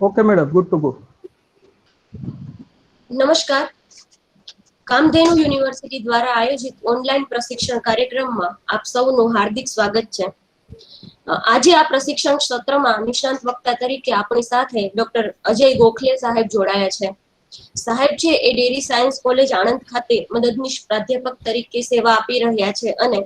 Okay, madam. Good to go. નમસ્કાર. Kamdhenu university દ્વારા આયોજિત ઓનલાઈન પ્રશિક્ષણ કાર્યક્રમમાં આપ સૌનું હાર્દિક સ્વાગત છે. આજે આ પ્રશિક્ષણ સત્રમાં નિષ્ણાંત વક્તા તરીકે આપણી સાથે ડોક્ટર અજય ગોખલે સાહેબ જોડાયા છે. સાહેબ છે એ ડેરી સાયન્સ કોલેજ આણંદ ખાતે મદદનીશ પ્રાધ્યાપક તરીકે સેવા આપી રહ્યા છે અને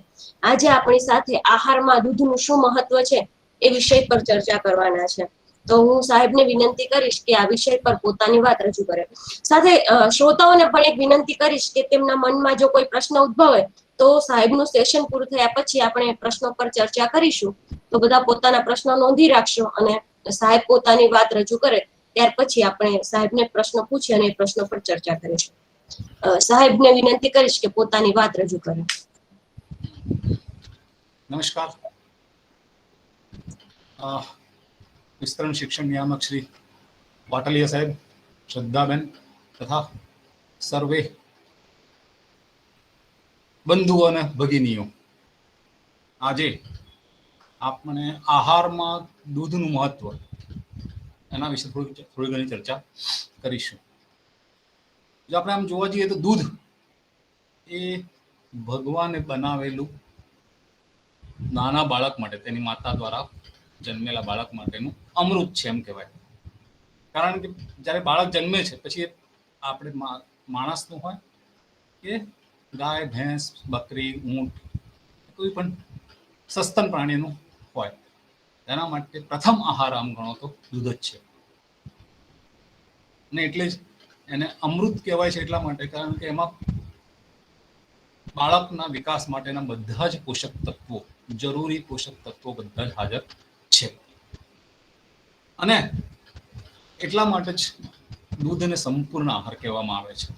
આજે આપણી સાથે આહારમાં દૂધનું શું મહત્વ છે એ વિષય પર ચર્ચા કરવાના છે. તો હું સાહેબને વિનંતી કરીશ કે આ વિષય પર પોતાની વાત રજૂ કરે. સાથે શ્રોતાઓને પણ એક વિનંતી કરીશ કે તેમના મનમાં જો કોઈ પ્રશ્ન ઉદ્ભવે તો સાહેબનું સેશન પૂરું થયા પછી આપણે પ્રશ્નો પર ચર્ચા કરીશું. તો બધા પોતાના પ્રશ્નો નોંધી રાખશો અને સાહેબ પોતાની વાત રજૂ કરે ત્યાર પછી આપણે સાહેબને પ્રશ્ન પૂછી અને એ પ્રશ્નો પર ચર્ચા કરીશું. સાહેબને વિનંતી કરીશ કે પોતાની વાત રજૂ કરે. નમસ્કાર. વિસ્તરણ શિક્ષણ નિયામક શ્રી વાટલિયા સાહેબ, શ્રદ્ધાબેન તથા સર્વે બંધુઓ અને ભગિનીઓ, આજે આપણે આહારમાં દૂધનું મહત્વ એના વિશે થોડી ઘણી ચર્ચા કરીશું. જો આપણે આમ જોવા જઈએ તો દૂધ એ ભગવાને બનાવેલું નાના બાળક માટે, તેની માતા દ્વારા જન્મેલા બાળક માટેનું અમૃત છે એમ કહેવાય. કારણ કે જ્યારે બાળક જન્મે છે પછી આપણે માણસનું હોય કે ગાય, ભેંસ, બકરી, ઊંટ, કોઈ પણ સસ્તન પ્રાણીનું હોય, એના માટે પ્રથમ આહાર આમ ગણો તો દૂધ જ છે. અને એટલે જ એને અમૃત કહેવાય છે એટલા માટે કારણ કે એમાં બાળકના વિકાસ માટેના બધા જ પોષક તત્વો, જરૂરી પોષક તત્વો બધા જ હાજર છે. અને એટલા માટે જ દૂધને સંપૂર્ણ આહાર કહેવામાં આવે છે.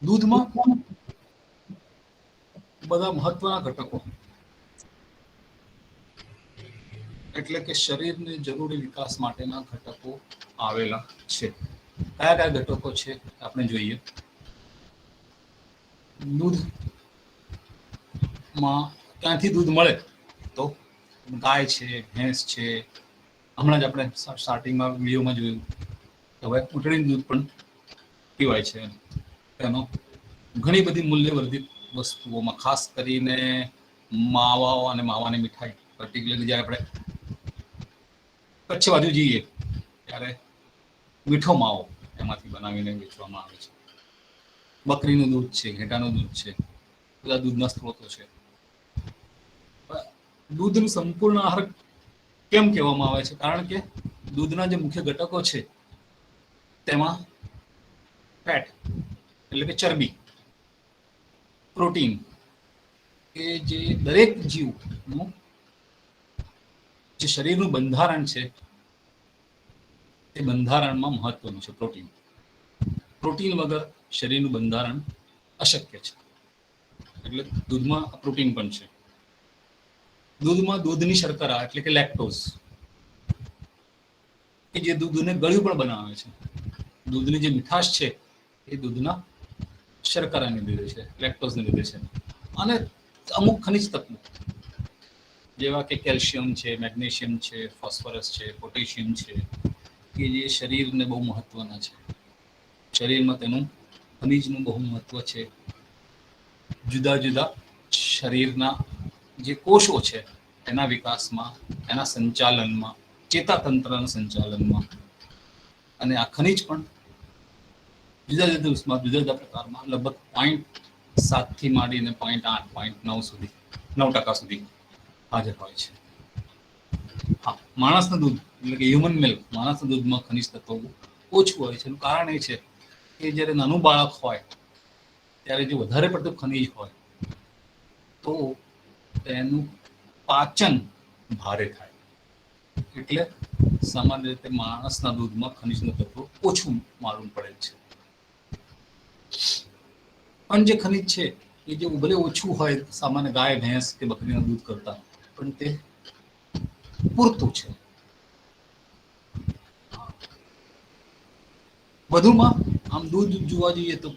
દૂધમાં બધા મહત્વના ઘટકો એટલે કે શરીરને જરૂરી વિકાસ માટેના ઘટકો આવેલા છે. કયા કયા ઘટકો છે આપણે જોઈએ. દૂધમાં ક્યાંથી દૂધ મળે તો ગાય છે, ભેંસ છે. હમણાં જ આપણે સ્ટાર્ટિંગમાં વિડીયોમાં જોયું કે હવે ઊંટડીનું દૂધ પણ પીવાય છે. તેનો ઘણી બધી મૂલ્યવર્ધિત વસ્તુઓમાં, ખાસ કરીને માવાઓ અને માવાની મીઠાઈ, પર્ટિક્યુલરલી જ્યારે આપણે કચ્છ બાજુ જઈએ ત્યારે મીઠો માવો એમાંથી બનાવીને વેચવામાં આવે છે. બકરીનું દૂધ છે, ઘેટાનું દૂધ છે, બધા દૂધના સ્ત્રોતો છે. દૂધનું સંપૂર્ણ આહાર કેમ કહેવામાં આવે છે? કારણ કે દૂધના જે મુખ્ય ઘટકો છે તેમાં ફેટ એટલે કે ચરબી, પ્રોટીન, કે જે દરેક જીવનું જે શરીરનું બંધારણ છે તે બંધારણમાં મહત્વનું છે. પ્રોટીન વગર શરીરનું બંધારણ અશક્ય છે. એટલે દૂધમાં પ્રોટીન પણ છે. દૂધમાં દૂધની શર્કરા એટલે કે લેક્ટોઝ, કે જે દૂધને ગળ્યું પણ બનાવે છે. દૂધની જે મીઠાશ છે એ દૂધના શર્કરાને લીધે છે, લેક્ટોઝને લીધે છે. અને અમુક ખનિજ તત્વો જેવા કે કેલ્શિયમ છે, મેગ્નેશિયમ છે, ફોસ્ફરસ છે, પોટેશિયમ છે, કે જે શરીરને બહુ મહત્વના છે. શરીરમાં તેનું ખનિજનું બહુ મહત્વ છે. જુદા જુદા શરીરના જે કોષો છે એના વિકાસમાં, એના સંચાલનમાં, ચેતાતંત્રના સંચાલનમાં, અને આ ખનિજ પણ જુદા જુદા પ્રકારમાં લગભગ 0.7 થી માંડીને 0.8, 0.9 સુધી, 9% સુધી હાજર હોય છે. હા, માણસનું દૂધ એટલે કે હ્યુમન મિલ્ક, માણસના દૂધમાં ખનિજ તત્વો ઓછું હોય છે. એનું કારણ એ છે કે જ્યારે નાનું બાળક હોય ત્યારે જો વધારે પડતું ખનિજ હોય તો તેનું પાચન ભારે થાય. એટલે સામાન્ય રીતે માણસના દૂધમાં ખનિજનું તત્વ ઓછું માલુમ પડે છે. પણ જે ખનિજ છે એ જે ભલે ઓછું હોય સામાન્ય ગાય, ભેંસ કે બકરીના દૂધ કરતા, પણ તે પૂરતું છે. વધુમાં આમ દૂધ જોવા જઈએ તો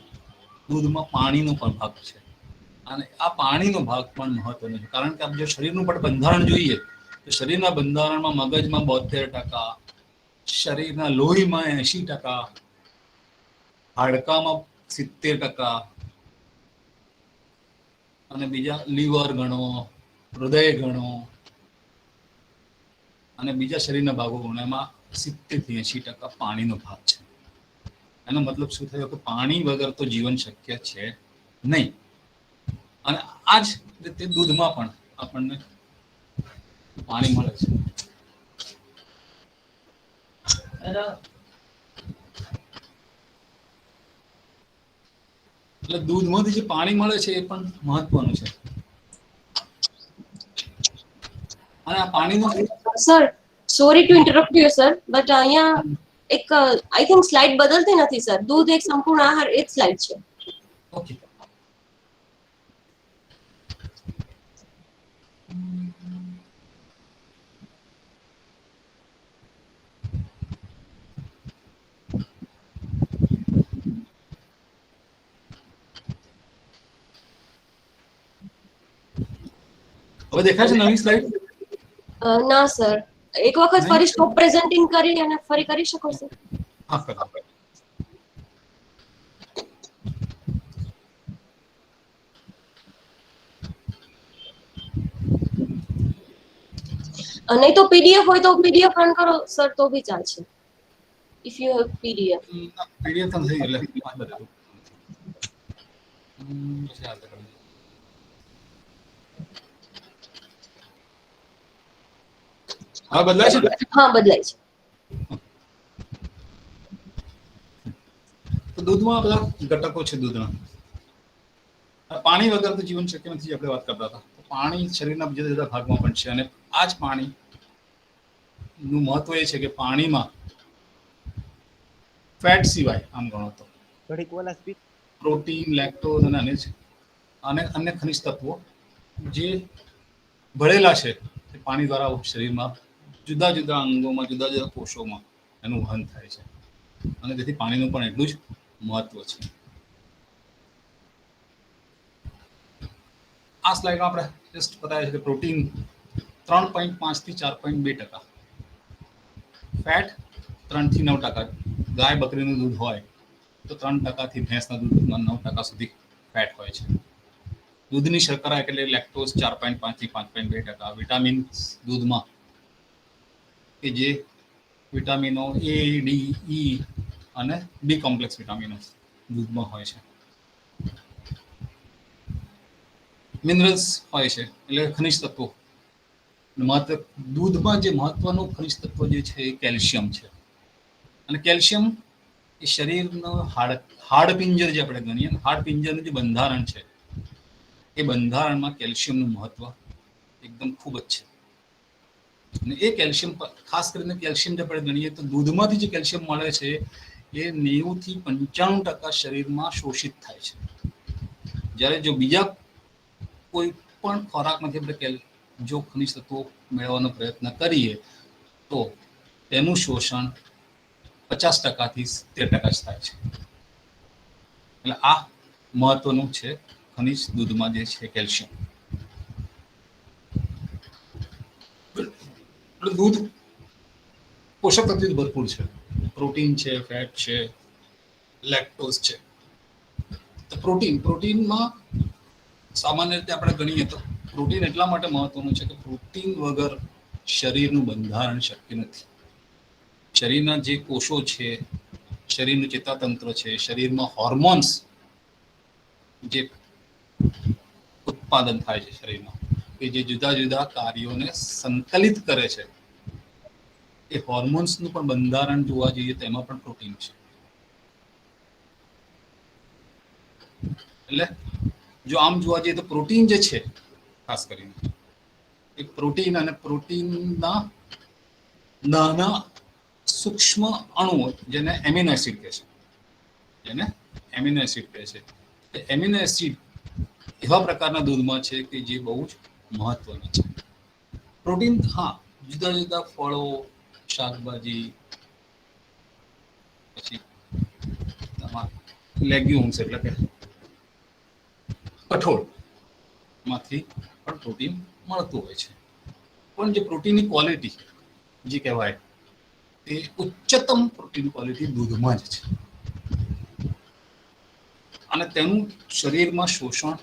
દૂધમાં પાણીનો પણ ભાગ છે, અને આ પાણીનો ભાગ પણ મહત્વનો છે, કારણ કે આપ જો શરીરનું પણ બંધારણ જોઈએ તો શરીરના બંધારણમાં મગજમાં 72%, શરીરના લોહીમાં 80%, હાડકામાં 70%, અને બીજા લીવર ગણો, હૃદય ગણો, અને બીજા શરીરના ભાગો ગણો, એમાં 70 થી 80% પાણીનો ભાગ છે. એનો મતલબ શું થયો કે પાણી વગર તો જીવન શક્ય છે નહીં. અને આ જ રીતે દૂધમાં પણ આપણને પાણી મળે છે. એટલે દૂધમાંથી જે પાણી મળે છે એ પણ મહત્વનું છે. અને આ પાણીનો sir, sorry to interrupt you sir, but અહીંયા એક આઈ થિંક સ્લાઇડ બદલતી નથી સર. દૂધ એક સંપૂર્ણ આહાર એ જ સ્લાઇડ છે. ઓકે. હવે દેખાય છે નવી સ્લાઇડ? ના સર, એક વખત નહીં? ફરી સ્ટોપ પ્રેઝન્ટિંગ કરી અને ફરી કરી શકો સર? હા, કરો. નહીં તો પીડીએફ હોય તો પીડીએફ રન કરો સર, તો બી ચાલશે. If you have PDF. PDF તો નથી, એટલે આ બધું હા બદલાય છે. હા, બદલાય છે. તો દૂધમાં બધા ઘટકો છે દૂધના. પાણી વગર તો જીવન શક્ય નથી, આપણે વાત કરતા હતા. પાણી શરીરના જુદા જુદા ભાગમાં પણ છે, અને આ જ પાણી નું મહત્વ એ છે કે પાણીમાં ફેટ સિવાય આમ ગણો તો પ્રોટીન, લેક્ટોઝ અને અન્ય ખનિજ તત્વો જે ભળેલા છે તે પાણી દ્વારા શરીરમાં જુદા જુદા અંગોમાં, જુદા જુદા કોષોમાં એનું વહન થાય છે, અને તેથી પાણીનું પણ એટલું જ મહત્વ છે. આ સ્લાઇડમાં આપણે જસ્ટ બતાવ્યું છે કે પ્રોટીન 3.5 થી 4.2%, ફેટ 3 થી 9%. ગાય બકરીનું દૂધ હોય તો 3% થી ભેંસના દૂધમાં 9% સુધી ફેટ હોય છે. દૂધની શર્કરા એટલે લેક્ટોઝ 4.5 થી 5.2%. વિટામિન દૂધમાં કે જે વિટામિનો એ, ડી, ઈ અને બી કોમ્પ્લેક્સ વિટામિનો દૂધમાં હોય છે. મિનરલ્સ હોય છે, એટલે ખનિજ તત્વો. દૂધમાં જે મહત્વનું ખનિજ તત્વ જે છે એ કેલ્શિયમ છે, અને કેલ્શિયમ એ શરીરનો હાડપિંજર જે આપણે ગણીએ, હાડપિંજરનું જે બંધારણ છે એ બંધારણમાં કેલ્શિયમનું મહત્વ એકદમ ખૂબ જ છે. અને એ કેલ્શિયમ, ખાસ કરીને કેલ્શિયમ જે આપણે ગણીએ તો દૂધમાંથી જે કેલ્શિયમ મળે છે એ 90 થી 95% શરીરમાં શોષિત થાય છે. જ્યારે જો બીજા કોઈ પણ ખોરાકમાંથી આપણે જો ખનિજ તત્વો મેળવવાનો પ્રયત્ન કરીએ તો તેનું શોષણ 50% થી 70% જ થાય છે. એટલે આ મહત્વનું છે ખનિજ દૂધમાં જે છે કેલ્શિયમ. દૂધ પોષક તત્વથી ભરપૂર છે. પ્રોટીન છે, ફેટ છે, લેક્ટોઝ છે. તો પ્રોટીનમાં સામાન્ય રીતે આપણે ગણીએ તો પ્રોટીન એટલા માટે મહત્વનું છે કે પ્રોટીન વગર શરીરનું બંધારણ શક્ય નથી. શરીરના જે કોષો છે, શરીરનું ચેતાતંત્ર છે, શરીરમાં હોર્મોન્સ જે ઉત્પાદન થાય છે શરીરમાં, કે જે જુદા જુદા કાર્યોને સંકલિત કરે છે, એ હોર્મોન્સનું પણ બંધારણ જોવા જઈએ તો એમાં પણ પ્રોટીન છે. એટલે જો આમ જોવા જઈએ તો પ્રોટીન જે છે, ખાસ કરીને એ પ્રોટીન અને પ્રોટીનના નાના સૂક્ષ્મ અણુઓ જેને એમિનો એસિડ કહે છે, એમિનો એસિડ એવા પ્રકારના દૂધમાં છે કે જે બહુ જ મહત્વના છે. પ્રોટીન, હા, જુદા જુદા ફળો, શાકભાજી, પછી લેગ્યુમ્સ એટલે કે કઠોળ માંથી પણ પ્રોટીન મળતું હોય છે. પણ જે પ્રોટીનની ક્વોલિટી જે કહેવાય તે ઉચ્ચતમ પ્રોટીન ક્વોલિટી દૂધમાં જ છે. અને તેનું શરીરમાં શોષણ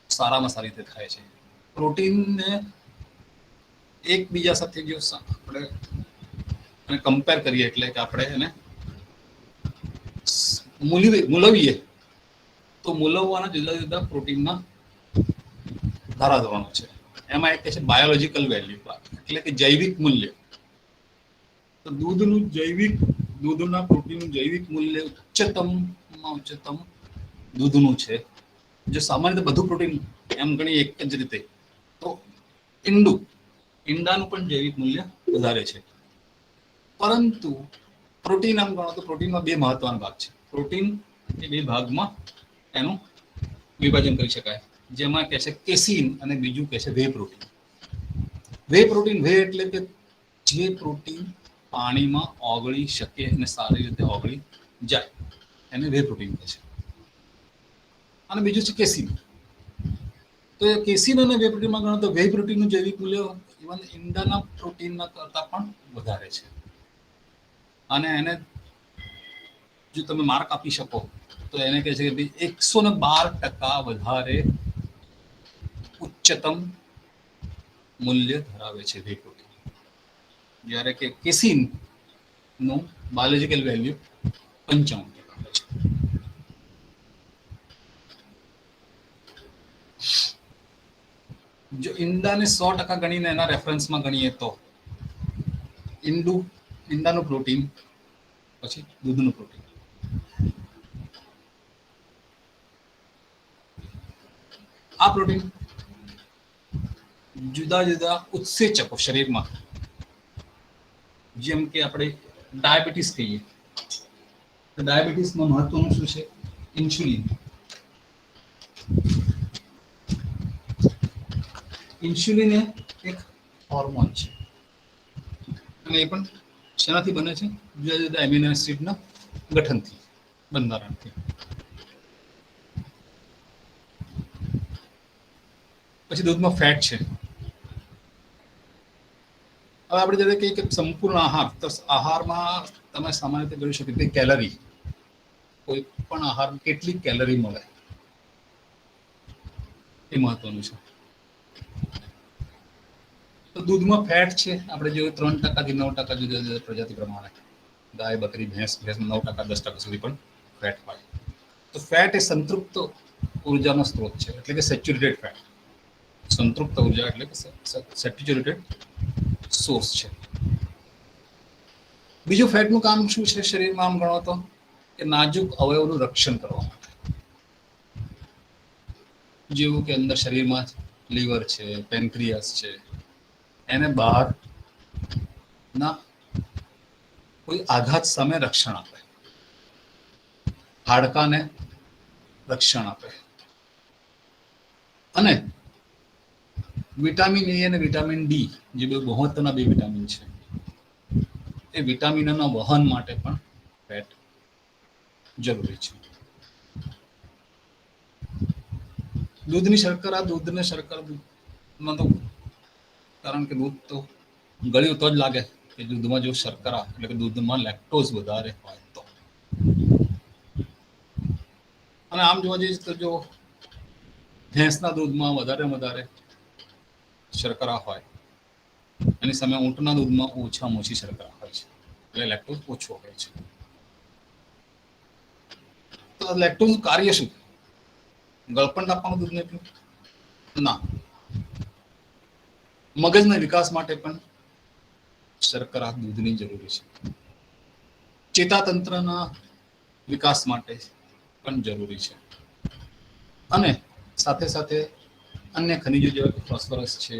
સારામાં સારી રીતે થાય છે. પ્રોટીનને એકબીજા સાથે જો આપણે કમ્પેર કરીએ એટલે કે આપણે એને મૂલવીએ તો મૂલવવાના જુદા જુદા પ્રોટીનના ધારાધોરણો છે. એમાં એક છે બાયોલોજીકલ વેલ્યુ એટલે કે જૈવિક મૂલ્ય. તો દૂધના પ્રોટીનનું જૈવિક મૂલ્ય ઉચ્ચતમમાં ઉચ્ચતમ દૂધનું છે. જો સામાન્ય રીતે બધું પ્રોટીન એમ ગણી એક જ રીતે તો ઈંડાનું પણ જૈવિક મૂલ્ય વધારે છે. પરંતુ પ્રોટીન આમ ગણો તો પ્રોટીનમાં બે મહત્વના ભાગ છે. પ્રોટીન એ બે ભાગમાં એનું વિભાજન કરી શકાય, જેમાં કહે છે કેસીન અને બીજું કહે છે વે પ્રોટીન. વે એટલે કે જે પ્રોટીન પાણીમાં ઓગળી શકે અને સારી રીતે ઓગળી જાય એને વે પ્રોટીન કહે છે. અને બીજું છે કેસીન. તો કેસીન અને વે પ્રોટીનમાં ગણો તો વે પ્રોટીનનું જૈવિક મૂલ્ય ઇવન ઈંડાના પ્રોટીનના કરતા પણ વધારે છે. અને એને જો તમે માર્ક આપી શકો તો એને કહે છે કે 112% વધારે ઉચ્ચતમ મૂલ્ય ધરાવે છે વે પ્રોટીન, જ્યારે કે કેસીન નું બાયોલોજીકલ વેલ્યુ 95% છે. જો ઈંડાને 100% ગણીને એના રેફરન્સમાં ગણીએ તો ઈંડાનું પ્રોટીન પછી દૂધનું પ્રોટીન. આ પ્રોટીન જુદા જુદા ઉત્સેચકો શરીરમાં, જેમ કે આપણે ડાયાબિટીસ કહીએ તો ડાયાબિટીસમાં મહત્વનું શું છે? ઇન્સ્યુલિન. ઇન્સ્યુલિન એ એક હોર્મોન છે અને એ પણ શેનાથી બને છે? જુદા જુદા એમિનો એસિડના ગઠનથી, બંધારણથી. પછી દૂધમાં ફેટ છે. હવે આપણે જ્યારે કહીએ કે સંપૂર્ણ આહાર, તો આહારમાં તમે સામાન્ય રીતે ગણી શકો કે કેલરી, કોઈ પણ આહારમાં કેટલી કેલરી મળે એ મહત્વનું છે. તો દૂધમાં ફેટ છે આપણે જોઈએ 3% થી 9% જુદા જુદા પ્રજાતિ પ્રમાણે. ગાય, બકરી, ભેંસ 9%, 10% સુધી પણ ફેટ હોય. તો ફેટ એ સંતૃપ્ત ઉર્જાનો સ્ત્રોત છે, એટલે કે સેચ્યુરેટેડ ફેટ. સંતૃપ્ત ઉર્જા એટલે કે સેચ્યુરેટેડ સોર્સ છે. બીજું ફેટનું કામ શું છે શરીરમાં આમ ગણો તો કે નાજુક અવયવનું રક્ષણ કરવા માટે. જેવું કે અંદર શરીરમાં લીવર છે, પેન્ક્રિયાસ છે, એને બહાર ના કોઈ આઘાત સામે રક્ષણ આપે, હાડકાને રક્ષણ આપે. અને વિટામિન એ અને વિટામિન ડી જે બે મહત્વના બે વિટામિન છે, એ વિટામિનોના વહન માટે પણ ફેટ જરૂરી છે. દૂધની શર્કરા, દૂધને શર્કરામાં તો કારણ કે દૂધ તો ગળ્યું તો જ લાગે કે દૂધમાં જો શર્કરા એટલે કે દૂધમાં લેક્ટોઝ વધારે હોય તો. અને આમ જોવા જઈએ તો જો ભેંસના દૂધમાં વધારે શર્કરા હોય એની સામે ઊંટના દૂધમાં ઓછામાં ઓછી શર્કરા હોય છે, એટલે લેક્ટોઝ ઓછો હોય છે. તો લેક્ટોઝનું કાર્ય શું? ગળપણ આપવાનું દૂધને પીવું? ના. મગજના વિકાસ માટે પણ શર્કરા દૂધની જરૂરી છે. ચેતાતંત્રના વિકાસ માટે પણ જરૂરી છે. અને સાથે સાથે અન્ય ખનિજો જેવા કે ફોસ્ફરસ છે,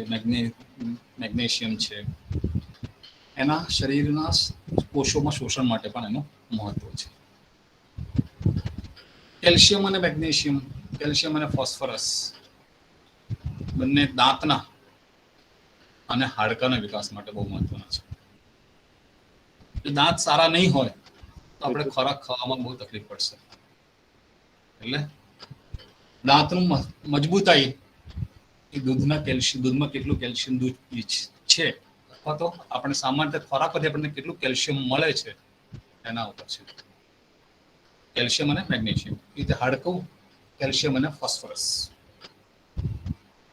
મેગ્નેશિયમ છે, એના શરીરના કોષોમાં શોષણ માટે પણ એનું મહત્વ છે. કેલ્શિયમ અને મેગ્નેશિયમ, કેલ્શિયમ અને ફોસ્ફરસ બંને દાંતના અને હાડકાના વિકાસ માટે બહુ મહત્વના છે. જો દાંત સારા નહીં હોય તો આપણે ખોરાક ખાવામાં બહુ તકલીફ પડશે. એટલે દાંતનું મજબૂતાઈ એ દૂધમાં કેટલું કેલ્શિયમ દૂધ છે અથવા તો આપણે સામાન્ય ખોરાકમાંથી આપણને કેટલું કેલ્શિયમ મળે છે એના ઉપર છે. કેલ્શિયમ અને મેગ્નેશિયમ એ રીતે હાડકું, કેલ્શિયમ અને ફોસ્ફરસ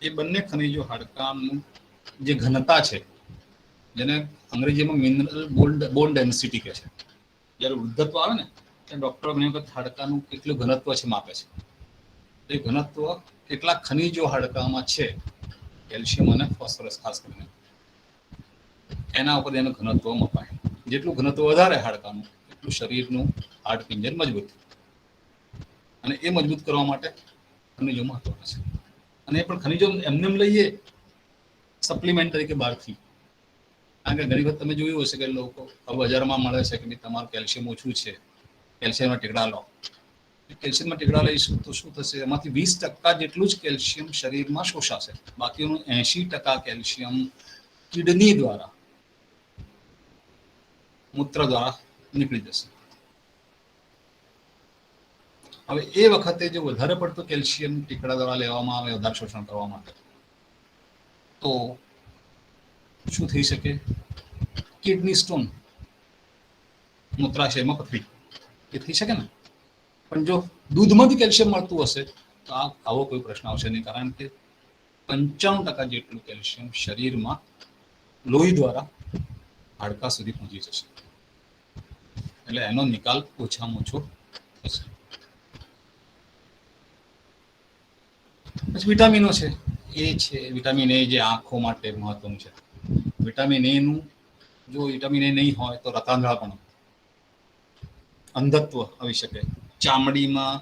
એ બંને ખનિજો હાડકાનું જે ઘનતા છે, જેને અંગ્રેજીમાં મિનરલ બોન ડેન્સિટી કહે છે. જ્યારે વૃદ્ધત્વ આવે ને ત્યારે ડોક્ટરો ઘણી વખત હાડકાનું કેટલું ઘનત્વ છે માપે છે. એ ઘનત્વ કેટલા ખનિજો હાડકામાં છે, કેલ્શિયમ અને ફોસ્ફરસ ખાસ કરીને, એના ઉપર એનું ઘનત્વ મપાય. જેટલું ઘનત્વ વધારે હાડકાનું એટલું શરીરનું હાડપિંજર મજબૂત, અને એ મજબૂત કરવા માટે ખનિજો મહત્વના છે. અને એ પણ ખનિજો એમને લઈએ સપ્લિમેન્ટ તરીકે બહારથી, કારણ કે ઘણી વખત તમે જોયું હશે કે લોકો બજારમાં મળે છે કે તમારું કેલ્શિયમ ઓછું છે, કેલ્શિયમના ટીકડા લો. કેલ્શિયમના ટીકડા લઈશું તો શું થશે? એમાંથી 20% જેટલું જ કેલ્શિયમ શરીરમાં શોષાશે. બાકીનું 80% કેલ્શિયમ કિડની દ્વારા, મૂત્ર દ્વારા નીકળી જશે. હવે એ વખતે જો વધારે પડતો કેલ્શિયમ ટીકડા દ્વારા લેવામાં આવે વધારે શોષણ કરવા માટે, તો શું થઈ શકે? કિડની સ્ટોન, મૂત્રાશયમાં પથરી, એ થઈ શકે ને. પણ જો દૂધમાંથી કેલ્શિયમ મળતું હશે તો આવો કોઈ પ્રશ્ન આવશે નહીં, કારણ કે 95% જેટલું કેલ્શિયમ શરીરમાં લોહી દ્વારા હાડકા સુધી પહોંચી જશે. એટલે એનો નિકાલ ઓછામાં ઓછો થશે. પછી વિટામિનો છે. વિટામિન એ જે આંખો માટે મહત્વનું છે. વિટામિન એ નું જો વિટામિન એ નહીં હોય તો રતાંધળાપણું, અંધત્વ આવી શકે. ચામડીમાં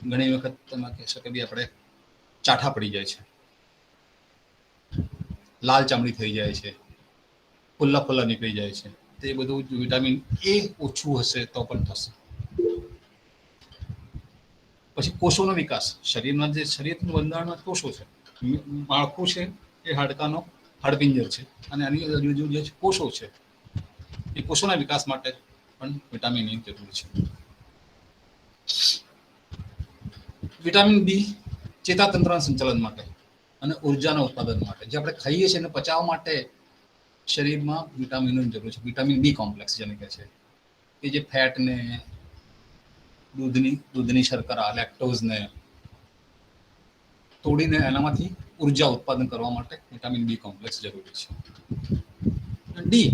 ઘણી વખત તમે કહેશો કે આપણે ચાઠા પડી જાય છે, લાલ ચામડી થઈ જાય છે, ફુલ્લા નીકળી જાય છે. તે બધું વિટામિન એ ઓછું હશે તો પણ થશે. પછી કોષોનો વિકાસ, શરીરના જે શરીરનું બંધારણમાં કોષો છે, માળખું છે એ હાડકાનો હાડપિંજર છે, અને આની આજુબાજુ જે કોષો છે એ કોષોના વિકાસ માટે પણ વિટામિન એ જરૂરી છે. વિટામિન બી ચેતાતંત્રના સંચાલન માટે અને ઉર્જાના ઉત્પાદન માટે, જે આપણે ખાઈએ છીએ એને પચાવવા માટે શરીરમાં વિટામિનોની જરૂર છે. વિટામિન બી કોમ્પ્લેક્સ જેને કહે છે, કે જે ફેટને, દૂધની શર્કરા, લેક્ટોઝને તોડીને એનામાંથી ઉર્જા ઉત્પાદન કરવા માટે વિટામિન બી કોમ્પ્લેક્સ જરૂરી છે. D,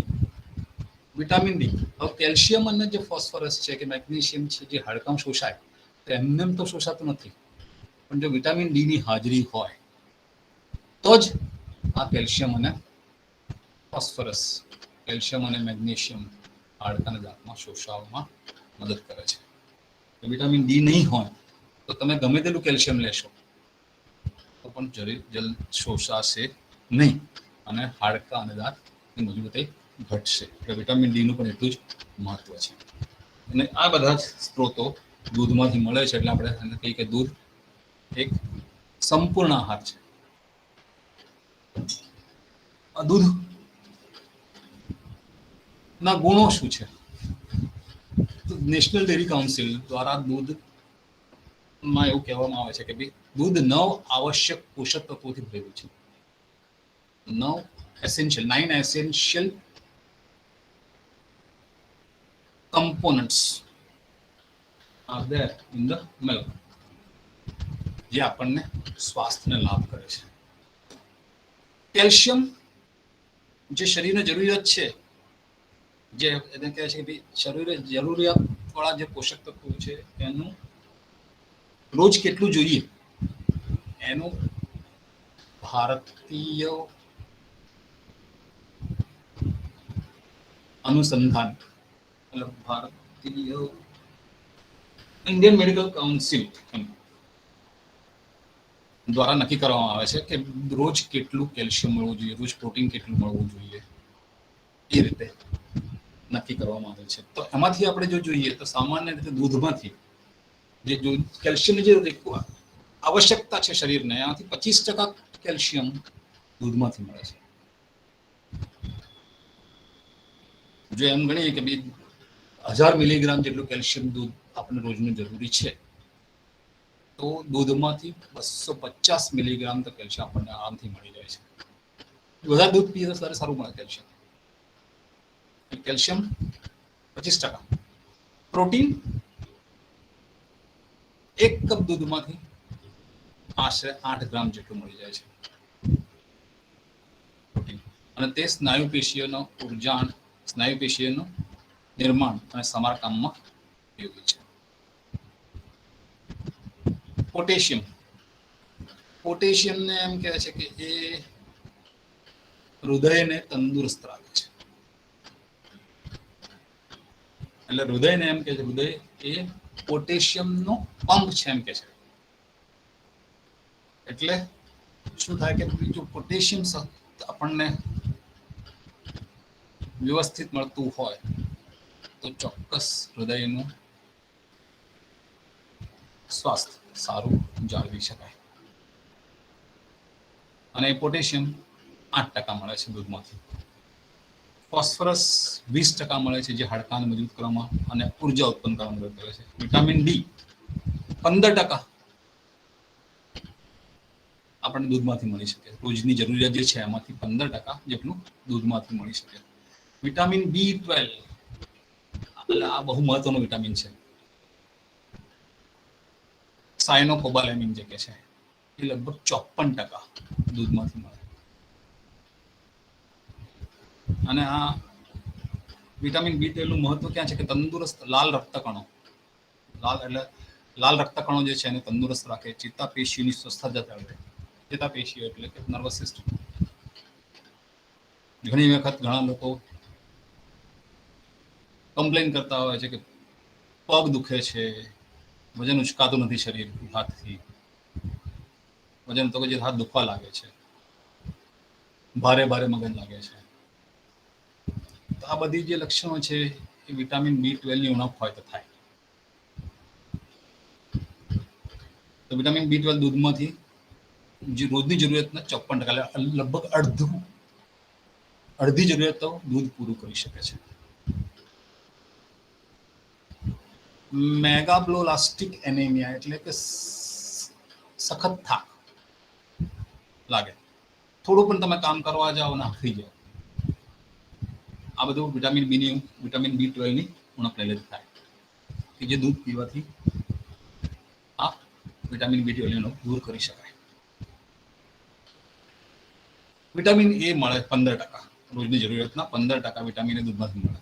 vitamin D. હવે કેલ્શિયમ અને જે ફોસ્ફરસ છે કે મેગ્નેશિયમ છે, જે હાડકામાં શોષાય, તો એમને તો શોષાતું નથી. પણ જો વિટામિન ડી ની હાજરી હોય તો જ આ કેલ્શિયમ અને ફોસ્ફરસ, કેલ્શિયમ અને મેગ્નેશિયમ હાડકાના દાંતમાં શોષાવવામાં મદદ કરે છે. વિટામિન ડી નહીં હોય તો તમે ગમે તેટલું કેલ્શિયમ લેશો તો પણ જલ્દ શોષાશે નહીં, અને હાડકા અને દાંતની મજબૂતાઈ ઘટશે. એટલે વિટામિન ડી નું પણ એટલું જ મહત્વ છે. અને આ બધા જ સ્ત્રોતો દૂધમાંથી મળે છે. એટલે આપણે એને કહીએ કે દૂધ એક સંપૂર્ણ આહાર છે. દૂધ ના ગુણો શું છે? નેશનલ ડેરી કાઉન્સિલ દ્વારા દૂધમાં એવું કહેવામાં આવે છે કે ભાઈ દૂધ 9 આવશ્યક પોષક તત્વોથી ભરેલું છે. 9 essential components are there in the milk, જે આપણને સ્વાસ્થ્યને લાભ કરે છે. કેલ્શિયમ જે શરીરને જરૂરિયાત છે, જે એને કહે છે કે શરીરે જરૂરિયાત વાળા જે પોષક તત્વો છે એનું રોજ કેટલું જોઈએ, એનું ભારતીય અનુસંધાન, મતલબ ભારતીય ઇન્ડિયન મેડિકલ કાઉન્સિલ દ્વારા નક્કી કરવામાં આવે છે કે રોજ કેટલું કેલ્શિયમ મળવું જોઈએ, રોજ પ્રોટીન કેટલું મળવું જોઈએ, એ રીતે નક્કી કરવામાં આવે છે. તો એમાંથી આપણે જો જોઈએ તો સામાન્ય રીતે દૂધમાંથી જે કેલ્શિયમની જે આવશ્યકતા છે શરીરને, એમાંથી 25% કેલ્શિયમ દૂધમાંથી મળે છે. જો એમ ગણીએ કે 1000 મિલીગ્રામ જેટલું કેલ્શિયમ દૂધ આપણને રોજનું જરૂરી છે, તો દૂધમાંથી 250 મિલીગ્રામ તો કેલ્શિયમ આપણને આરામથી મળી જાય છે. વધારે દૂધ પીએ તો સારું મળે કેલ્શિયમ. કેલ્શિયમ 25%. પ્રોટીન 1 કપ દૂધમાંથી આશરે 8 ગ્રામ જેટલું મળી જાય છે પ્રોટીન. અને તે સ્નાયુ પેશીઓનો ઉર્જા, સ્નાયુ પેશીઓનું નિર્માણ અને સમારકામમાં ઉપયોગી છે. પોટેશિયમ. પોટેશિયમને એમ કહે છે કે એ હૃદયને તંદુરસ્ત રાખે છે. એટલે હૃદયને એમ કે છે, હૃદય એ પોટેશિયમનો પંપ છે એમ કે છે. એટલે શું થાય કે જો પોટેશિયમ આપણને વ્યવસ્થિત મળતું હોય તો ચોક્કસ હૃદયનું સ્વાસ્થ્ય સારું જાળવી શકાય. અને પોટેશિયમ 8% મળે છે દૂધમાંથી. ફોસ્ફરસ 20% મળે છે, જે હાડકાને મજબૂત કરવામાં અને ઉર્જા ઉત્પન્ન કરવામાં મદદ કરે છે. વિટામિન ડી 15% આપણને દૂધમાંથી મળી શકે. રોજની જરૂરિયાત જે છે એમાંથી 15% જેટલું દૂધમાંથી મળી શકે. વિટામિન B12 એટલે આ બહુ મહત્વનું વિટામિન છે. સાયનોકોબાલેમિન જે કે છે એ લગભગ 54% દૂધમાંથી મળે. અને આ વિટામિન B12 નું મહત્વ ક્યાં છે કે તંદુરસ્ત લાલ રક્તકણો, લાલ રક્તકણો જે છે એને તંદુરસ્ત રાખે, ચેતાપેશીઓની સ્વસ્થતા જાળવે. ચેતાપેશીઓ એટલે કે નર્વસ સિસ્ટમ. ઘણી વખત ઘણા લોકો કમ્પ્લેન કરતા હોય છે કે પગ દુખે છે, વજન ઉચકાતું નથી શરીરથી, હાથથી વજન તો કે હાથ દુખવા લાગે છે, ભારે ભારે મગજ લાગે છે. તો આ બધી જે લક્ષણો છે એ વિટામિન B12 ની ઉણપ હોય તો થાય. તો વિટામિન B12 દૂધમાંથી જે રોજની જરૂરિયાતના 54%, લગભગ અડધી જરૂરિયાત તો દૂધ પૂરું કરી શકે છે. મેગાબ્લોલાસ્ટિક એનેમિયા એટલે કે સખત થાક લાગે, થોડું પણ તમે કામ કરવા જાઓ ને હાંફી જાઓ, આ બધું વિટામિન B12 ની ઉણપને લીધે થાય. કે જે દૂધ પીવાથી આ વિટામિન B12 ની ઉણપ દૂર કરી શકાય. વિટામિન એ મળે 15%, રોજની જરૂરિયાતના 15% વિટામિન એ દૂધમાંથી મળે.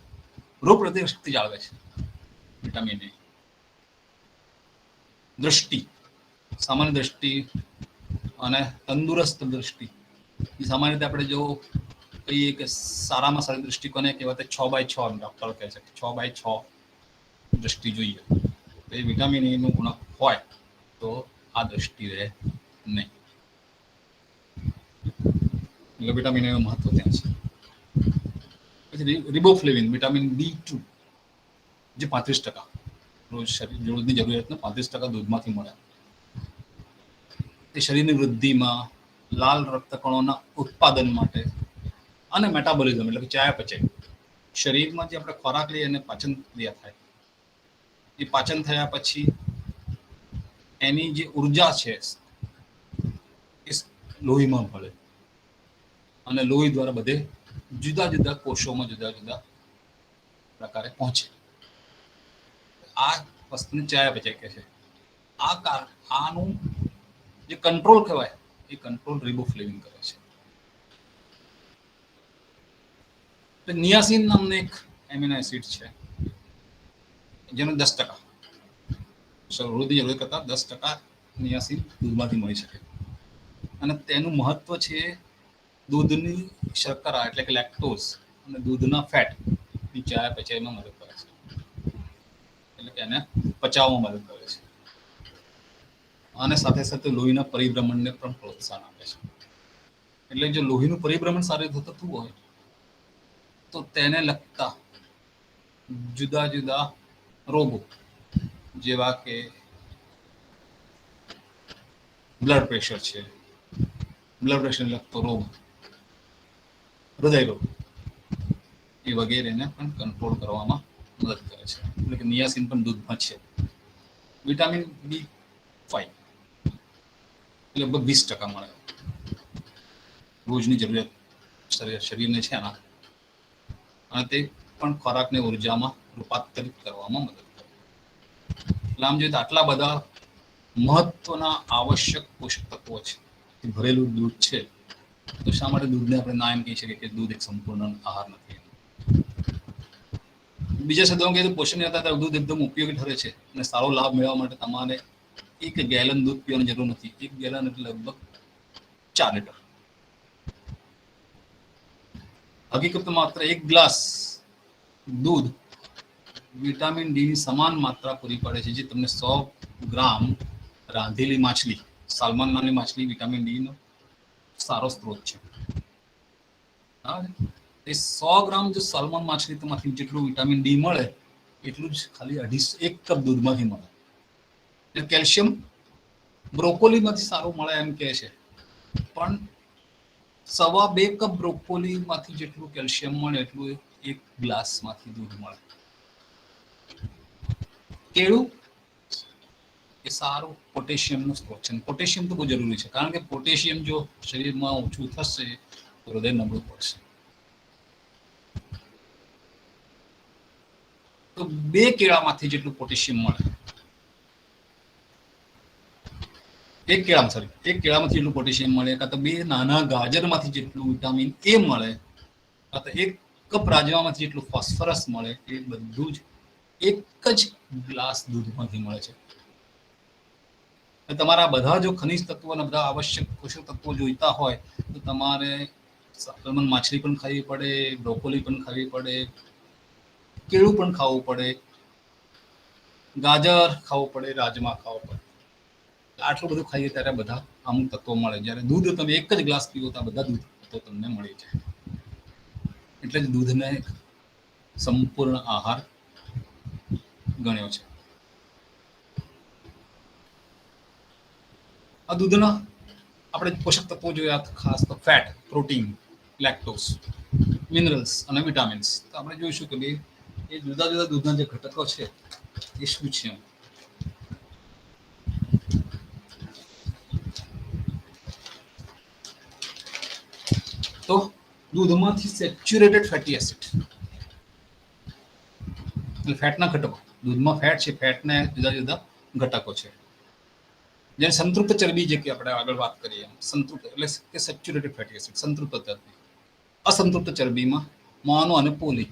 રોગ પ્રતિકારક શક્તિ જાળવે છે વિટામિન એ. દૃષ્ટિ, સામાન્ય દૃષ્ટિ અને તંદુરસ્ત દૃષ્ટિ, એ સામાન્ય રીતે આપણે જો કહીએ કે સારામાં સારી દૃષ્ટિ કોને કહેવાય, 6/6 ડોક્ટરો કહે છે 6/6 દૃષ્ટિ જોઈએ. એ વિટામિન એ નું ઉણપ હોય તો આ દૃષ્ટિ રહે નહીં. એટલે વિટામિન એ નું મહત્વ ત્યાં છે. પછી રિબોફ્લેવિન વિટામિન B2 જે 35% રોજની જરૂરિયાતના 35% દૂધમાંથી મળે. તે શરીરની વૃદ્ધિમાં, લાલ રક્તકણોના ઉત્પાદન માટે અને મેટાબોલિઝમ એટલે કે ચયાપચય, શરીરમાં જે આપણે ખોરાક લઈએ અને પાચન ક્રિયા થાય, એ પાચન થયા પછી એની જે ઉર્જા છે એ લોહીમાં ભળે અને લોહી દ્વારા બધે જુદા જુદા કોષોમાં જુદા જુદા પ્રકારે પહોંચે. આ વસ્તુને ચયાપચય કહે છે. આનું જે કંટ્રોલ કહેવાય એ કંટ્રોલ રિબોફ્લેવિન કરે છે. નિયાસિન નામનું એક એમિનો એસિડ છે જેનો 10%, રોજની જરૂરિયાત કરતા 10% નિયાસિન દૂધમાંથી મળી શકે. અને તેનું મહત્વ છે દૂધની શર્કરા એટલે કે લેક્ટોઝ અને દૂધના ફેટ ની ચયાપચયમાં મદદ કરે છે. એટલે કે એને પચાવવામાં મદદ કરે છે. અને સાથે સાથે લોહીના પરિભ્રમણને પણ પ્રોત્સાહન આપે છે. એટલે જો લોહીનું પરિભ્રમણ સારી રીતે થતું હોય તો તેને લગતા જુદા જુદા રોગો જેવા કે બ્લડ પ્રેશર છે, બ્લડ પ્રેશરને લગતો રોગ, હૃદય રોગ, એ વગેરેને પણ કંટ્રોલ કરવામાં મદદ કરે છે. એટલે કે નિયાસિન પણ દૂધમાં છે. વિટામિન B5 લગભગ 20% મળે, રોજની જરૂરિયાત શરીરને છે એના, અને તે પણ ખોરાકને ઉર્જામાં રૂપાંતરિત કરવામાં મદદ કરે. એટલે આમ જોઈએ તો આટલા બધા મહત્વના આવશ્યક પોષક તત્વો છે ભરેલું દૂધ છે, તો શા માટે દૂધને આપણે ના એમ કહી શકીએ કે દૂધ એક સંપૂર્ણ આહાર નથી? બીજા શબ્દોમાં કહીએ તો પોષણીયતા દૂધ એકદમ ઉપયોગી ઠરે છે, અને સારો લાભ મેળવવા માટે તમારે 1 ગેલન દૂધ પીવાની જરૂર નથી. 1 ગેલન એટલે લગભગ 4 લીટર. હકીકતમાં માત્ર 1 ગ્લાસ દૂધ વિટામિન ડી ની સમાન માત્રા પૂરી પાડે છે, જે તમને 100 ગ્રામ રાંધેલી માછલી, સાલ્મન નામની માછલી વિટામિન ડી નો સારો સ્ત્રોત છે. એ 100 ગ્રામ જો સાલ્મન માછલીમાંથી જેટલું વિટામિન ડી મળે એટલું જ ખાલી 1 કપ દૂધમાંથી મળે. એટલે કેલ્શિયમ બ્રોકોલીમાંથી સારું મળે એમ કહે છે, પણ 2.25 કપ બ્રોકોલીમાંથી જેટલું કેલ્શિયમ મળે એટલું 1 ગ્લાસમાંથી દૂધ મળે. કેળું એ સારું પોટેશિયમનો સ્ત્રોત છે. પોટેશિયમ તો બહુ જરૂરી છે, કારણ કે પોટેશિયમ જો શરીરમાં ઓછું થશે તો હૃદય નબળું પડશે. તો 2 કેળામાંથી જેટલું પોટેશિયમ મળે, 1 કેળામાંથી જેટલું પોટેશિયમ મળે, કાં તો 2 નાના ગાજરમાંથી જેટલું વિટામિન એ મળે, કાં તો 1 કપ રાજમામાંથી જેટલું ફોસ્ફરસ મળે, એ બધું જ 1 જ ગ્લાસ દૂધમાંથી મળે છે. તમારા બધા જો ખનિજ તત્વો અને બધા આવશ્યક પોષક તત્વો જોઈતા હોય તો તમારે સાલ્મન માછલી પણ ખાવી પડે, બ્રોકોલી પણ ખાવી પડે, કેળું પણ ખાવું પડે, ગાજર ખાવું પડે, રાજમા ખાવું પડે. આટલું બધું ખાઈએ ત્યારે બધા અમુક તત્વો મળે. જ્યારે દૂધ તમે 1 જ ગ્લાસ પીવો તો બધા દૂધ તત્વો તમને મળી જાય. એટલે જ દૂધને સંપૂર્ણ આહાર ગણ્યો છે. આ દૂધના આપણે પોષક તત્વો જોયા, ખાસ તો ફેટ, પ્રોટીન, લેક્ટોઝ, મિનરલ્સ અને વિટામિન્સ. તો આપણે જોઈશું કે ભાઈ એ જુદા જુદા દૂધના જે ઘટકો છે એ શું છે. તો દૂધમાંથી સેચ્યુરેટેડ ફેટી એસિડ, એટલે ફેટના ઘટકો. દૂધમાં ફેટ છે, ફેટને જુદા જુદા ઘટકો છે. જેને સંતૃપ્ત ચરબી, જે કે આપણે આગળ વાત કરીએ, સંતૃપ્ત એટલે કે સેચ્યુરેટેડ ફેટી એસિડ, સંતૃપ્ત ચરબી. અસંતૃપ્ત ચરબીમાં મોનો અને પોલી.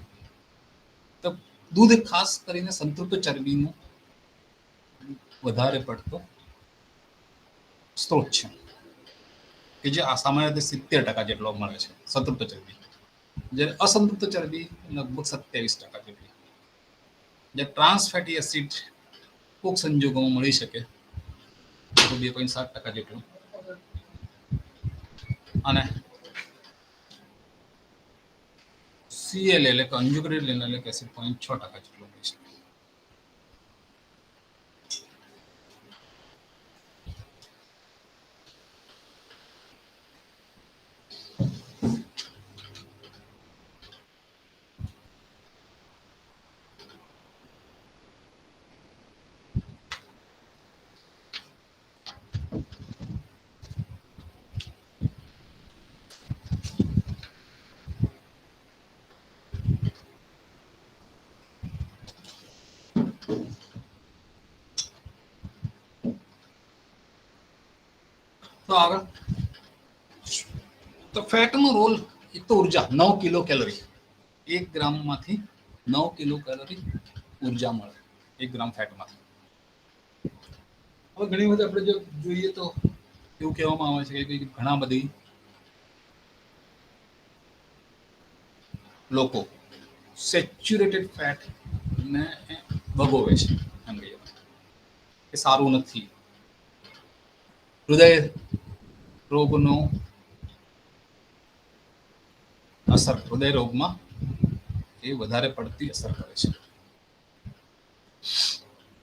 તો દૂધ ખાસ કરીને સંતૃપ્ત ચરબીનું વધારે પડતો સ્ત્રોત છે, કે જે સામાન્ય રીતે 70% જેટલો મળે છે સંતૃપ્ત ચરબી. જ્યારે અસંતૃપ્ત ચરબી લગભગ 27% જેટલી. જે ટ્રાન્સ ફેટી એસિડ કોઈક સંજોગોમાં મળી શકે 2.7% જેટલું, અને CL એટલે કોન્જ્યુગેટેડ લિનોલિક એસિડ 0.6% જેટલું મળી શકે. તો આગળ તો ફેટનો રોલ, એક તો ઉર્જા 9 કિલો કેલરી, 1 ગ્રામમાંથી 9 કિલો કેલરી ઉર્જા મળે 1 ગ્રામ ફેટમાંથી. હવે ઘણી વખત આપણે જો જોઈએ તો એવું કહેવામાં આવે છે કે ઘણા બધી લોકો સેચ્યુરેટેડ ફેટ ને ભગોવે છે, એમ કહીએ કે સારું નથી. હૃદય રોગનો અસર, હૃદય રોગમાં એ વધારે પડતી અસર કરે છે.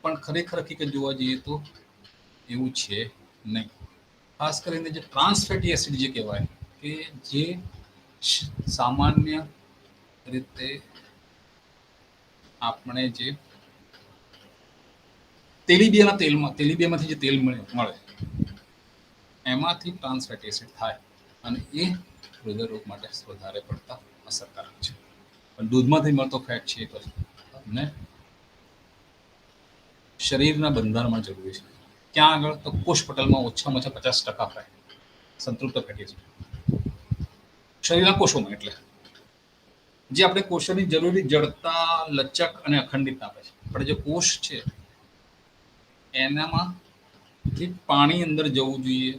પણ ખરેખર હકીકત જોવા જઈએ તો એવું છે નહીં. ખાસ કરીને જે ટ્રાન્સ ફેટી એસિડ જે કહેવાય, કે જે સામાન્ય રીતે આપણે જે તેલીબિયાના તેલમાં તેલીબિયામાંથી જે તેલ મળે એમાંથી ટ્રાન્સ ફેટી એસિડ થાય અને એ હૃદય રોગ માટે વધારે પડતા અસરકારક છે. પણ દૂધમાંથી મળતો ફેટ છે એ તો આપણને શરીરના બંધારણમાં જરૂરી છે. ક્યાં આગળ તો કોષ પટલમાં ઓછામાં ઓછા 50% ફેટ સંતૃપ્ત ફેટી એસિડ શરીરના કોષોમાં, એટલે જે આપણે કોષોની જરૂરી જડતા, લચક અને અખંડિતતા આપે છે. આપણે જે કોષ છે એનામાં જે પાણી અંદર જવું જોઈએ,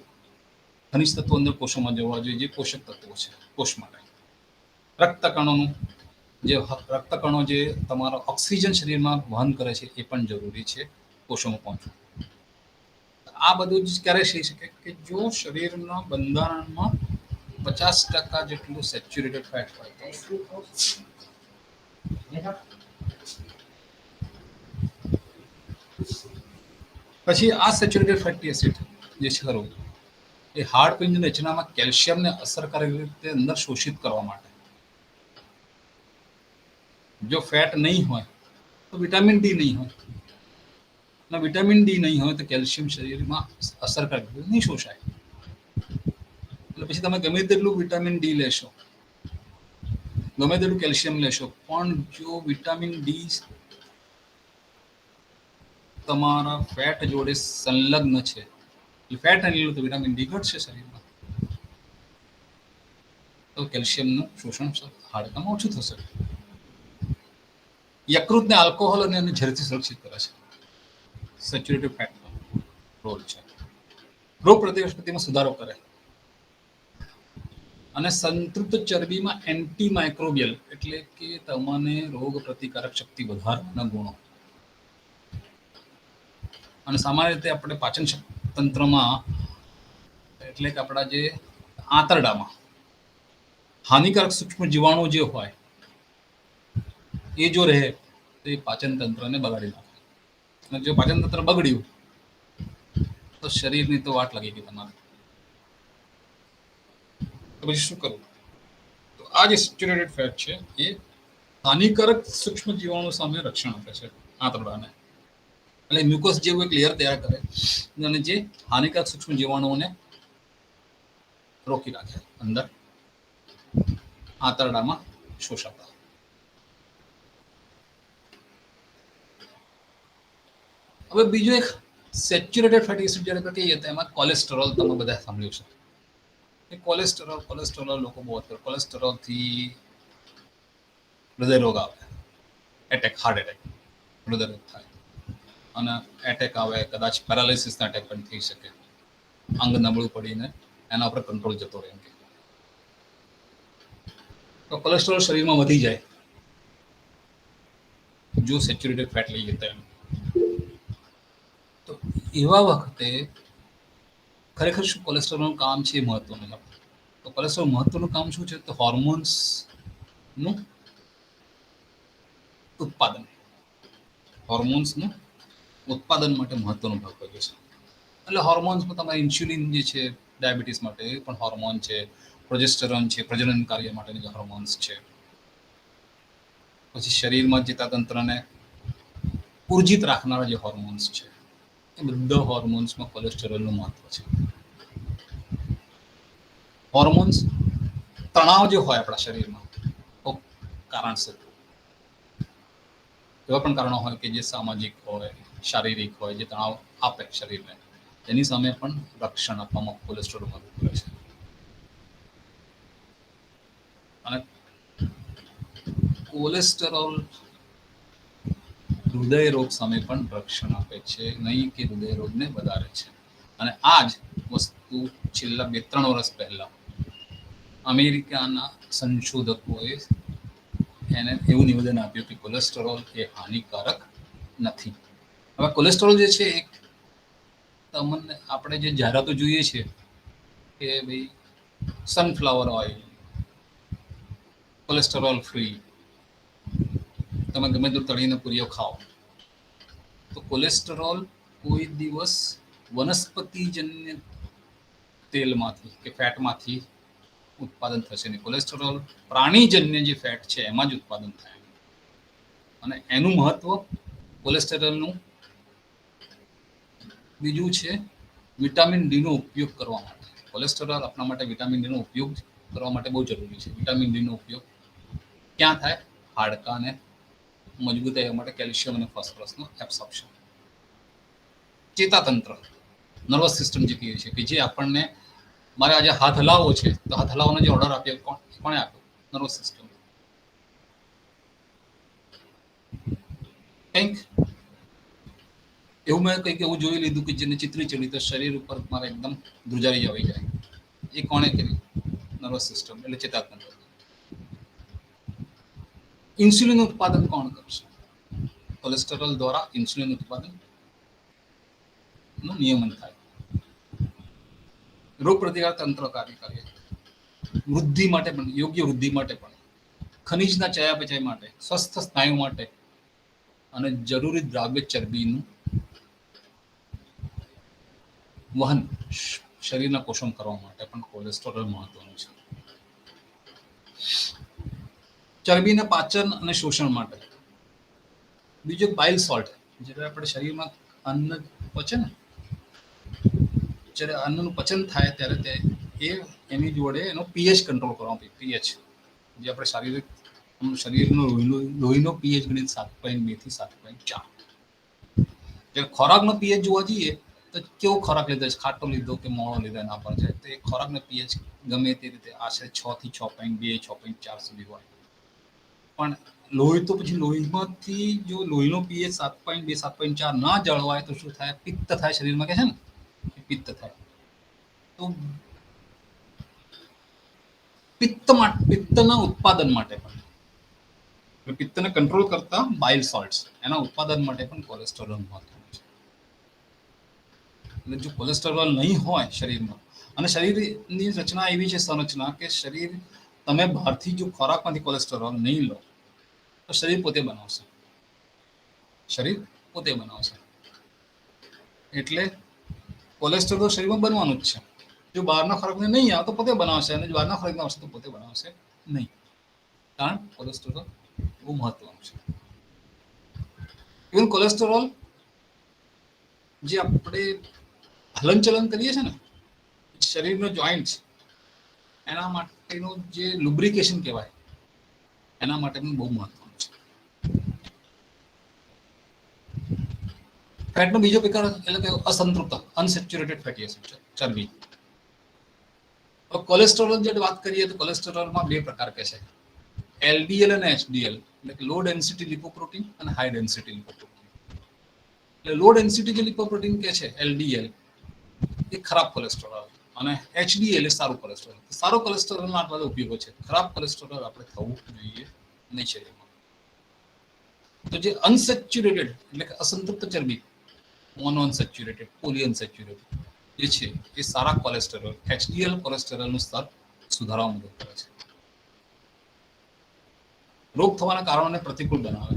ખનિજ તત્વો અંદર કોષોમાં જવા જોઈએ, જે પોષક તત્વો છે કોષ માટે. રક્તકણોનું જે રક્તકણો જે તમારો ઓક્સિજન શરીરમાં વહન કરે છે એ પણ જરૂરી છે કોષોમાં પહોંચવું. આ બધું જ ક્યારે થઈ શકે કે જો શરીરના બંધારણમાં 50% જેટલું સેચ્યુરેટેડ ફેટ હોય. પછી આ સેચ્યુરેટેડ ફેટી એસિડ જે છે ખરું એ હાડપિંજરની રચનામાં કેલ્શિયમને અસરકારક રીતે અંદર શોષિત કરવા માટે. જો ફેટ નહીં હોય તો વિટામિન ડી નહીં હોય, અને વિટામિન ડી નહીં હોય તો કેલ્શિયમ શરીરમાં અસરકારક રીતે નહીં શોષાય. એટલે પછી તમે ગમે તેટલું વિટામિન ડી લેશો, ગમે તેટલું કેલ્શિયમ લેશો, પણ જો વિટામિન ડી તમારા ફેટ જોડે સંલગ્ન છે, ફેટ નહીં લો તો વિટામિન ડી ઘટશે શરીરમાં, તો કેલ્શિયમનું શોષણ હાડકામાં ઓછું થશે. યકૃતને આલ્કોહોલ અને ઝેરથી સુરક્ષિત કરે છે. સેચ્યુરેટેડ ફેટનો રોલ છે. રોગ પ્રતિકારકતામાં સુધારો કરે અને સંતૃપ્ત ચરબીમાં એન્ટી માઇક્રોબિયલ એટલે કે તમને રોગ પ્રતિકારક શક્તિ વધારવાના ગુણો. અને સામાન્ય રીતે આપણે પાચન તંત્રમાં એટલે કે આપણા જે આંતરડામાં હાનિકારક સૂક્ષ્મ જીવાણુ જે હોય એ જો રહે તો એ પાચન તંત્રને બગાડી નાખે. અને જો પાચન તંત્ર બગડ્યું તો શરીરની તો વાટ લાગી ગઈ તમારે. તો પછી શું કરવું? તો આ જે સેચ્યુરેટેડ ફેટ છે એ હાનિકારક સૂક્ષ્મ જીવાણુ સામે રક્ષણ આપે છે આંતરડાને. એટલે મ્યુકોસ જેવું એક લેયર તૈયાર કરે અને જે હાનિકારક સૂક્ષ્મ જીવાણુઓને રોકી રાખે અંદર આંતરડામાં શોષાતા. હવે બીજું એક સેચ્યુરેટેડ ફેટી એસિડ જ્યારે કહીએ તો એમાં કોલેસ્ટેરોલ તમે બધા સાંભળ્યું છે. એ કોલેસ્ટેરોલ લોકો બહુ કરે. કોલેસ્ટેરોલથી હૃદય રોગ આવે, એટેક, હાર્ટ એટેક, હૃદય રોગ થાય. અને એટેક આવે, કદાચ પેરાલિસિસના એટેક પણ થઈ શકે. અંગ નબળું પડીને એના ઉપર કંટ્રોલ જતો રહે. તો કોલેસ્ટ્રોલ શરીરમાં વધી જાય જો સેચ્યુરેટેડ ફેટ લઈએ તો એમ. તો એવા વખતે ખરેખર શું કોલેસ્ટ્રોલનું કામ છે એ મહત્વનું છે. તો કોલેસ્ટ્રોલ મહત્વનું કામ શું છે? તો હોર્મોન્સનું ઉત્પાદન. હોર્મોન્સનું ઉત્પાદન માટે મહત્વનો ભાગ ભજવે છે. એટલે હોર્મોન્સમાં તમારે ઇન્સ્યુલિન જે છે ડાયાબિટીસ માટે એ પણ હોર્મોન છે, પ્રોજેસ્ટેરોન છે પ્રજનન કાર્ય માટેની જે હોર્મોન્સ છે. પછી શરીરમાં ચેતાતંત્રને ઉર્જિત રાખનારા જે હોર્મોન્સ છે એ બધા હોર્મોન્સમાં કોલેસ્ટેરોલનું મહત્વ છે. હોર્મોન્સ તણાવ જે હોય આપણા શરીરમાં કારણસર એવા પણ કારણો હોય કે જે સામાજિક હોય, શારીરિક હોય, જે તણાવ આપે શરીરને, એની સામે પણ રક્ષણ આપવામાં કોલેસ્ટ્રોલ મદદ કરે છે. અને કોલેસ્ટેરોલ હૃદય રોગ સામે પણ રક્ષણ આપે છે, નહીં કે હૃદય રોગને વધારે છે. અને આ જ વસ્તુ છેલ્લા 2-3 વર્ષ પહેલા અમેરિકાના સંશોધકોએ એને એવું નિવેદન આપ્યું કે કોલેસ્ટેરોલ એ હાનિકારક નથી. હવે કોલેસ્ટ્રોલ જે છે એક તમને આપણે જે જાહેરાતો જોઈએ છે કે ભાઈ સનફ્લાવર ઓઇલ કોલેસ્ટેરોલ ફ્રી, તમે ગમે તેટલું તળીને પૂરીઓ ખાઓ, તો કોલેસ્ટેરોલ કોઈ દિવસ વનસ્પતિજન્ય તેલમાંથી કે ફેટમાંથી ઉત્પાદન થશે નહીં. કોલેસ્ટ્રોલ પ્રાણીજન્ય જે ફેટ છે એમાં જ ઉત્પાદન થાય. અને એનું મહત્વ કોલેસ્ટ્રોલનું બીજું છે વિટામિન ડી નો ઉપયોગ કરવા માટે. કોલેસ્ટ્રોલ આપણા માટે વિટામિન ડી નો ઉપયોગ કરવા માટે બહુ જરૂરી છે. વિટામિન ડી નો ઉપયોગ ક્યાં થાય? હાડકાને મજબૂતાઈ માટે કેલ્શિયમ અને ફોસ્ફરસનું એબ્સોર્પ્શન. ચેતાતંત્ર, નર્વસ સિસ્ટમ જે કહીએ છીએ કે જે આપણને મારે આજે હાથ હલાવવો છે તો હાથ હલાવવાનો જે ઓર્ડર આપ્યો કોણે આપ્યો? Nervous system. કંઈક એવું મેં કંઈક એવું જોઈ લીધું કે જેને ચિત્રી ચડી તો શરીર ઉપર મારે એકદમ ધ્રુજારી આવી જાય. એ કોણે કર્યું? નર્વસ સિસ્ટમ એટલે ચેતાતંત્ર. ઇન્સ્યુલિન ઉત્પાદન કોણ કરશે? કોલેસ્ટ્રોલ દ્વારા ઇન્સ્યુલિન ઉત્પાદન નું નિયમન થાય. રોગ પ્રતિકાર તંત્ર કાર્ય કરે, વૃદ્ધિ માટે પણ, યોગ્ય વૃદ્ધિ માટે પણ, ખનિજના ચયાપચય માટે, સ્વસ્થ સ્નાયુ માટે અને જરૂરી દ્રાવ્ય ચરબીનું વહન શરીરના પોષણ કરવા માટે પણ કોલેસ્ટ્રોલ મહત્વનું છે. ચરબીના પાચન અને શોષણ માટે. બીજું બાઇલ સોલ્ટ, જ્યારે આપણે શરીરમાં અન્ન પચે ને, જ્યારે અન્નનું પચન થાય ત્યારે તે એની જોડે એનો પીએચ કંટ્રોલ કરવાનો. પીએચ જે આપણે શારીરિક શરીરનો લોહીનો પીએચ ગણિત 7.2 થી 7.4. જ્યારે ખોરાકનો પીએચ જોવા જઈએ તો કેવો ખોરાક લીધો છે, ખાટો લીધો કે મોળો લીધો એના પર છે. તો એ ખોરાકનો પીએચ ગમે તે રીતે આશરે 6 થી 6.2 6.4 સુધી હોય. પણ લોહી તો પછી લોહીમાંથી જો લોહીનો પીએચ 7.2 7.4 ના જળવાય તો શું થાય? પિત્ત થાય શરીરમાં, કે છે ને, પિત્ત થાય. તો પિત્તના ઉત્પાદન માટે પણ, પિત્તને કંટ્રોલ કરતા બાઇલ સોલ્ટ્સ, એના ઉત્પાદન માટે પણ કોલેસ્ટ્રોલ મહત્વનું છે. એટલે જો કોલેસ્ટ્રોલ નહીં હોય શરીરમાં, અને શરીરની રચના એવી છે, સંરચના, કે શરીર તમે બહારથી જો ખોરાકમાંથી કોલેસ્ટ્રોલ નહીં લો તો શરીર પોતે બનાવશે. શરીર પોતે બનાવશે. એટલે કોલેસ્ટ્રોલ શરીરમાં બનવાનું જ છે. જો બહારના ખોરાકને નહીં આવે તો પોતે બનાવશે, અને જો બહારના ખોરાકને આવશે તો પોતે બનાવશે નહીં. કારણ કોલેસ્ટ્રોલ બહુ મહત્વનું છે. ઇવન કોલેસ્ટ્રોલ જે આપણે હલનચલન કરીએ છીએ ને, શરીરનો જોઈન્ટ, એના માટેનું જે લુબ્રિકેશન કહેવાય, એના માટે પણ બહુ મહત્વનું છે. ફેટનો બીજો પ્રકાર એટલે કે અસંતૃપ્ત, અનસેચ્યુરેટેડ ફેટી એસિડ છે, ચરબી. કોલેસ્ટ્રોલ જે વાત કરીએ તો કોલેસ્ટ્રોલમાં બે પ્રકાર કે છે, એલડીએલ અને એચડીએલ, એટલે કે લો ડેન્સિટી લિપોપ્રોટીન અને હાઈ ડેન્સિટી લિપોપ્રોટીન. એટલે લો ડેન્સિટી જે લિપોપ્રોટીન કે છે એલડીએલ, એ ખરાબ કોલેસ્ટ્રોલ, અને એચડીએલ એ સારું કોલેસ્ટ્રોલ. સારો કોલેસ્ટ્રોલના આટલા બધા ઉપયોગો છે. ખરાબ કોલેસ્ટ્રોલ આપણે થવું જોઈએ નહીં શરીરમાં. તો જે અનસેચ્યુરેટેડ એટલે કે અસંતૃપ્ત ચરબી, મોનો અનસેચ્યુરેટેડ, પોલી અનસેચ્યુરેટેડ જે છે એ સારા કોલેસ્ટ્રોલ, એચડીએલ કોલેસ્ટ્રોલનું સ્તર સુધારવામાં મદદ કરે છે. રોગ થવાના કારણોને પ્રતિકૂળ બનાવે,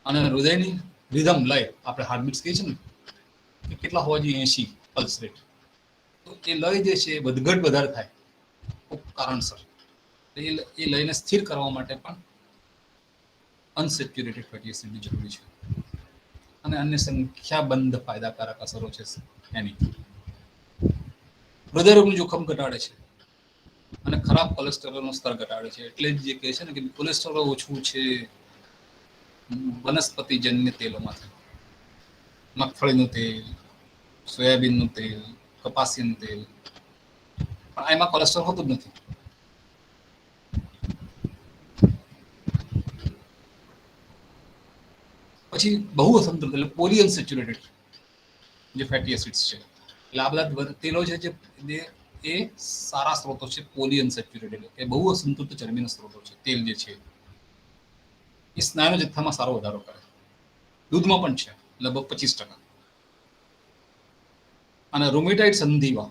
અને હૃદયની રિધમ, લય, આપણે હાર્ટબીટ્સ કહીએ છીએ ને, કે કેટલા હોવા જોઈએ, 80 પલ્સ રેટ, તો એ લય જે છે એ વધઘટ વધારે થાય કારણસર. એ લયને સ્થિર કરવા માટે પણ અનસેચ્યુરેટેડ ફેટી એસિડ જરૂરી છે. અને અન્ય સંખ્યાબંધ ફાયદાકારક અસરો છે એની. હૃદયરોગનું જોખમ ઘટાડે છે અને ખરાબ કોલેસ્ટ્રોલનું સ્તર ઘટાડે છે. એટલે જ જે કહે છે ને કે કોલેસ્ટ્રોલ ઓછું છે વનસ્પતિજન્ય તેલોમાંથી, મગફળીનું તેલ, સોયાબીનનું તેલ, કપાસિયાનું તેલ, પણ એમાં કોલેસ્ટ્રોલ હોતું જ નથી. પછી બહુ અસંતૃપ્ત એટલે પોલી અનસેચ્યુરેટેડ જે ફેટી એસિડ્સ છે, એટલે આ બધા તેલો છે જે એ સારા સ્ત્રોતો છે. પોલી અનસેચ્યુરેટેડ એ બહુ અસંતૃપ્ત ચરબીના સ્ત્રોતો છે. તેલ જે છે એ સ્નાયુના જથ્થામાં સારો વધારો કરે. દૂધમાં પણ છે લગભગ 25%. અને રૂમેટાઇડ સંધિવા,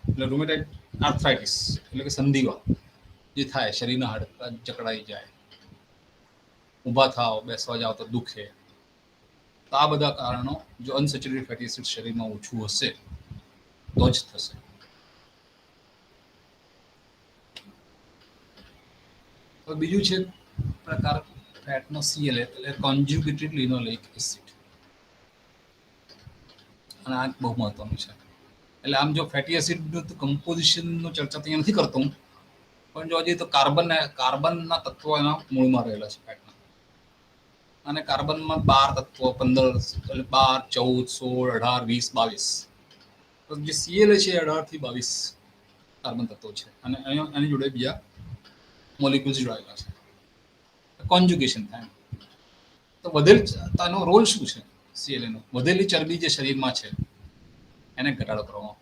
એટલે રૂમેટાઇડ આર્થરાઇટિસ એટલે કે સંધિવા જે થાય, શરીરના હાડકા જકડાઈ જાય, ઊભા થાવ, બેસવા જાવ તો દુખે, તો આ બધા કારણો જો અનસેચ્યુરેટેડ ફેટી એસિડ શરીરમાં ઓછું હશે તો જ થશે. હવે બીજું છે પ્રકાર ફેટનો CLA એટલે કોન્જ્યુગેટેડ લિનોલેઇક એસિડ, અને આ બહુ મહત્વનું છે. એટલે આમ જો ફેટી એસિડનું કમ્પોઝિશનનું ચર્ચા તો નથી કરતો હું, પણ જો હજી તો કાર્બનના તત્વો એના મૂળમાં રહેલા છે ફેટના, અને કાર્બનમાં 12 તત્વો, 15 એટલે 12, 14, 16, 18, 20, 22, તો જે CLA છે 18 થી 22 કાર્બન તત્વો છે, અને એની જોડે બીજા મોલિક્યુલ્સ જોડાયેલા છે, કોન્જ્યુગેશન થાય. તો એનો રોલ શું છે CLA નો? વધેલી ચરબી જે શરીરમાં છે એને ઘટાડો કરવામાં,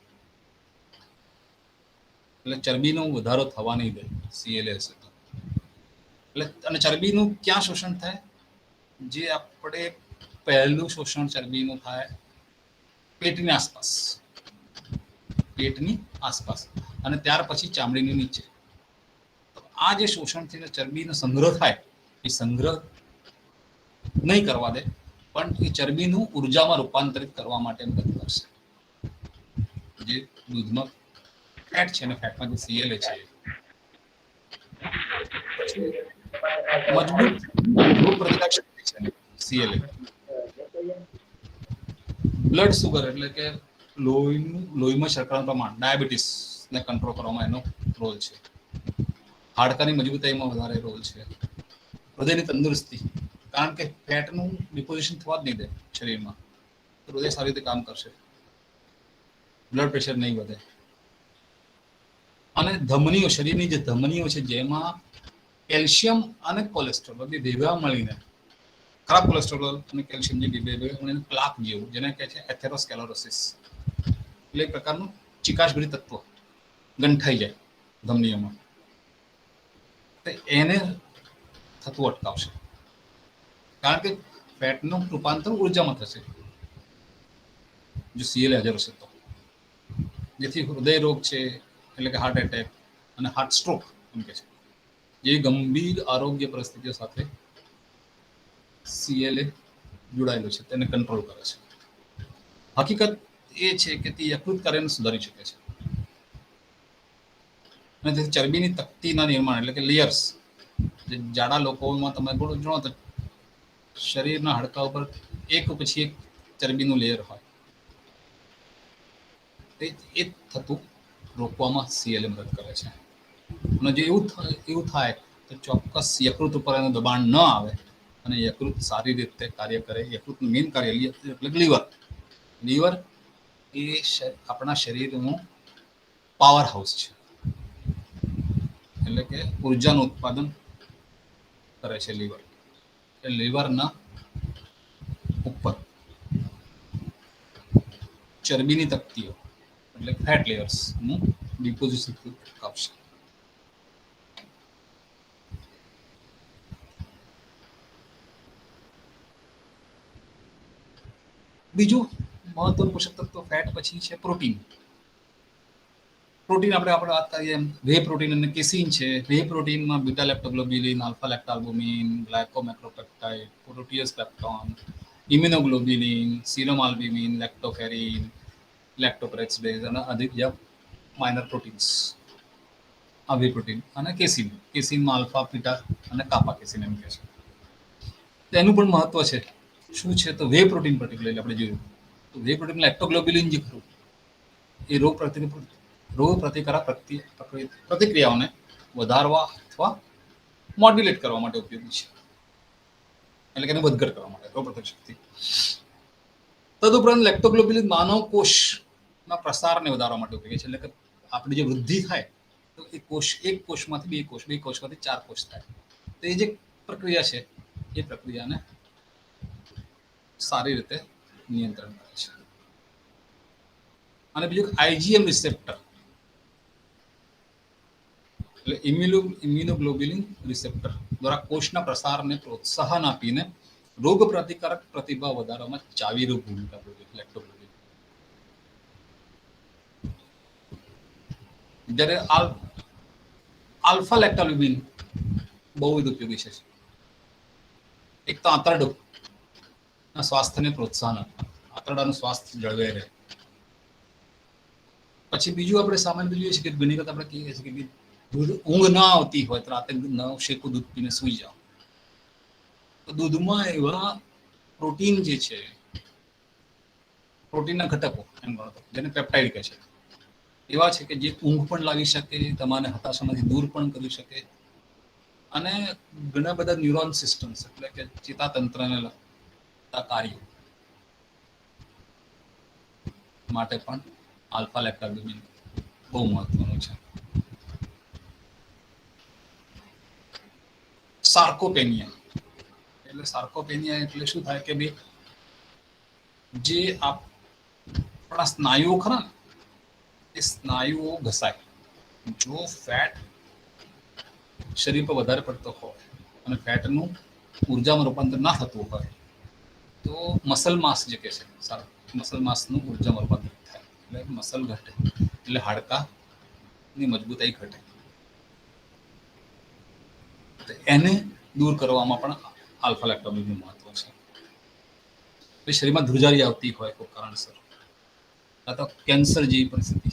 એટલે ચરબીનો વધારો થવા નહીં દે CLA હશે તો. એટલે અને ચરબીનું ક્યાં શોષણ થાય? જે આપણે પહેલું શોષણ ચરબીનું થાય પેટની આસપાસ, અને ત્યાર પછી ચામડીની નીચે. તો આ જે શોષણથી ચરબીનો સંગ્રહ થાય, એ સંગ્રહ નહીં કરવા દે, પણ એ ચરબીનું ઉર્જામાં રૂપાંતરિત કરવા માટે મદદ કરશે. જે દૂધમાં ફેટ છે, અને ફેટમાં જે CLA છે, મજબૂત રોગ પ્રતિકારક શક્તિ છે CLA. બ્લડ સુગર એટલે કે લોહીમાં શર્કરાનું પ્રમાણ, ડાયાબિટીસને કંટ્રોલ કરવામાં એનો રોલ છે. હાડકાની મજબૂતાઈમાં વધારે રોલ છે. હૃદયની તંદુરસ્તી, કારણ કે ફેટનું ડિપોઝિશન થવા જ નહીં દે શરીરમાં, તો હૃદય સારી રીતે કામ કરશે, બ્લડ પ્રેશર નહીં વધે. અને ધમનીઓ, શરીરની જે ધમનીઓ છે જેમાં કેલ્શિયમ અને કોલેસ્ટ્રોલ બધી ભેગા મળીને, ખરાબ કોલેસ્ટ્રોલ અને કેલ્શિયમ જે ભેગા મળીને પ્લાક જેવું, જેને કહે છે એથેરોસ્કેલેરોસિસ, એટલે એક પ્રકારનું ચિકાશભરી તત્વ ગંઠાઈ જાય ધમનીઓમાં, તો એને થતું અટકાવશે, કારણ કે ફેટનું રૂપાંતર ઉર્જામાં થશે જો CLA હાજર હશે તો. જેથી હૃદય રોગ છે, એટલે કે હાર્ટ એટેક અને હાર્ટ સ્ટ્રોક એમ કે છે, જે ગંભીર આરોગ્ય પરિસ્થિતિઓ સાથે CLA જોડાયેલું છે, તેને કંટ્રોલ કરે છે. હકીકત એ છે કે તે યકૃત કાર્યને સુધારી શકે છે, અને તેથી ચરબીની તકતીના નિર્માણ એટલે કે લેયર્સ, જે જાડા લોકોમાં તમે જોડો તો શરીરના હાડકા ઉપર એક પછી એક ચરબીનું લેયર હોય, એ થતું રોકવામાં CLA મદદ કરે છે. અને જો એવું થાય તો ચોક્કસ યકૃત ઉપર એનું દબાણ ન આવે, અને યકૃત સારી રીતે કાર્ય કરે. યકૃતનું મેઇન કાર્ય એટલે લીવર એ આપણા શરીરનું પાવર હાઉસ છે, એટલે કે ઉર્જાનું ઉત્પાદન કરે છે લીવર. એ લીવરના ઉપર ચરબીની તકતીઓ એટલે ફેટ લેયર્સનું ડિપોઝિશન અટકાવશે. બીજું મહત્વનું પોષક તત્વ ફેટ પછી છે પ્રોટીન. આપણે વાત કરીએ એમ વે પ્રોટીન અને કેસીન છે. વે પ્રોટીનમાં beta lactoglobulin, alpha lactalbumin, glycomacropeptide, proteose peptone, immunoglobulin, serum albumin, lactoferrin, lactoperoxidase અને અધિક માઇનર પ્રોટીન્સ. આ વે પ્રોટીન. અને કેસીનમાં આલ્ફા, બીટા અને કાપા કેસીન એમ કહે છે. તેનું પણ મહત્વ છે. શું છે તો વે પ્રોટીન પર્ટિક્યુલરલી આપણે જોયું તો વે પ્રોટીન લેક્ટોગ્લોબ્યુલિન જે ખરું એ રોગ પ્રતિકારક પ્રતિક્રિયાઓને વધારવા અથવા મોડ્યુલેટ કરવા માટે ઉપયોગી છે, એટલે કે એને વધઘટ કરવા માટે રોગ પ્રતિકારક શક્તિ. તદુપરાંત લેક્ટોગ્લોબ્યુલિન માનવ કોષના પ્રસારને વધારવા માટે ઉપયોગી છે, એટલે કે આપણી જે વૃદ્ધિ થાય તો એક કોષમાંથી બે કોષમાંથી 4 કોષ થાય, તો એ જે પ્રક્રિયા છે એ પ્રક્રિયાને સારી રીતે નિયંત્રણ કરે છે. અને બીજું IgM રિસેપ્ટર એટલે ઇમ્યુનોગ્લોબ્યુલિન રિસેપ્ટર દ્વારા કોષના પ્રસારને પ્રોત્સાહન આપીને રોગ પ્રતિકારક પ્રતિભાવ વધારવામાં ચાવીરૂપ ભૂમિકા ભજવે છે લેક્ટોગ્લોબ્યુલિન. જ્યારે આલ્ફા લેક્ટાલ્બુમિન બહુવિધ ઉપયોગી છે. એક તો આંતરડું સ્વાસ્થ્યને પ્રોત્સાહન આપે, આંતરડાનું સ્વાસ્થ્ય જળવાઈ રહે. પછી બીજું આપણે સામાન્ય જોઈએ છીએ કે ઘણી વખત આપણે કહીએ છીએ કે દૂધ ઊંઘ ના આવતી હોય તો રાતે નવશેકું દૂધ પીને સૂઈ જાઓ, તો દૂધમાં એવા પ્રોટીન જે છે, પ્રોટીનના ઘટકો એમ ગણો તો, જેને પેપ્ટાઇડ કહે છે, એવા છે કે જે ઊંઘ પણ લાવી શકે, તમારે હતાશામાંથી દૂર પણ કરી શકે, અને ઘણા બધા ન્યુરોન સિસ્ટમ્સ એટલે કે ચેતાતંત્રને લગતા કાર્યો માટે પણ આલ્ફા લેક્ટાલ્બુમિન બહુ મહત્વનું છે. સાર્કોપેનિયા એટલે સાર્કોપેનિયા એટલે શું થાય કે ભાઈ જે આપણા સ્નાયુઓ ખરા ને, એ સ્નાયુઓ ઘસાય. જો ફેટ શરીર પર વધારે પડતો હોય અને ફેટનું ઉર્જામાં રૂપાંતર ના થતું હોય તો મસલ માસ જે કહે છે, મસલ માસનું ઉર્જામાં રૂપાંતર થાય, એટલે મસલ ઘટે, એટલે હાડકાની મજબૂતાઈ ઘટે. એને દૂર કરવામાં પણ આલ્ફા લેક્ટોબિનનું મહત્વ છે. શરીરમાં ધ્રુજારી આવતી હોય કોઈ કારણસર, અથવા કેન્સર જેવી પરિસ્થિતિ,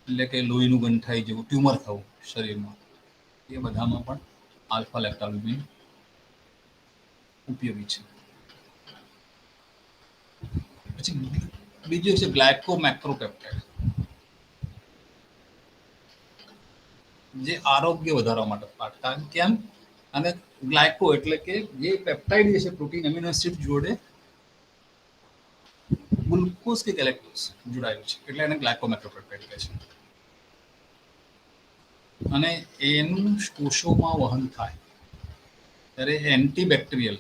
એટલે કે લોહીનું ગંઠાઈ જેવું ટ્યુમર થવું શરીરમાં, એ બધામાં પણ આલ્ફા લેક્ટાલ્બુમિન ઉપયોગી છે. પછી બીજું છે ગ્લાયકોમેક્રોપેપ્ટાઇડ, જે આરોગ્ય વધારવા માટે. કેમ? અને ગ્લાયકો એટલે કે જે પેપ્ટાઇડ જે છે, પ્રોટીન એમિનો એસિડ જોડે ગ્લુકોઝ કે ગેલેક્ટોઝ જોડાયેલું છે, એટલે એને ગ્લાયકોમેક્રોપેપ્ટાઇડ કહે છે. અને એનું કોષોમાં વહન થાય ત્યારે એન્ટીબેક્ટેરિયલ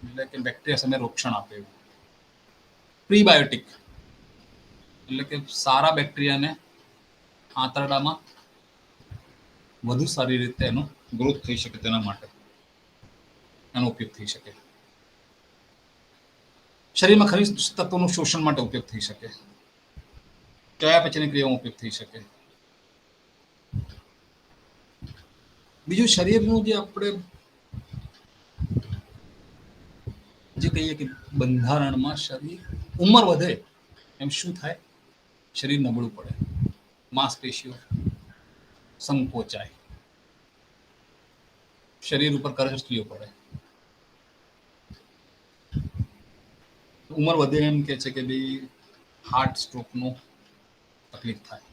એટલે કે બેક્ટેરિયા સામે રક્ષણ આપે એવું, પ્રીબાયોટિક એટલે કે સારા બેક્ટેરિયાને આંતરડામાં વધુ સારી રીતે એનો ગ્રોથ થઈ શકે તેના માટે એનો ઉપયોગ થઈ શકે. શરીરમાં ખનિજ તત્વોનું શોષણ માટે ઉપયોગ થઈ શકે, ચયાપચયની ક્રિયામાં ઉપયોગ થઈ શકે. બીજું શરીરનું જે આપણે જે કહીએ કે બંધારણમાં શરીર ઉંમર વધે એમ શું થાય, શરીર નબળું પડે, માંસપેશીઓ સંકોચાય, શરીર ઉપર કરચલીઓ પડે. ઉંમર વધે એમ કે છે કે ભાઈ હાર્ટ સ્ટ્રોકનો તકલીફ થાય.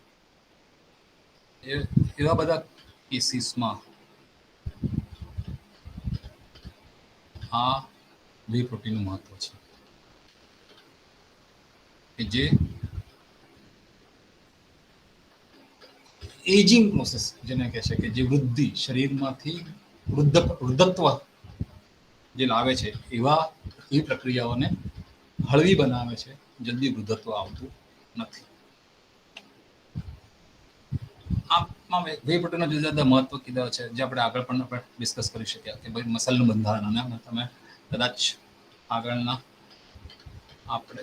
એવા બધા કેસીસમાં આ વે પ્રોટીનનું મહત્વ છે, કે જે એજિંગ પ્રોસેસ જેને કહે છે, કે જે વૃદ્ધિ શરીરમાંથી વૃદ્ધત્વ જે લાવે છે, એ પ્રક્રિયાઓને હળવી બનાવે છે, જલ્દી વૃદ્ધત્વ આવતું નથી. આમાં વે પ્રોટીનના જુદા જુદા મહત્વ કીધા છે, જે આપણે આગળ પણ આપણે ડિસ્કસ કરી શક્યા કે ભાઈ મસલનું બંધારણ, અને તમે કદાચ આગળના આપણે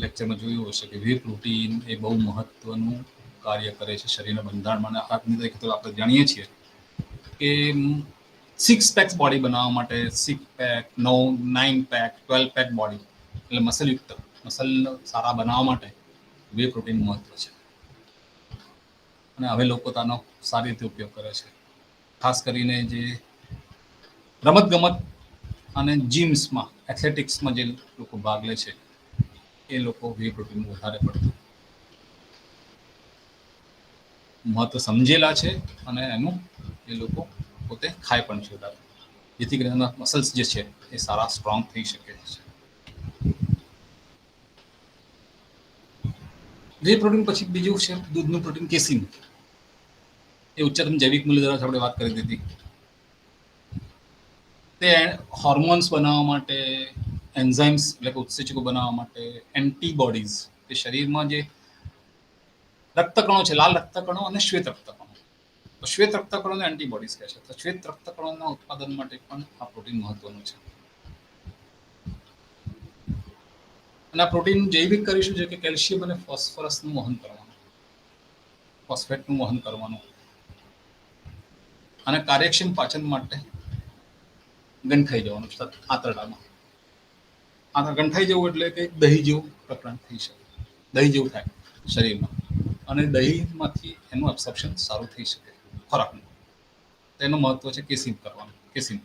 લેક્ચરમાં જોયું હશે કે વે પ્રોટીન એ બહુ મહત્વનું કાર્ય કરે છે શરીરના બંધારણમાં. આપની તો આપણે જાણીએ છીએ કે 6 પેક બોડી બનાવવા માટે 6 પેક, 9 પેક, 12 પેક બોડી એટલે મસલયુક્ત મસલ સારા બનાવવા માટે વે પ્રોટીન મહત્વ છે. અને હવે લોકો તેનો સારી રીતે ઉપયોગ કરે છે, ખાસ કરીને જે રમતગમત અને જીમ્સમાં, એથ્લેટિક્સમાં જે લોકો ભાગ લે છે, એ લોકો વે પ્રોટીન વધારે પડતું મહત્વ સમજેલા છે, અને એનું એ લોકો પોતે ખાય પણ છે, જેથી કરીને મસલ્સ જે છે એ સારા સ્ટ્રોંગ થઈ શકે છે. વે પ્રોટીન પછી બીજું છે દૂધનું પ્રોટીન કેસીન. એ ઉચ્ચતમ જૈવિક મૂલ્ય દ્વારા આપણે વાત કરી દીધી. તે હોર્મોન્સ બનાવવા માટે, એન્ઝાઇમ્સ એટલે કે ઉત્સેચકો બનાવવા માટે, એન્ટીબોડીઝ તે શરીરમાં જે રક્તકણો છે, લાલ રક્તકણો અને શ્વેત રક્તકણો, તો શ્વેત રક્તકણોને એન્ટીબોડીઝ કહે છે. તો શ્વેત રક્તકણોના ઉત્પાદન માટે પણ આ પ્રોટીન મહત્વનું છે. અને આ પ્રોટીન જૈવિક કરીશું છે કે કેલ્શિયમ અને ફોસ્ફરસનું વહન કરવાનું, ફોસ્ફેટનું વહન કરવાનું, અને કાર્યક્ષમ પાચન માટે ગંઠાઈ જવાનું આંતરડામાં. ગંઠાઈ જવું એટલે કે દહીં જેવું પ્રકરણ થઈ શકે, દહીં જેવું થાય શરીરમાં, અને દહીંમાંથી એનું એબ્સોર્પ્શન સારું થઈ શકે ખોરાકનું. તેનું મહત્વ છે કેસીન કરવાનું. કેસીન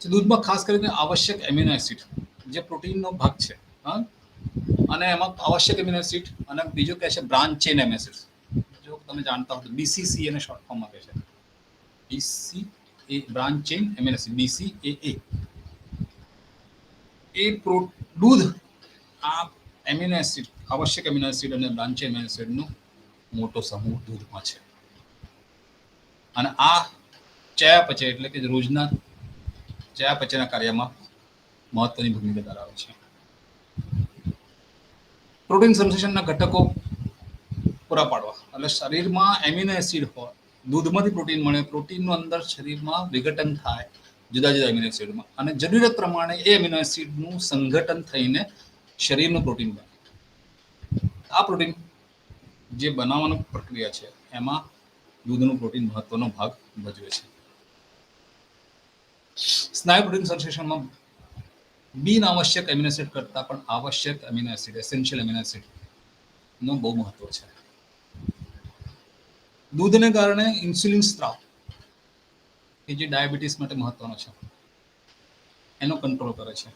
દૂધમાં ખાસ કરીને આવશ્યક એમિનો એસિડ જે પ્રોટીનનો ભાગ છે, હા, અને એમાં આવશ્યક એમિનો એસિડ અને બીજું કહે છે બ્રાન્ચ ચેન એમિનો એસિડ. જો તમે જાણતા હો તો BCCA ને શોર્ટ ફોર્મમાં કહે છે. BCA branch chain amino acid, BCAA. એ દૂધ આ એમિનો એસિડ, આવશ્યક એમિનો એસિડ અને બ્રાન્ચ ચેન એમિનો એસિડનો મોટો સમૂહ દૂધમાં છે. અને આ ચયાપચય એટલે કે રોજના ચયાપચયના કાર્યમાં મહત્વની ભૂમિકા ધરાવે છે. પ્રોટીન સંશ્લેષણના ઘટકો પૂરા પાડવા એટલે શરીરમાં એમિનો એસિડ હોય, દૂધમાંથી પ્રોટીન મળે, પ્રોટીનનું અંદર શરીરમાં વિઘટન થાય જુદા જુદા એમિનો એસિડમાં, અને જરૂરિયાત પ્રમાણે એ એમિનો એસિડનું સંઘટન થઈને શરીરનું પ્રોટીન બને. આ પ્રોટીન જે બનાવવાની પ્રક્રિયા છે એમાં દૂધનું પ્રોટીન મહત્વનો ભાગ ભજવે છે. સ્નાયુ પ્રોટીન સંશ્લેષણમાં બિન આવશ્યક એમિનો એસિડ કરતાં પણ આવશ્યક amino acid, essential amino acid નું બહુ મહત્વ છે. દૂધને કારણે ઇન્સ્યુલિન સ્ત્રાવ કે જે ડાયાબિટીસ માટે મહત્વનો છે એનો કંટ્રોલ કરે છે.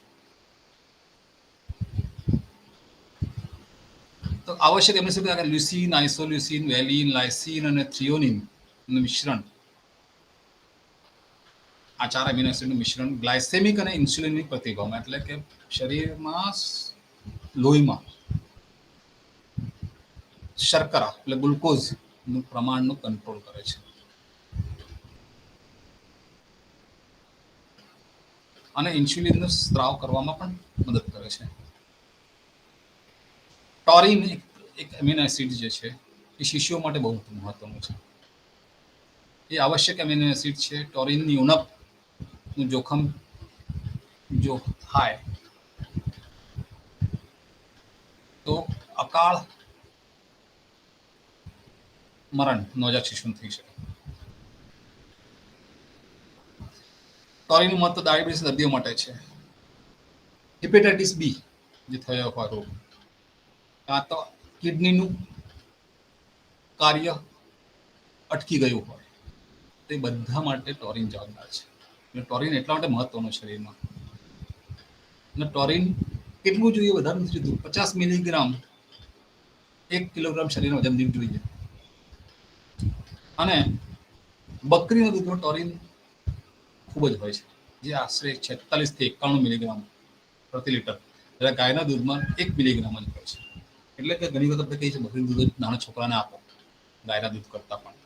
તો આવશ્યક એમિનો એસિડ લ્યુસીન, આઇસોલ્યુસીન, વેલિન, લાઇસીન અને થ્રિયોનિન નું મિશ્રણ, આ 4 એમિનો એસિડનું મિશ્રણ ગ્લાયસેમિક અને ઇન્સ્યુલિનની પ્રતિભાવમાં એટલે કે શરીરમાં લોહીમાં શર્કરા એટલે ગ્લુકોઝનું પ્રમાણનું કંટ્રોલ કરે છે. અને ઇન્સ્યુલિનનો સ્ત્રાવ કરવામાં પણ મદદ કરે છે. ટોરિન એક એમિનો એસિડ જે છે એ શિશુઓ માટે બહુ મહત્વનું છે. એ આવશ્યક એમિનો એસિડ છે. ટોરિનની ઉણપનું જોખમ જો થાય તો અકાળ મરણ નવજાત શિશુનું થઈ શકે. ટોરિનનું મહત્વ ડાયાબિટીસ દર્દીઓ માટે છે. હેપેટાઇટિસ બી જે થયો હોય રોગ, કાં તો કિડનીનું કાર્ય અટકી ગયું હોય, તે બધા માટે ટોરિન જવાબદાર છે. અને ટોરિન એટલા માટે મહત્વનું શરીરમાં. અને ટોરિન કેટલું જોઈએ વધારે નથી જોઈતું. 50 મિલીગ્રામ 1 કિલોગ્રામ શરીરનું વજન દીઠ જોઈએ. અને બકરીના દૂધમાં ટોરિન ખૂબ જ હોય છે, જે આશરે 46 થી 91 મિલીગ્રામ પ્રતિ લીટર, જ્યારે ગાયના દૂધમાં 1 મિલીગ્રામ જ હોય છે. એટલે કે ઘણી વખત આપણે કહીએ છીએ બકરીનું દૂધ નાના છોકરાને આપો ગાયના દૂધ કરતાં પણ.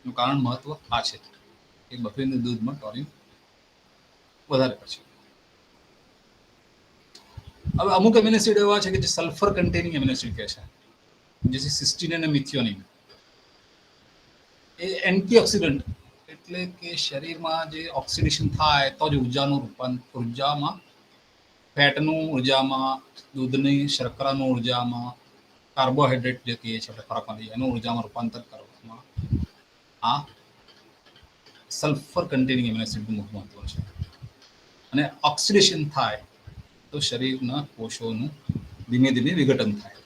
એનું કારણ મહત્વ આ છે કે બકરીના દૂધમાં ટોરિન વધારે હોય છે. હવે અમુક એમિનો એસિડ એવા છે કે જે સલ્ફર કન્ટેનિંગ એમિનો એસિડ કહે છે, જે છે સિસ્ટીન અને મિથિયોનિન. એ એન્ટીઓક્સિડન્ટ એટલે કે શરીરમાં જે ઓક્સિડેશન થાય તો જ ઉર્જામાં, ફેટનું ઉર્જામાં, દૂધની શર્કરાનું ઉર્જામાં, કાર્બોહાઈડ્રેટ જે કહીએ છીએ આપણે ખોરાકમાંથી એનું ઉર્જામાં રૂપાંતર કરવામાં આ સલ્ફર કન્ટેનિંગ એમિનો એસિડનું મહત્વ છે. અને ઓક્સિડેશન થાય તો શરીરના કોષોનું ધીમે ધીમે વિઘટન થાય.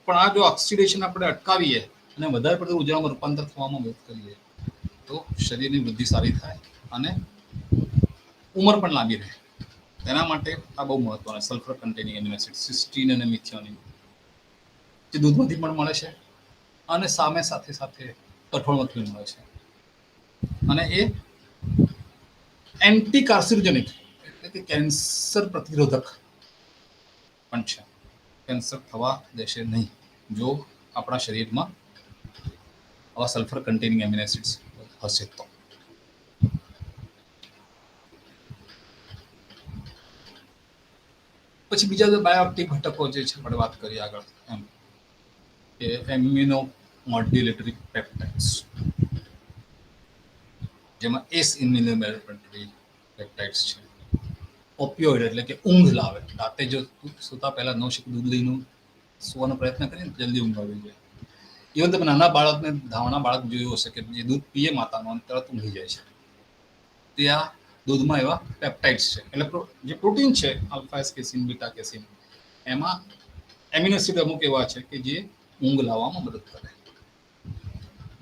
પણ આ જો ઓક્સિડેશન આપણે અટકાવીએ અને વધારે પડતું ઉર્જામાં રૂપાંતર થવામાં મદદ કરીએ તો શરીરની વૃદ્ધિ સારી થાય અને ઉંમર પણ લાંબી રહે. તેના માટે આ બહુ મહત્વનું sulphur containing amino acid, cysteine અને મિથિયોનિન, જે દૂધમાંથી પણ મળે છે અને સાથે સાથે કઠોળમાંથી મળે છે. અને એ એન્ટી કાર્સિનોજેનિક એટલે કે કેન્સર પ્રતિરોધક પણ છે. કેન્સર થવા દેશે નહીં જો આપણા શરીરમાં આવા સલ્ફર કન્ટેનિંગ એમિનો એસિડ્સ હશે તો. પછી બીજા બાયોએક્ટિવ ઘટકો જે છે આપણે વાત કરીએ આગળ એમ કે એમ્યુનો મોડ્યુલેટરી પેપ્ટાઇડ્સ, જેમાં એસ ઇમ્યુનોમોડ્યુલેટરી પેપ્ટાઇડ્સ છે. ઓપિયોઇડ એટલે કે ઊંઘ લાવે, રાતે જો સૂતા પહેલા 9 સિપ દૂધ લઈને સુવાનો પ્રયત્ન કરીએ જલ્દી ઊંઘ આવી જાય. ઇવન તમે નાના બાળક જોયું હશે કે જે દૂધ પીએ માતાનું તરત ઊંઘી જાય છે. તે આ દૂધમાં એવા પેપ્ટાઇડ્સ છે, એટલે જે પ્રોટીન છે આલ્ફા કેસીન, બીટા કેસીન, એમાં એમિનો એસિડ અમુક એવા છે કે જે ઊંઘ લાવવામાં મદદ કરે,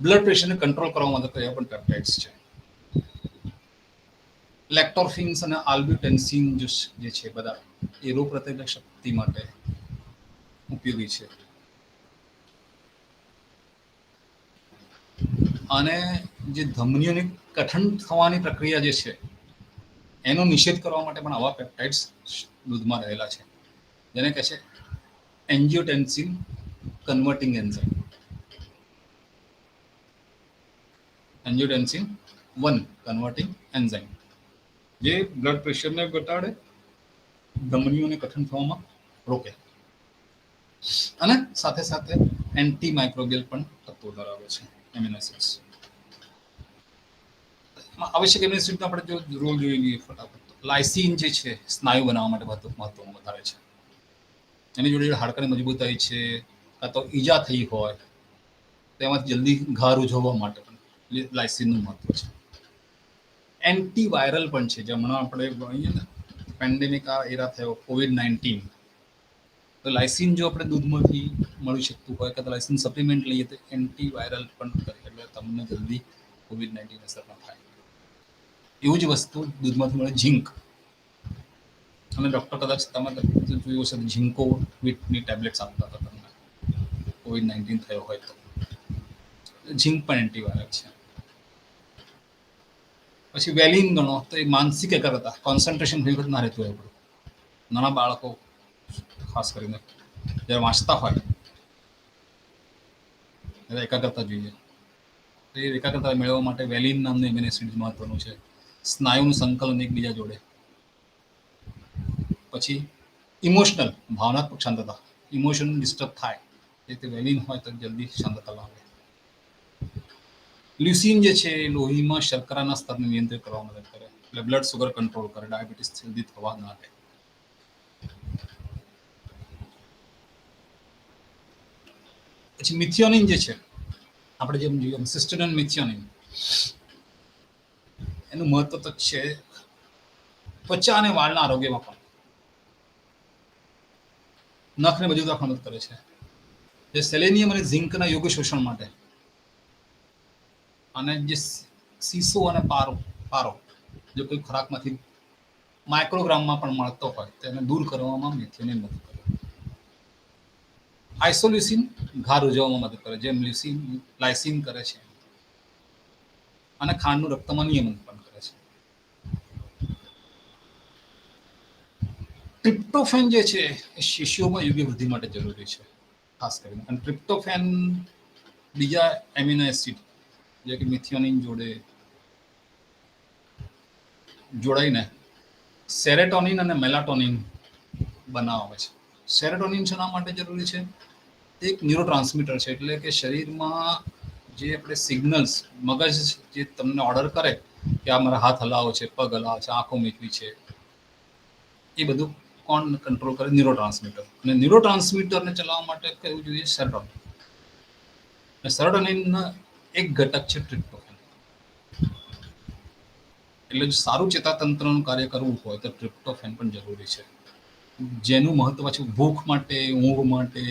બ્લડ પ્રેશરને કંટ્રોલ કરવામાં મદદ કરે, એવા પણ પેપ્ટાઇડ્સ છે. લેક્ટોર્ફિન્સ અને આલ્બ્યુટેન્સિન જે છે બધા એ રોગ પ્રતિકારક શક્તિ માટે ઉપયોગી છે. અને જે ધમનીઓની કઠણ થવાની પ્રક્રિયા જે છે એનો નિષેધ કરવા માટે પણ આવા પેપ્ટાઇડ્સ દૂધમાં રહેલા છે, જેને કહે છે એન્જિયોટેન્સિન કન્વર્ટિંગ એન્ઝાઇમ. એન્જિયોટેન્સિન 1 કન્વર્ટિંગ એન્ઝાઇમ જે બ્લડ પ્રેશરને ઘટાડે, ધમનીઓને કઠણ થવામાં રોકે અને સાથે સાથે એન્ટી માઇક્રોબિયલ પણ તત્વો ધરાવે છે એમિનો એસિડ્સ. આવશ્યક એમિનો એસિડનો આપણે જો રોલ જોઈ લઈએ ફટાફટ, લાઇસિન જે છે સ્નાયુ બનાવવા માટે મહત્વનું વધારે છે. એની જોડે હાડકાની મજબૂતાઈ છે, કાં તો ઈજા થઈ હોય તેમાંથી જલ્દી ઘા રૂઝવવા માટે પણ લાઇસિનનું મહત્વ છે. એન્ટીવાયરલ પણ છે, જે હમણાં આપણે ભણીએ ને પેન્ડેમિક આ એરા થયો COVID-19, તો લાઇસિન જો આપણે દૂધમાંથી મળી શકતું હોય કે લાઇસિન સપ્લિમેન્ટ લઈએ તો એન્ટીવાયરલ પણ કરે, એટલે તમને જલ્દી COVID-19 અસર ન થાય. એવું જ વસ્તુ દૂધમાંથી મળે ઝીંક, અને ડૉક્ટર કદાચ તમે જોયું હશે ઝીંકો વિટની ટેબ્લેટ્સ આપતા હતા તમને COVID-19 થયો હોય તો. ઝીંક પણ એન્ટીવાયરલ છે. પછી વેલિન ગણો તો એ માનસિક એકાગ્રતા, કોન્સન્ટ્રેશન ઘણી વખત ના રહેતું હોય આપણું. નાના બાળકો ખાસ કરીને જ્યારે વાંચતા હોય ત્યારે એકાગ્રતા જોઈએ, તો એ એકાગ્રતા મેળવવા માટે વેલિન નામનું એમિનો એસિડ મહત્વનું છે. સ્નાયુનું સંકલન એકબીજા જોડે. પછી ઇમોશનલ, ભાવનાત્મક શાંતતા, ઇમોશન ડિસ્ટર્બ થાય એ વેલિન હોય તો જલ્દી શાંતતા લાવે. લ્યુસીન જે છે એ લોહીમાં શર્કરાના સ્તરને નિયંત્રિત કરવામાં મદદ કરે, એટલે બ્લડ સુગર કંટ્રોલ કરે, ડાયાબિટીસ જલ્દી થવા ના દે. પછી મિથિયોનિન જે છે, આપણે જેમ જોઈએ સિસ્ટેરિન મિથિયોનિન, એનું મહત્વ તો છે ત્વચા અને વાળના આરોગ્યમાં પણ, નખને મજબૂત રાખવામાં મદદ કરે છે. જે સેલેનિયમ અને ઝિંકના યોગ્ય શોષણ માટે, અને જે સીસો અને પારો જો કોઈ ખોરાકમાંથી માઇક્રોગ્રામમાં પણ મળતો હોય તેને દૂર કરવામાં મિથિયોનિન મદદ કરે. આઇસોલ્યુસિન ઘા રૂઝવવામાં મદદ કરે, જેમ લાઇસિન કરે છે, અને ખાંડનું રક્તમાં નિયમન પણ કરે છે. ટ્રિપ્ટોફેન જે છે એ શિશુઓમાં યોગ્ય વૃદ્ધિ માટે જરૂરી છે ખાસ કરીને, અને ટ્રિપ્ટોફેન બીજા એમિનો એસિડ જે કે મિથિયોનિન જોડે જોડાઈને સેરેટોનિન અને મેલાટોનિન બનાવે છે. સેરેટોનિન શેના માટે જરૂરી છે? એક ન્યુરો ટ્રાન્સમીટર છે, એટલે કે શરીરમાં જે આપણે સિગ્નલ્સ, મગજ જે તમને ઓર્ડર કરે કે આ મારા હાથ હલાવો છે, પગ હલાવો છે, આંખો મીચવી છે, એ બધું કોણ કંટ્રોલ કરે? Neuro transmitter. અને ન્યુરો ટ્રાન્સમીટરને ચલાવવા માટે કયું જોઈએ? સેરોટોનિન. સેરોટોનિનના એક ઘટક છે ટ્રિપ્ટોફેન. એટલે જો સારું ચેતાતંત્રનું કાર્ય કરવું હોય તો ટ્રિપ્ટોફેન પણ જરૂરી છે, જેનું મહત્વ છે ભૂખ માટે, ઊંઘ માટે,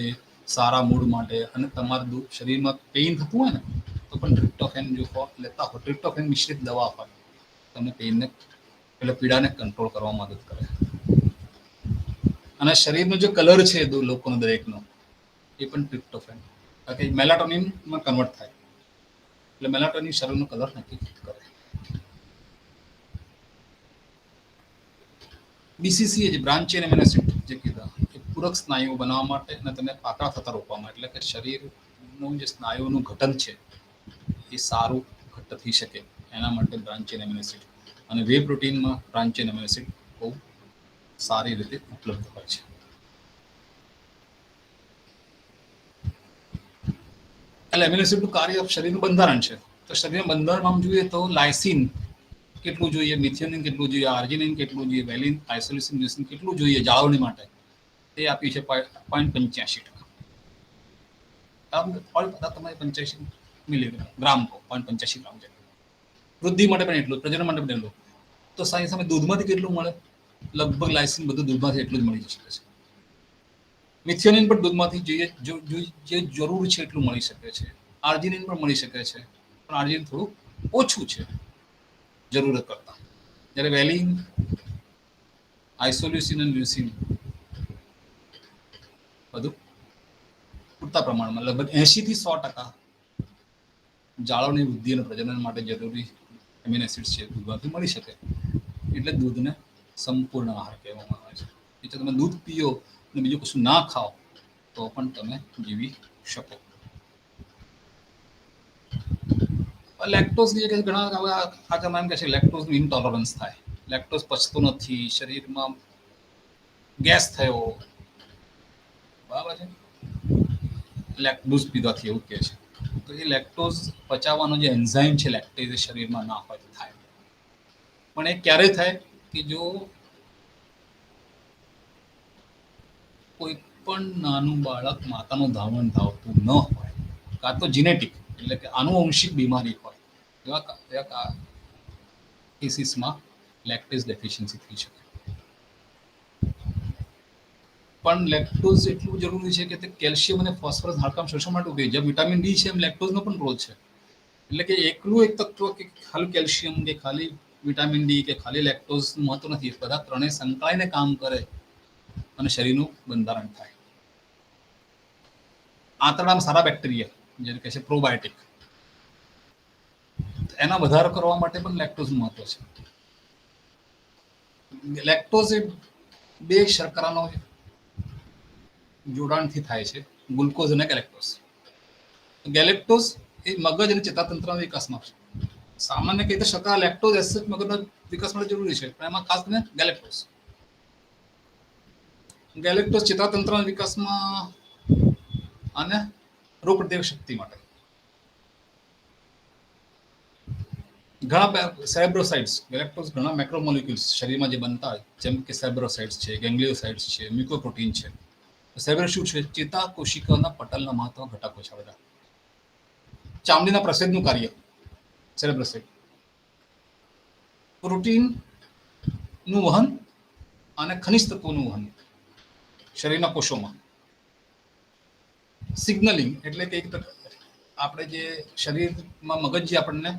સારા મૂડ માટે, અને તમારા શરીરમાં પેઇન થતું હોય ને તો પણ ટ્રિપ્ટોફેન જો લેતા હોય, ટ્રિપ્ટોફેન મિશ્રિત દવા હોય, તમને પેઇનને એટલે પીડાને કંટ્રોલ કરવામાં મદદ કરે. અને શરીરનો જે કલર છે લોકોનો દરેકનો, એ પણ ટ્રિપ્ટોફેન, કારણ કે મેલાટોનિનમાં કન્વર્ટ થાય, એટલે મેલાટોનિન શરીરનો કલર નક્કી કરે. બીસીસી જે બ્રાન્ચ ચેન એમિનો એસિડ જે કીધા, એ પૂરક સ્નાયુઓ બનાવવા માટે અને તેને પાતળા થતા રોકવામાં, એટલે કે શરીરનું જે સ્નાયુઓનું ઘટન છે એ સારું ઘટ્ટ થઈ શકે એના માટે બ્રાન્ચ ચેન એમિનો એસિડ, અને વે પ્રોટીનમાં બ્રાન્ચ ચેન એમિનો એસિડ બહુ સારી રીતે ઉપલબ્ધ હોય છે. એટલે એમિનો એસિડનું કાર્ય શરીરનું બંધારણ છે. તો શરીરના બંધારણમાં જોઈએ તો લાઇસિન કેટલું જોઈએ, મિથિયોનિન કેટલું જોઈએ, આર્જિનિન કેટલું જોઈએ, વેલિન, આઇસોલ્યુસિન, લ્યુસિન કેટલું જોઈએ જાળવણી માટે, તે આપ્યું છે 0.85. તમારે 85 મિલીગ્રામ, ગ્રામ 0.85 ગ્રામ છે. વૃદ્ધિ માટે પણ એટલું, પ્રજનન માટે પણ એટલું. તો સાંઈ સામે દૂધમાંથી કેટલું મળે? લગભગ લાઇસિન બધું દૂધમાંથી એટલું જ મળી શકે છે. મિથિયોનિન પણ દૂધમાંથી જે જરૂર છે એટલું મળી શકે છે. આર્જિનિન પણ મળી શકે છે, પણ આર્જિનિન થોડું ઓછું છે જરૂરત કરતાં. જ્યારે વેલિન, આઇસોલ્યુસિન અને લ્યુસિન બધું પૂરતા પ્રમાણમાં લગભગ 80 થી 100% જાળવણી, વૃદ્ધિ અને પ્રજનન માટે જરૂરી એમિનો એસિડ્સ છે દૂધમાંથી મળી શકે. એટલે દૂધને સંપૂર્ણ આહાર કહેવામાં આવે છે. એટલે તમે દૂધ પીઓ અને બીજું કશું ના ખાઓ તો પણ તમે જીવી શકો. લેક્ટોઝ ઘણા આગળ એમ કહે છે લેક્ટોઝનું ઇન્ટોલરન્સ થાય, લેક્ટોઝ પચતો નથી, શરીરમાં ગેસ થયો, બરાબર છે, દૂધ પીવાથી એવું કહે છે. તો એ લેક્ટોઝ પચાવવાનો જે એન્ઝાઇમ છે લેક્ટેઝ એ શરીરમાં ના હોય તો થાય. પણ એ ક્યારે થાય કે જો કોઈ પણ નાનું બાળક માતાનું ધાવણ ધાવતું ન હોય, કાં તો જીનેટિક એટલે કે આનુવંશિક બીમારી હોય, એવા કેસીસમાં લેક્ટેઝ ડેફિશિયન્સી થઈ શકે. પણ લેક્ટોઝ એટલું જરૂરી છે કે તે કેલ્શિયમ અને ફોસ્ફરસ હાડકાં શોષણ માટે ઉપયોગી. જેમ વિટામિન ડી છે એમ લેક્ટોઝનો પણ રોલ છે. એટલે કે એકલું એક તત્વ કે ખાલી કેલ્શિયમ કે ખાલી વિટામિન ડી કે ખાલી લેક્ટોઝ મહત્વ નથી. બધા ત્રણેય સંકળાઈને કામ કરે અને શરીરનું બંધારણ થાય. આંતરડામાં સારા બેક્ટેરિયા જેને કહે છે પ્રોબાયોટિક, એના વધારો કરવા માટે પણ લેક્ટોઝ મહત્વ છે. લેક્ટોઝ એ બે શર્કરાનો જોડાણથી થાય છે, ગ્લુકોઝ અને ગેલેક્ટોઝ. ગેલેક્ટોઝ એ મગજ અને ચેતાતંત્રના વિકાસમાં છે. સામાન્ય કહીએ તો શર્કરા લેક્ટોઝ એસિડ મગજના વિકાસ માટે જરૂરી છે, પણ એમાં ખાસ કરીને ગેલેક્ટોઝ ચેતાતંત્રના વિકાસમાં અને રોગ પ્રતિકારક શક્તિ માટે. ઘણા સેરેબ્રોસાઇટ્સ, ગેલેક્ટોઝ ઘણા મેક્રોમોલિક્યુલ્સ શરીરમાં જે બનતા હોય, જેમ કે સેરેબ્રોસાઇટ્સ છે, ગેંગ્લિયોસાઇટ્સ છે, મ્યુકોપ્રોટીન છે. સેરેબ્રો શું છે? ચેતા કોશિકાના પટલના મહત્વના ઘટકો છે બધા. ચામડીના પ્રસાદનું કાર્ય સેરેબ્રોસાઇટ, પ્રોટીનનું વહન અને ખનિજ તત્વોનું વહન શરીરના કોષોમાં. સિગ્નલિંગ એટલે કે આપણે જે શરીરમાં મગજ જે આપણને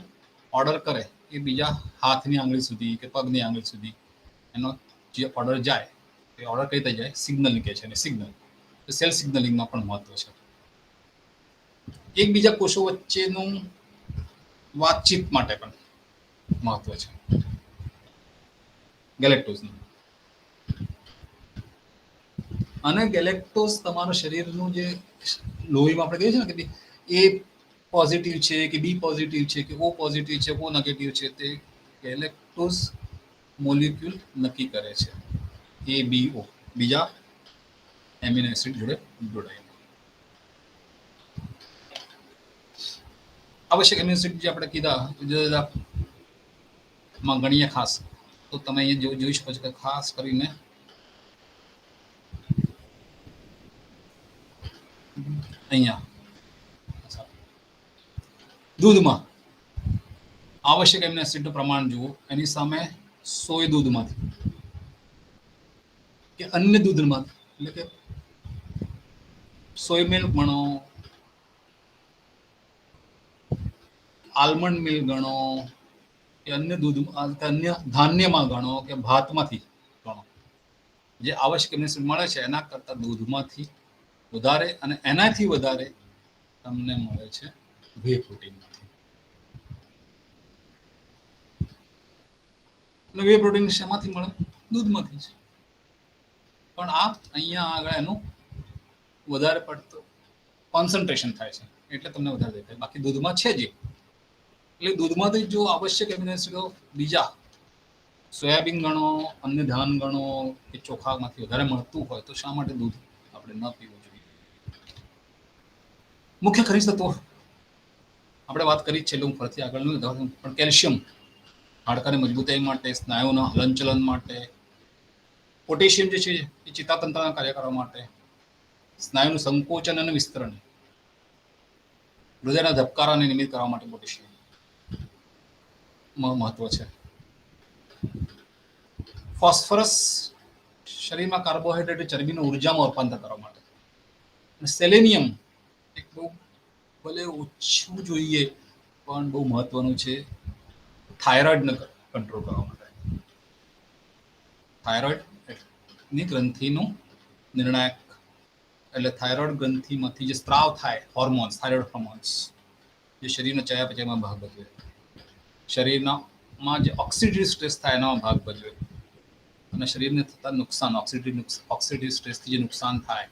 ઓર્ડર કરે એ બીજા હાથની આંગળી સુધી કે પગની આંગળી સુધી એનો જે ઓર્ડર જાય એ ઓર્ડર કઈ રીતે જાય? સિગ્નલિંગ કહે છે એને સિગ્નલ. સેલ સિગ્નલિંગમાં પણ મહત્વ છે. એકબીજા કોષો વચ્ચેનું વાતચીત માટે પણ મહત્વ છે ગેલેક્ટોઝનું. અને ગેલેક્ટોઝ તમારા શરીરનું જે લોહીમાં આપણે કહીએ છીએ ને કે એ પોઝિટિવ છે કે બી પોઝિટિવ છે કે ઓ પોઝિટિવ છે ઓ નેગેટિવ છે, તે ગેલેક્ટોઝ મોલિક્યુલ નક્કી કરે છે. એ બી ઓ બીજા એમિનો એસિડ જોડે જોડાય. આવશ્યક એમિનો એસિડ જે આપણે કીધા જુદા જુદા માં ગણીએ ખાસ, તો તમે અહીંયા જોઈ શકો છો કે ખાસ કરીને અહીંયા દૂધમાં આવશ્યક એમિનો એસિડનું પ્રમાણ જુઓ, એની સામે સોય દૂધમાંથી કે અન્ય દૂધમાંથી, એટલે કે સોય મિલ્ક ગણો, આલમંડ મિલ્ક ગણો, કે અન્ય દૂધ અન્ય ધાન્યમાં ગણો કે ભાતમાંથી ગણો, જે આવશ્યક એમિનો એસિડ મળે છે એના કરતાં દૂધમાંથી વધારે અને એનાથી વધારે તમને મળે છે વે પ્રોટીનમાંથી. એટલે વે પ્રોટીન શેમાંથી મળે? દૂધમાંથી છે. પણ આ અહીંયા આગળ એનું વધારે પડતું કોન્સન્ટ્રેશન થાય છે એટલે તમને વધારે દેખાય. બાકી દૂધમાં છે જ. એટલે દૂધમાંથી જો આવશ્યક એમિનો એસિડો બીજા સોયાબીન ગણો, અન્ય ધાન ગણો કે ચોખામાંથી વધારે મળતું હોય તો શા માટે દૂધ આપણે ન પીવું જોઈએ? મુખ્ય ખનિજ તત્વો આપણે વાત કરી જ છે એટલે હું ફરીથી આગળ નહીં વધારું, પણ કેલ્શિયમ હાડકાની મજબૂતાઈ માટે, સ્નાયુના હલનચલન માટે. પોટેશિયમ જે છે એ ચેતાતંત્રના કાર્ય કરવા માટે, સ્નાયુનું સંકોચન અને વિસ્તરણ, હૃદયના ધબકારાને નિયમિત કરવા માટે પોટેશિયમ મહત્વ છે. ફોસ્ફરસ શરીરમાં કાર્બોહાઈડ્રેટ ચરબીનું ઉર્જામાં રૂપાંતર કરવા માટે. અને સેલેનિયમ એક બહુ ભલે ઓછું જોઈએ પણ બહુ મહત્વનું છે થાઇરોઇડને કંટ્રોલ કરવા માટે. થાઇરોઇડની ગ્રંથિનું નિર્ણાયક એટલે થાઇરોઇડ ગ્રંથિમાંથી જે સ્ત્રાવ થાય હોર્મોન્સ, થાઇરોઇડ હોર્મોન્સ જે શરીરના ચયાપચયમાં ભાગ ભજવે, શરીરમાં જે ઓક્સિડેટિવ સ્ટ્રેસ થાય એનામાં ભાગ ભજવે અને શરીરને થતા નુકસાન ઓક્સિડેટિવ સ્ટ્રેસથી જે નુકસાન થાય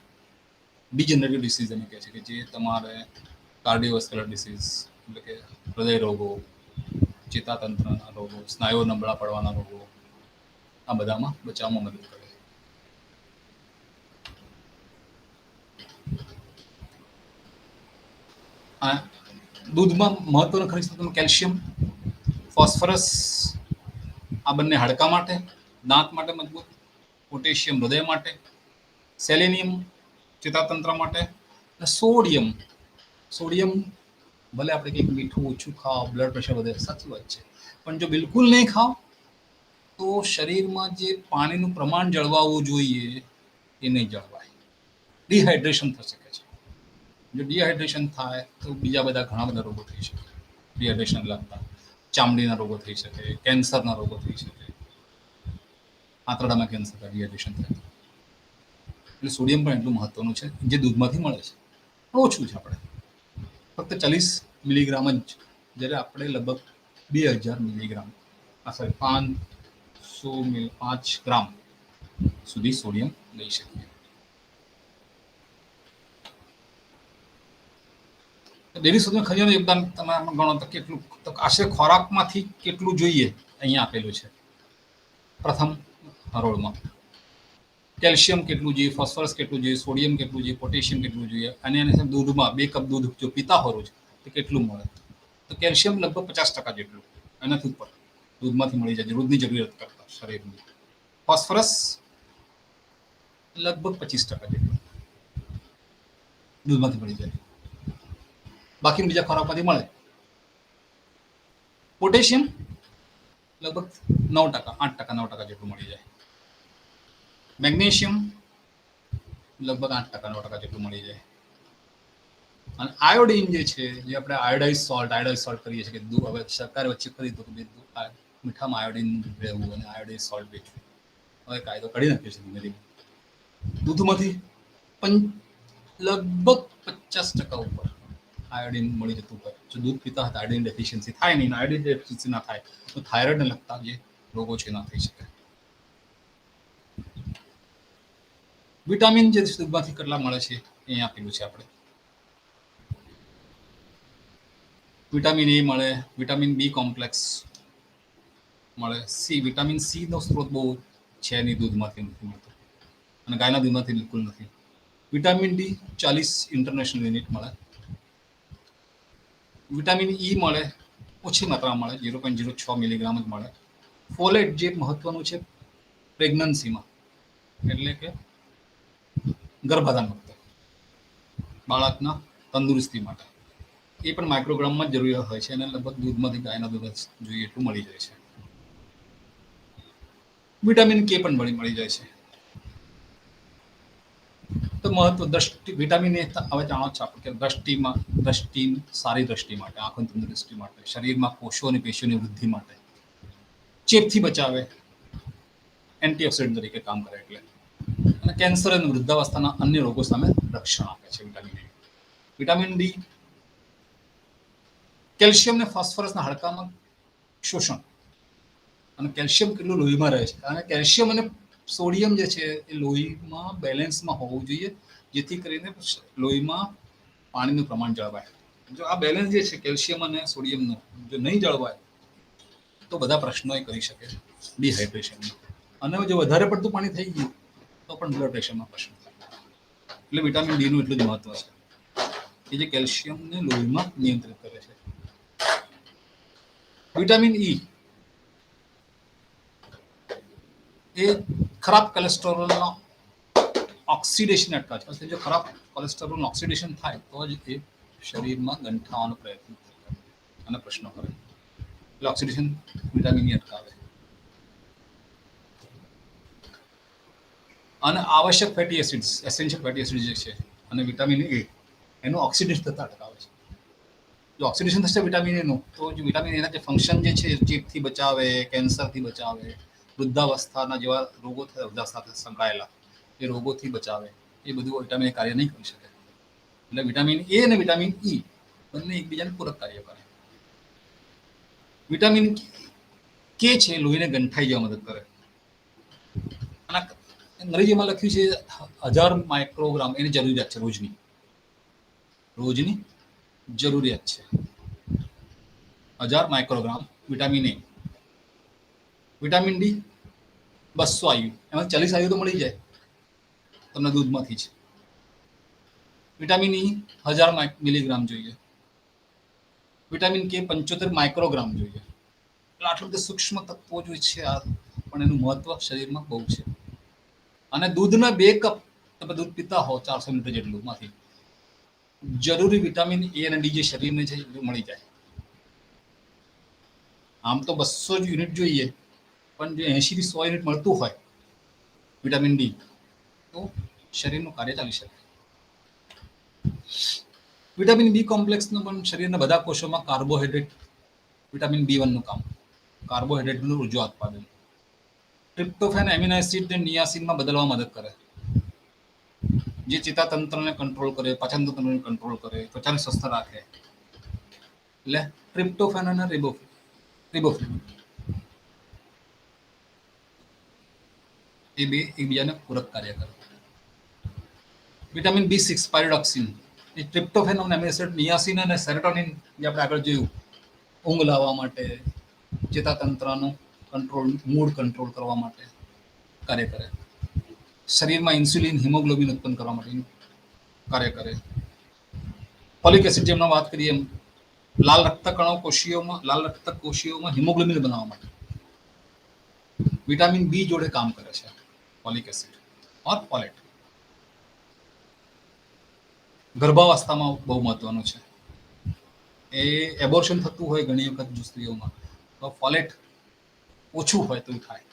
ડિજનરેટિવ ડિસીઝ એને કહે છે કે જે તમારે કાર્ડિયોવેસ્ક્યુલર ડિસીઝ એટલે કે હૃદય રોગો, ચેતાતંત્રના રોગો, સ્નાયુઓ નબળા પડવાના રોગો, આ બધામાં બચાવવામાં મદદ કરે. દૂધમાં મહત્વનું ખનિજ તત્વ કેલ્શિયમ, ફોસ્ફરસ આ બંને હાડકા માટે, દાંત માટે મજબૂત, પોટેશિયમ હૃદય માટે, સેલેનિયમ ચેતાતંત્ર માટે, અને સોડિયમ ભલે આપણે કંઈક મીઠું ઓછું ખાઓ, બ્લડ પ્રેશર વધે, સાચી વાત છે, પણ જો બિલકુલ નહીં ખાઓ તો શરીરમાં જે પાણીનું પ્રમાણ જળવાવું જોઈએ એ નહીં જળવાય, ડિહાઇડ્રેશન થઈ શકે છે. જો ડિહાઇડ્રેશન થાય તો બીજા બધા ઘણા બધા રોગો થઈ શકે. ડિહાઇડ્રેશન લાગતા ચામડીના રોગો થઈ શકે, કેન્સરના રોગો થઈ શકે, આંતરડામાં કેન્સર થાય ડિહાઇડ્રેશન થાય. એટલે સોડિયમ પણ એટલું મહત્વનું છે જે દૂધમાંથી મળે છે. ઓછું છે, આપણે ફક્ત 40 મિલીગ્રામ જ, જ્યારે આપણે લગભગ 2000 મિલીગ્રામ 5 ગ્રામ સુધી સોડિયમ લઈ શકીએ. ડેરી સુધીમાં ખનિજોનું યોગદાન તમે ગણો તો કેટલું, તો આશરે ખોરાકમાંથી કેટલું જોઈએ અહીંયા આપેલું છે. પ્રથમ હરોળમાં કેલ્શિયમ કેટલું જોઈએ, ફોસ્ફરસ કેટલું જોઈએ, સોડિયમ કેટલું જોઈએ, પોટેશિયમ કેટલું જોઈએ, અને એને દૂધમાં 2 કપ દૂધ જો પીતા હોય રોજ તો કેટલું મળે? તો કેલ્શિયમ લગભગ 50% જેટલું, એનાથી ઉપર દૂધમાંથી મળી જાય રોજની જરૂરિયાત કરતા શરીરની. ફોસ્ફરસ લગભગ 25% જેટલું દૂધમાંથી મળી જાય, બાકી બીજા ખોરાકમાંથી મળે. પોટેશિયમ લગભગ 9%, 8%, 9% જેટલું મળી જાય. મેગ્નેશિયમ લગભગ 8%, 9% જેટલું મળી જાય. અને આયોડિન જે છે, જે આપણે આયોડાઇઝ સોલ્ટ કરીએ છીએ કે હવે સરકાર વચ્ચે કરી તો મીઠામાં આયોડિન રહેવું અને આયોડાઇઝ સોલ્ટ વેચવું, હવે કાયદો કાઢી નાખ્યો છે ધીમે ધીમે. દૂધમાંથી લગભગ 50% ઉપર આયોડિન મળી જતું હોય. જો દૂધ પીતા હતા આયોડિન ડેફિશિયન્સી થાય નહીં, આયોડિન ડેફિશિયન્સી ના થાય તો થાઇરોઇડને લગતા જે રોગો છે ના થઈ શકે. વિટામિન જે દૂધમાંથી કેટલા મળે છે અહીંયા આપેલું છે. આપણે વિટામિન એ મળે, વિટામિન બી કોમ્પ્લેક્સ મળે, વિટામિન સી નો સ્ત્રોત બહુ છે નહીં, દૂધમાંથી નથી મળતો અને ગાયના દૂધમાંથી બિલકુલ નથી. વિટામિન ડી 40 ઇન્ટરનેશનલ યુનિટ મળે. વિટામિન ઈ મળે, ઓછી માત્રામાં મળે, 0.06 મિલીગ્રામ જ મળે. ફોલેટ જે મહત્વનું છે પ્રેગ્નન્સીમાં, એટલે કે ગર્ભાધાન વખતે બાળકના તંદુરસ્તી માટે, એ પણ માઇક્રોગ્રામમાં જ જરૂરિયાત હોય છે અને લગભગ દૂધમાંથી ગાયના દૂધ જોઈએ એટલું મળી જાય છે. વિટામિન કે પણ મળી જાય છે. તો મહત્વ વિટામિન એ હવે જાણો છો આપણે કે દ્રષ્ટિ સારી દ્રષ્ટિ માટે, આંખોની તંદુરસ્તી માટે, શરીરમાં કોષો અને પેશીઓની વૃદ્ધિ માટે, ચેપથી બચાવે, એન્ટીઓક્સિડન્ટ તરીકે કામ કરે એટલે, અને કેન્સર અને વૃદ્ધાવસ્થાના અન્ય રોગો સામે રક્ષણ આપે છે. વિટામિન ડી કેલ્શિયમ અને ફોસ્ફરસના હાડકામાં શોષણ, અને કેલ્શિયમ કેટલું લોહીમાં રહે છે, અને કેલ્શિયમ અને સોડિયમ જે છે એ લોહીમાં બેલેન્સમાં હોવું જોઈએ, જેથી કરીને લોહીમાં પાણીનું પ્રમાણ જળવાય. જો આ બેલેન્સ જે છે કેલ્શિયમ અને સોડિયમનું જો નહીં જળવાય તો બધા પ્રશ્નો એ કરી શકે ડિહાઇડ્રેશન. અને જો વધારે પડતું પાણી થઈ ગયું તો પણ બ્લડ પ્રેશરમાં પ્રશ્ન થાય. એટલે વિટામિન ડી નું એટલું જ મહત્વ છે કે જે કેલ્શિયમને લોહીમાં નિયંત્રિત કરે છે. વિટામિન ઈ એ ખરાબ કોલેસ્ટ્રોલનો ઓક્સિડેશન અટકાવે છે. જો ખરાબ કોલેસ્ટ્રોલનું ઓક્સિડેશન થાય તો જ એ શરીરમાં ગંઠાવાનો પ્રયત્ન કરે અને પ્રશ્નો કરે. એટલે ઓક્સિડેશન વિટામિન ઈ અટકાવે. અને આવશ્યક fatty acids, essential fatty acid જે છે અને વિટામિન એ એનું ઓક્સિડેશન થતા અટકાવે છે. જો ઓક્સિડેશન થશે વિટામિન એનું, તો જે વિટામિન એના જે ફંક્શન જે છે, ચેપથી બચાવે, કેન્સરથી બચાવે, વૃદ્ધાવસ્થાના જેવા રોગો વૃદ્ધા સાથે સંકળાયેલા એ રોગોથી બચાવે, એ બધું વિટામિન એ કાર્ય નહીં કરી શકે. એટલે વિટામિન એ અને વિટામિન ઈ બંને એકબીજાને પૂરક કાર્ય કરે. વિટામિન કે છે લોહીને ગંઠાઈ જવા મદદ કરે. આના અંગ્રેજીમાં લખ્યું છે 1000 માઇક્રોગ્રામ એની જરૂરિયાત છે રોજની જરૂરિયાત છે. 1000 microgram vitamin A. Vitamin D 200 IU, એમાં 40 IU તો મળી જાય તમને દૂધમાંથી જ. વિટામિન ઈ 1000 મિલીગ્રામ જોઈએ. વિટામિન કે 75 માઇક્રોગ્રામ જોઈએ. એટલે આટલા બધા સૂક્ષ્મ તત્વો જો છે આ, પણ એનું મહત્વ શરીરમાં બહુ છે. અને દૂધના 2 કપ તમે દૂધ પીતા હો 400 મીટર જેટલું, માંથી જરૂરી વિટામિન એ અને ડી જે શરીરને છે એ મળી જાય. આમ તો 200 યુનિટ જોઈએ, પણ જો 80 થી 100 યુનિટ મળતું હોય વિટામિન ડી, તો શરીરનું કાર્ય ચાલી શકે. વિટામિન બી કોમ્પ્લેક્સનું પણ શરીરના બધા કોષોમાં કાર્બોહાઈડ્રેટ, વિટામિન B1 નું કામ, કાર્બોહાઈડ્રેટનું ઉર્જા ઉત્પાદન. ટ્રિપ્ટોફેન એમિનો એસિડ નિયાસિનમાં બદલવામાં મદદ કરે, જે ચેતાતંત્રને કંટ્રોલ કરે, પાચન તંત્રને કંટ્રોલ કરે, ત્વચાને સ્વસ્થ રાખે. એટલે ટ્રિપ્ટોફેન અને રિબોફ્લેવિન એ બે એકબીજાને પૂરક કાર્ય કરે. વિટામિન B6 પાયરોડોક્સિન, એ ટ્રિપ્ટોફેન અને એમિનો એસિડ, નિયાસિન અને સેરોટોનિન જે આપણે આગળ જોયું, ઊંઘ લાવવા માટે, ચેતાતંત્રનું કંટ્રોલ, મૂડ કંટ્રોલ કરવા માટે કાર્ય કરે. શરીરમાં ઇન્સ્યુલિન, હિમોગ્લોબિન ઉત્પન્ન કરવા માટે કાર્ય કરે. ફોલિક એસિડ જેમણે વાત કરી એમ લાલ રક્ત કોશીઓમાં હિમોગ્લોબિન બનાવવા માટે વિટામિન બી જોડે કામ કરે છે ફોલિક એસિડ ઓર ફોલેટ. ગર્ભાવસ્થામાં બહુ મહત્વનું છે. એ એબોર્શન થતું હોય ઘણી વખત સ્ત્રીઓમાં, તો ફોલેટ ઓછું હોય તો થાય.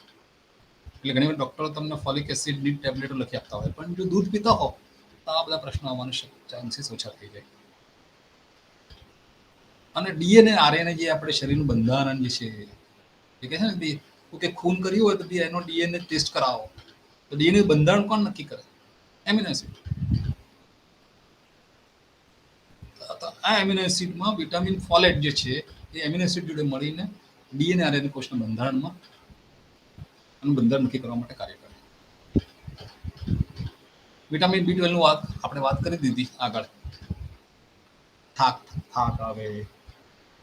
એટલે ઘણી વાર ડોક્ટરો તમને ફોલિક એસિડની ટેબ્લેટો લખી આપતા હોય, પણ જો દૂધ પીતા હો તો આ બધા પ્રશ્નો આવવાના ચાન્સીસ ઓછા થઈ જાય. અને ડીએનએ આરએનએ જે આપણે શરીરનું બંધારણ જે છે, એ કહે છે ને કે ખૂન કર્યું હોય તો એનો ડીએનએ ટેસ્ટ કરાવો, તો ડીએનએ બંધારણ કોણ નક્કી કરે? Amino acid. આ એમિનો એસિડમાં વિટામિન ફોલેટ જે છે એ એમિનો એસિડ જોડે મળીને ડીએનએ આરએનએ કોષના બંધારણમાં બંધારણ નક્કી કરવા માટે કાર્ય કરે. વિટામિન B12 નું આપણે વાત કરી દીધી આગળ. થાક આવે,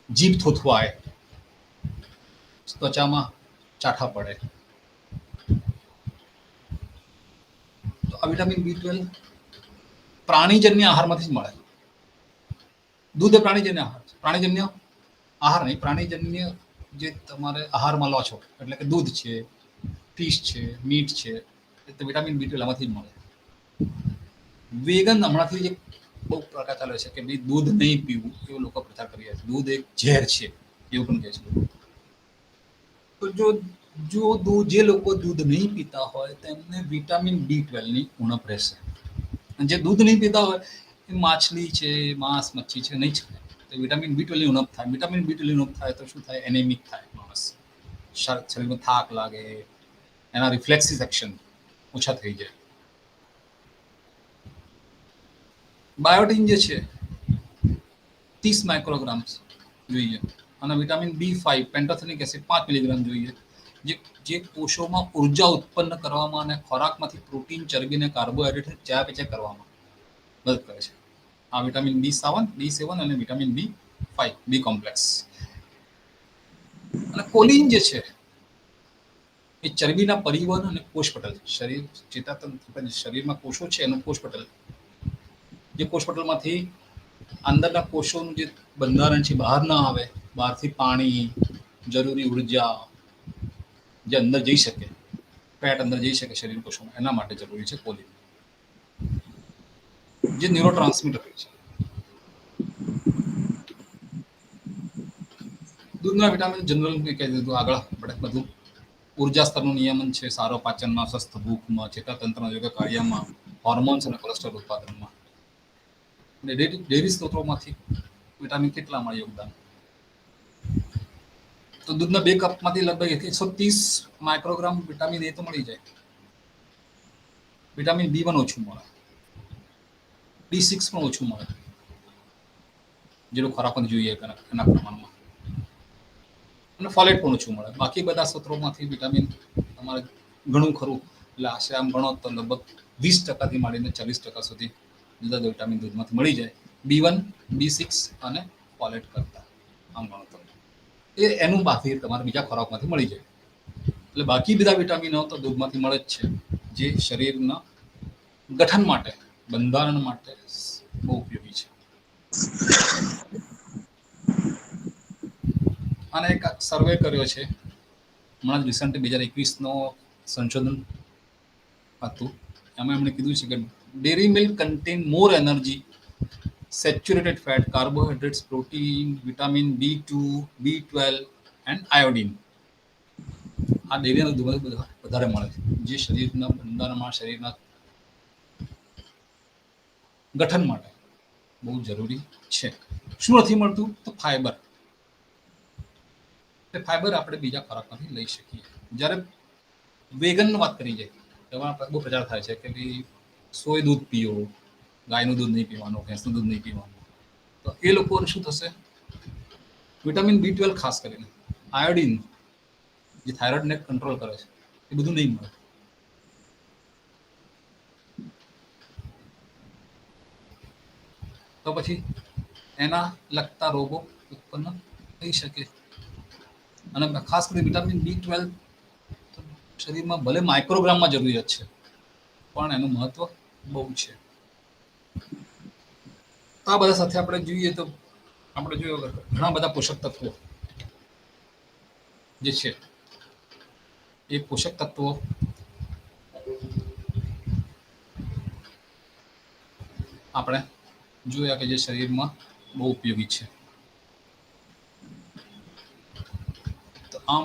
જીભ થોથવાય, ત્વચામાં ચાઠા પડે, તો આ વિટામિન B12 પ્રાણીજન્ય આહારમાંથી જ મળે. દૂધ એ પ્રાણીજન્ય આહાર નહીં, પ્રાણીજન્ય જે તમારે આહારમાં લો છો, એટલે કે દૂધ છે, ફિશ છે, મીટ છે, તો વિટામિન B12 આમાંથી જ મળે. વેગન હમણાંથી જે બહુ પ્રકાર ચાલે છે કે ભાઈ દૂધ નહીં પીવું, એવું લોકો પ્રચાર કરી રહ્યા છે. દૂધ એક ઝેર છે એવું પણ કહે છે. તો જે લોકો દૂધ નહીં પીતા હોય તેમને વિટામિન B12 ની ઉણપ રહેશે. અને જે દૂધ નહીં પીતા હોય એ માછલી છે, માંસ, મચ્છી છે, નહીં છે, તો વિટામિન B12 ની ઉણપ થાય. વિટામિન B12 ની ઉણપ થાય તો શું થાય? એનેમિક થાય માણસ, શરીરમાં થાક લાગે, એના રિફ્લેક્સિસ એક્શન ઓછા થઈ જાય. બાયોટીન જે છે 30 માઇક્રોગ્રામ જોઈએ, અને વિટામિન B5 પેન્ટોથેનિક એસિડ 5 મિલીગ્રામ જોઈએ, જે કોષોમાં ઉર્જા ઉત્પન્ન કરવામાં અને ખોરાકમાંથી પ્રોટીન, ચરબી અને કાર્બોહાઈડ્રેટ ચયાપચય કરવામાં મદદ કરે છે. આ વિટામિન B7 અને વિટામિન B5 બી કોમ્પ્લેક્સ. અને કોલિન જે છે એ ચરબીના પરિવહન અને કોષપટલ, શરીરમાં કોષો છે એનું કોષપટલ, જે કોષપટલમાંથી અંદરના કોષોનું જે બંધારણ છે બહાર ના આવે, બહારથી પાણી, જરૂરી ઉર્જા જે અંદર જઈ શકે, ફેટ અંદર જઈ શકે શરીર કોષોમાં, એના માટે જરૂરી છે કોલિન, જે ન્યુરોટ્રાન્સમીટર છે. દૂધના વિટામિન જનરલ કહી દીધું આગળ આપણે બધું. ઉર્જા સ્તરનું નિયમન છે, સારો પાચનમાં, સ્વસ્થ ભૂખમાં, ચેતાતંત્રના યોગ્ય કાર્યમાં, હોર્મોન્સ અને કોલેસ્ટ્રોલ ઉત્પાદનમાં. અને ડેરી સ્ત્રોતોમાંથી વિટામિન કેટલા મળે યોગદાન? તો દૂધના 2 કપમાંથી લગભગ 130 માઇક્રોગ્રામ વિટામિન એ તો મળી જાય. વિટામિન B1 ઓછું મળે, B6 પણ ઓછું મળે, જેટલું ખોરાકમાં જોઈએ એના પ્રમાણમાં, અને ફોલેટ પણ ઓછું મળે. બાકી બધા સ્ત્રોતોમાંથી વિટામિન તમારે ઘણું ખરું, એટલે આશરે આમ ગણો તો લગભગ 20% માંડીને 40% સુધી જુદા જુદા વિટામિન દૂધમાંથી મળી જાય, B1, B6 અને ફોલેટ કરતા. આમ ગણો તો એનું બાકી તમારે બીજા ખોરાકમાંથી મળી જાય. એટલે બાકી બધા વિટામિનો તો દૂધમાંથી મળે જ છે, જે શરીરના ગઠન માટે, બંધારણ માટે બહુ ઉપયોગી છે. અને એક સર્વે કર્યો છે હમણાં જ રિસન્ટ 2021નો સંશોધન હતું. એમાં એમણે કીધું છે કે dairy milk contain more energy, saturated fat, carbohydrates, protein, vitamin B2, B12 and iodine. આ ડેરીના દૂધમાં વધારે મળે છે, જે શરીરના બંધારણમાં, શરીરના ગઠન માટે બહુ જરૂરી છે. શું નથી મળતું? તો ફાઈબર. ફાઈબર આપણે બીજા ખોરાકમાંથી લઈ શકીએ. જ્યારે વેગનની વાત કરી જાય, એમાં બહુ પ્રચાર થાય છે કે ભાઈ સોય દૂધ પીઓ, ગાયનું દૂધ નહીં પીવાનું, ભેંસનું દૂધ નહીં પીવાનું. તો એ લોકોને શું થશે? વિટામિન B12 ખાસ કરીને, આયોડિન જે થાઇરોઇડને કંટ્રોલ કરે છે, એ બધું નહીં મળે. તો પછી એના લગતા રોગો ઉત્પન્ન થઈ શકે. અને ખાસ કરીને વિટામિન B12 શરીરમાં ભલે માઇક્રોગ્રામમાં જરૂરિયાત છે, પણ એનું મહત્વ બહુ છે. આ બધા સાથે આપણે જોઈએ તો આપણે જોયું ઘણા બધા પોષક તત્વો જે છે, એ પોષક તત્વો આપણે જોયા કે જે શરીરમાં બહુ ઉપયોગી છે. તો આમ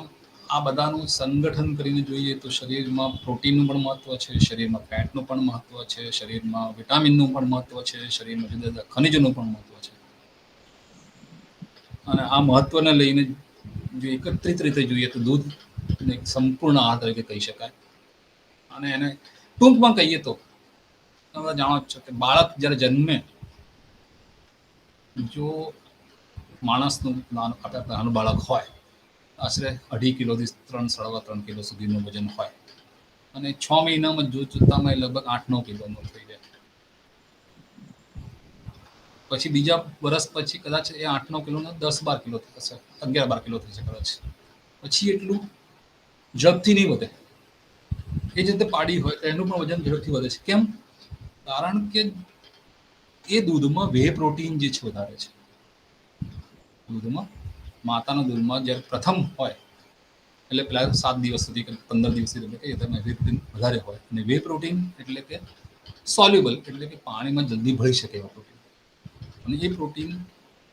આ બધાનું સંગઠન કરીને જોઈએ તો શરીરમાં પ્રોટીનનું પણ મહત્વ છે, શરીરમાં ફેટનું પણ મહત્વ છે, શરીરમાં વિટામિનનું પણ મહત્વ છે, શરીરમાં જુદા જુદા ખનિજનું પણ મહત્વ છે. અને આ મહત્વને લઈને જો એકત્રિત રીતે જોઈએ તો દૂધ એક સંપૂર્ણ આહાર તરીકે કહી શકાય. અને એને ટૂંકમાં કહીએ તો તમે જાણો છો કે બાળક જ્યારે જન્મે, જો માણસનું નાનું બાળક હોય, આશરે 2.5 કિલોથી 3-3.25 કિલો સુધીનું વજન હોય, અને 6 મહિનામાં જોતામાં લગભગ 8-9 કિલોનું થઈ જાય. પછી બીજા વર્ષ પછી કદાચ એ 8-9 કિલોનો 10-12 કિલો થશે, 11-12 કિલો થશે કદાચ. પછી એટલું ઝડપથી નહીં વધે. એ જ રીતે પાડી હોય તો એનું પણ વજન ઝડપથી વધે છે. કેમ? કારણ કે એ દૂધમાં વે પ્રોટીન જે છે વધારે છે. દૂધમાં, માતાના દૂધમાં જ્યારે પ્રથમ હોય એટલે પેલા 7 દિવસ સુધી કે 15 દિવસ સુધી વે પ્રોટીન વધારે હોય. અને વે પ્રોટીન એટલે કે સોલ્યુબલ, એટલે કે પાણીમાં જલ્દી ભળી શકે એવા પ્રોટીન. અને એ પ્રોટીન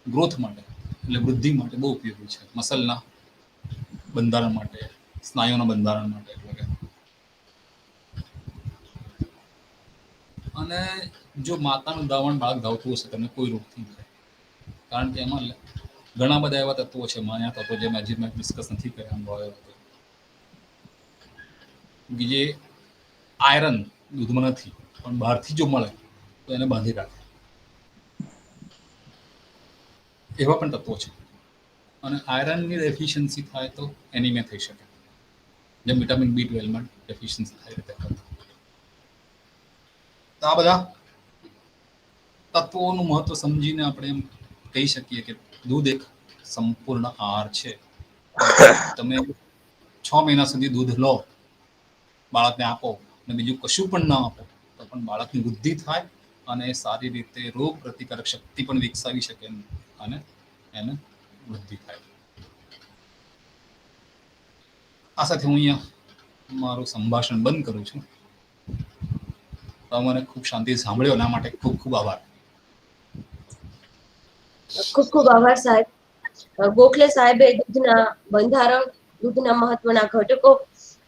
ગ્રોથ માટે, એટલે વૃદ્ધિ માટે બહુ ઉપયોગી છે. મસલના બંધારણ માટે, સ્નાયુના બંધારણ માટે. એટલે કે અને જો માતાનું ધાવણ બાળક ધાવતું હશે તમને કોઈ રોગથી નહીં થાય. કારણ કે એમાં ઘણા બધા એવા તત્વો છે, માન્ય તત્વો, જે મેં ડિસ્કસ નથી કર્યા, જે આયરન દૂધમાં નથી, પણ બહારથી જો મળે તો એને બાંધી રાખે, એવા પણ તત્વો છે. અને આયરનની ડેફિશિયન્સી થાય તો એનિમિયા થઈ શકે, જેમ વિટામિન B12માં ડેફિશિયન્સી થાય રીતે. તો આ બધા તત્વોનું મહત્વ સમજીને આપણે એમ કહી શકીએ કે દૂધ એક સંપૂર્ણ આહાર છે. તમે 6 મહિના સુધી દૂધ લો, બાળકને આપો, અને બીજું કશું પણ ના આપો, તો પણ બાળકની વૃદ્ધિ થાય અને સારી રીતે રોગ પ્રતિકારક શક્તિ પણ વિકસાવી શકે, અને એને વૃદ્ધિ થાય. આ સાથે હું અહીંયા મારું સંભાષણ બંધ કરું છું. મને ખૂબ શાંતિથી સાંભળ્યો, એના માટે ખૂબ ખૂબ આભાર. ખૂબ ખૂબ આભાર સાહેબ. ગોખલે સાહેબે દૂધના બંધારણ, દૂધના મહત્વના ઘટકો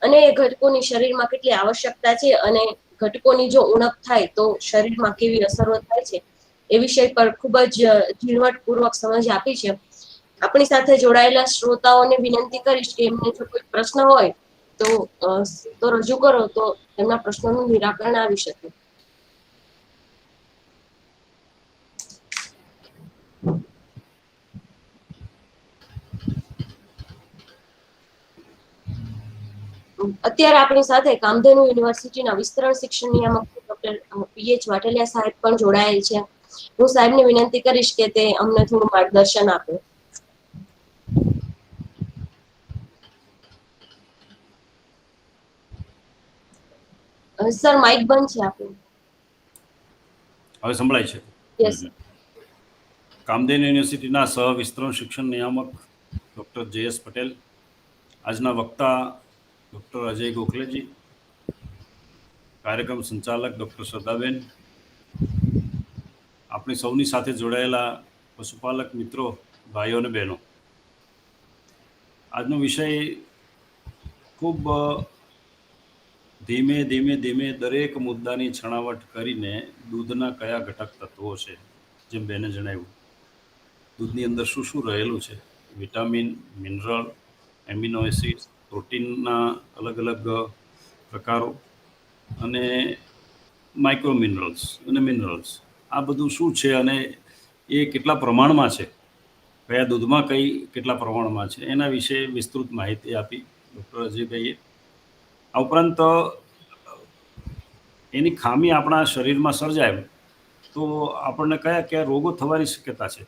અને એ ઘટકોની શરીરમાં કેટલી આવશ્યકતા છે અને ઘટકોની જો ઉણપ થાય તો શરીરમાં કેવી અસરો થાય છે એ વિષય પર ખૂબ જ ઝીણવટપૂર્વક સમજ આપી છે. આપણી સાથે જોડાયેલા શ્રોતાઓને વિનંતી કરીશ કે એમને જો કોઈ પ્રશ્ન હોય તો રજૂ કરો તો એમના પ્રશ્નોનું નિરાકરણ આવી શકે. અત્યારે આપણી સાથે કામધેનુ યુનિવર્સિટીના વિસ્તરણ શિક્ષણ નિયામક ડોક્ટર પીએચ વાટલિયા સાહેબ પણ જોડાયેલ છે. હું સાહેબને વિનંતી કરીશ કે તે અમને થોડું માર્ગદર્શન આપે. સર માઇક બંધ છે આપણું. હવે સંભળાય છે. યસ. કામધેનુ યુનિવર્સિટીના સહ વિસ્તરણ શિક્ષણ નિયામક ડૉક્ટર જે.એસ. પટેલ, આજના વક્તા ડૉક્ટર અજય ગોખલેજી, કાર્યક્રમ સંચાલક ડૉક્ટર શ્રદ્ધાબેન, આપણી સૌની સાથે જોડાયેલા પશુપાલક મિત્રો, ભાઈઓ અને બહેનો, આજનો વિષય ખૂબ ધીમે ધીમે ધીમે દરેક મુદ્દાની છણાવટ કરીને દૂધના કયા ઘટક તત્વો છે, જેમ બેને જણાવ્યું, દૂધની અંદર શું શું રહેલું છે, વિટામિન, મિનરલ, એમિનો એસિડ, પ્રોટીનના અલગ અલગ પ્રકારો અને માઇક્રો મિનરલ્સ અને મિનરલ્સ, આ બધું શું છે અને એ કેટલા પ્રમાણમાં છે, કયા દૂધમાં કેટલા પ્રમાણમાં છે, એના વિશે વિસ્તૃત માહિતી આપી ડૉક્ટર અજયભાઈએ. આ ઉપરાંત એની ખામી આપણા શરીરમાં સર્જાય તો આપણને કયા કયા રોગો થવાની શક્યતા છે,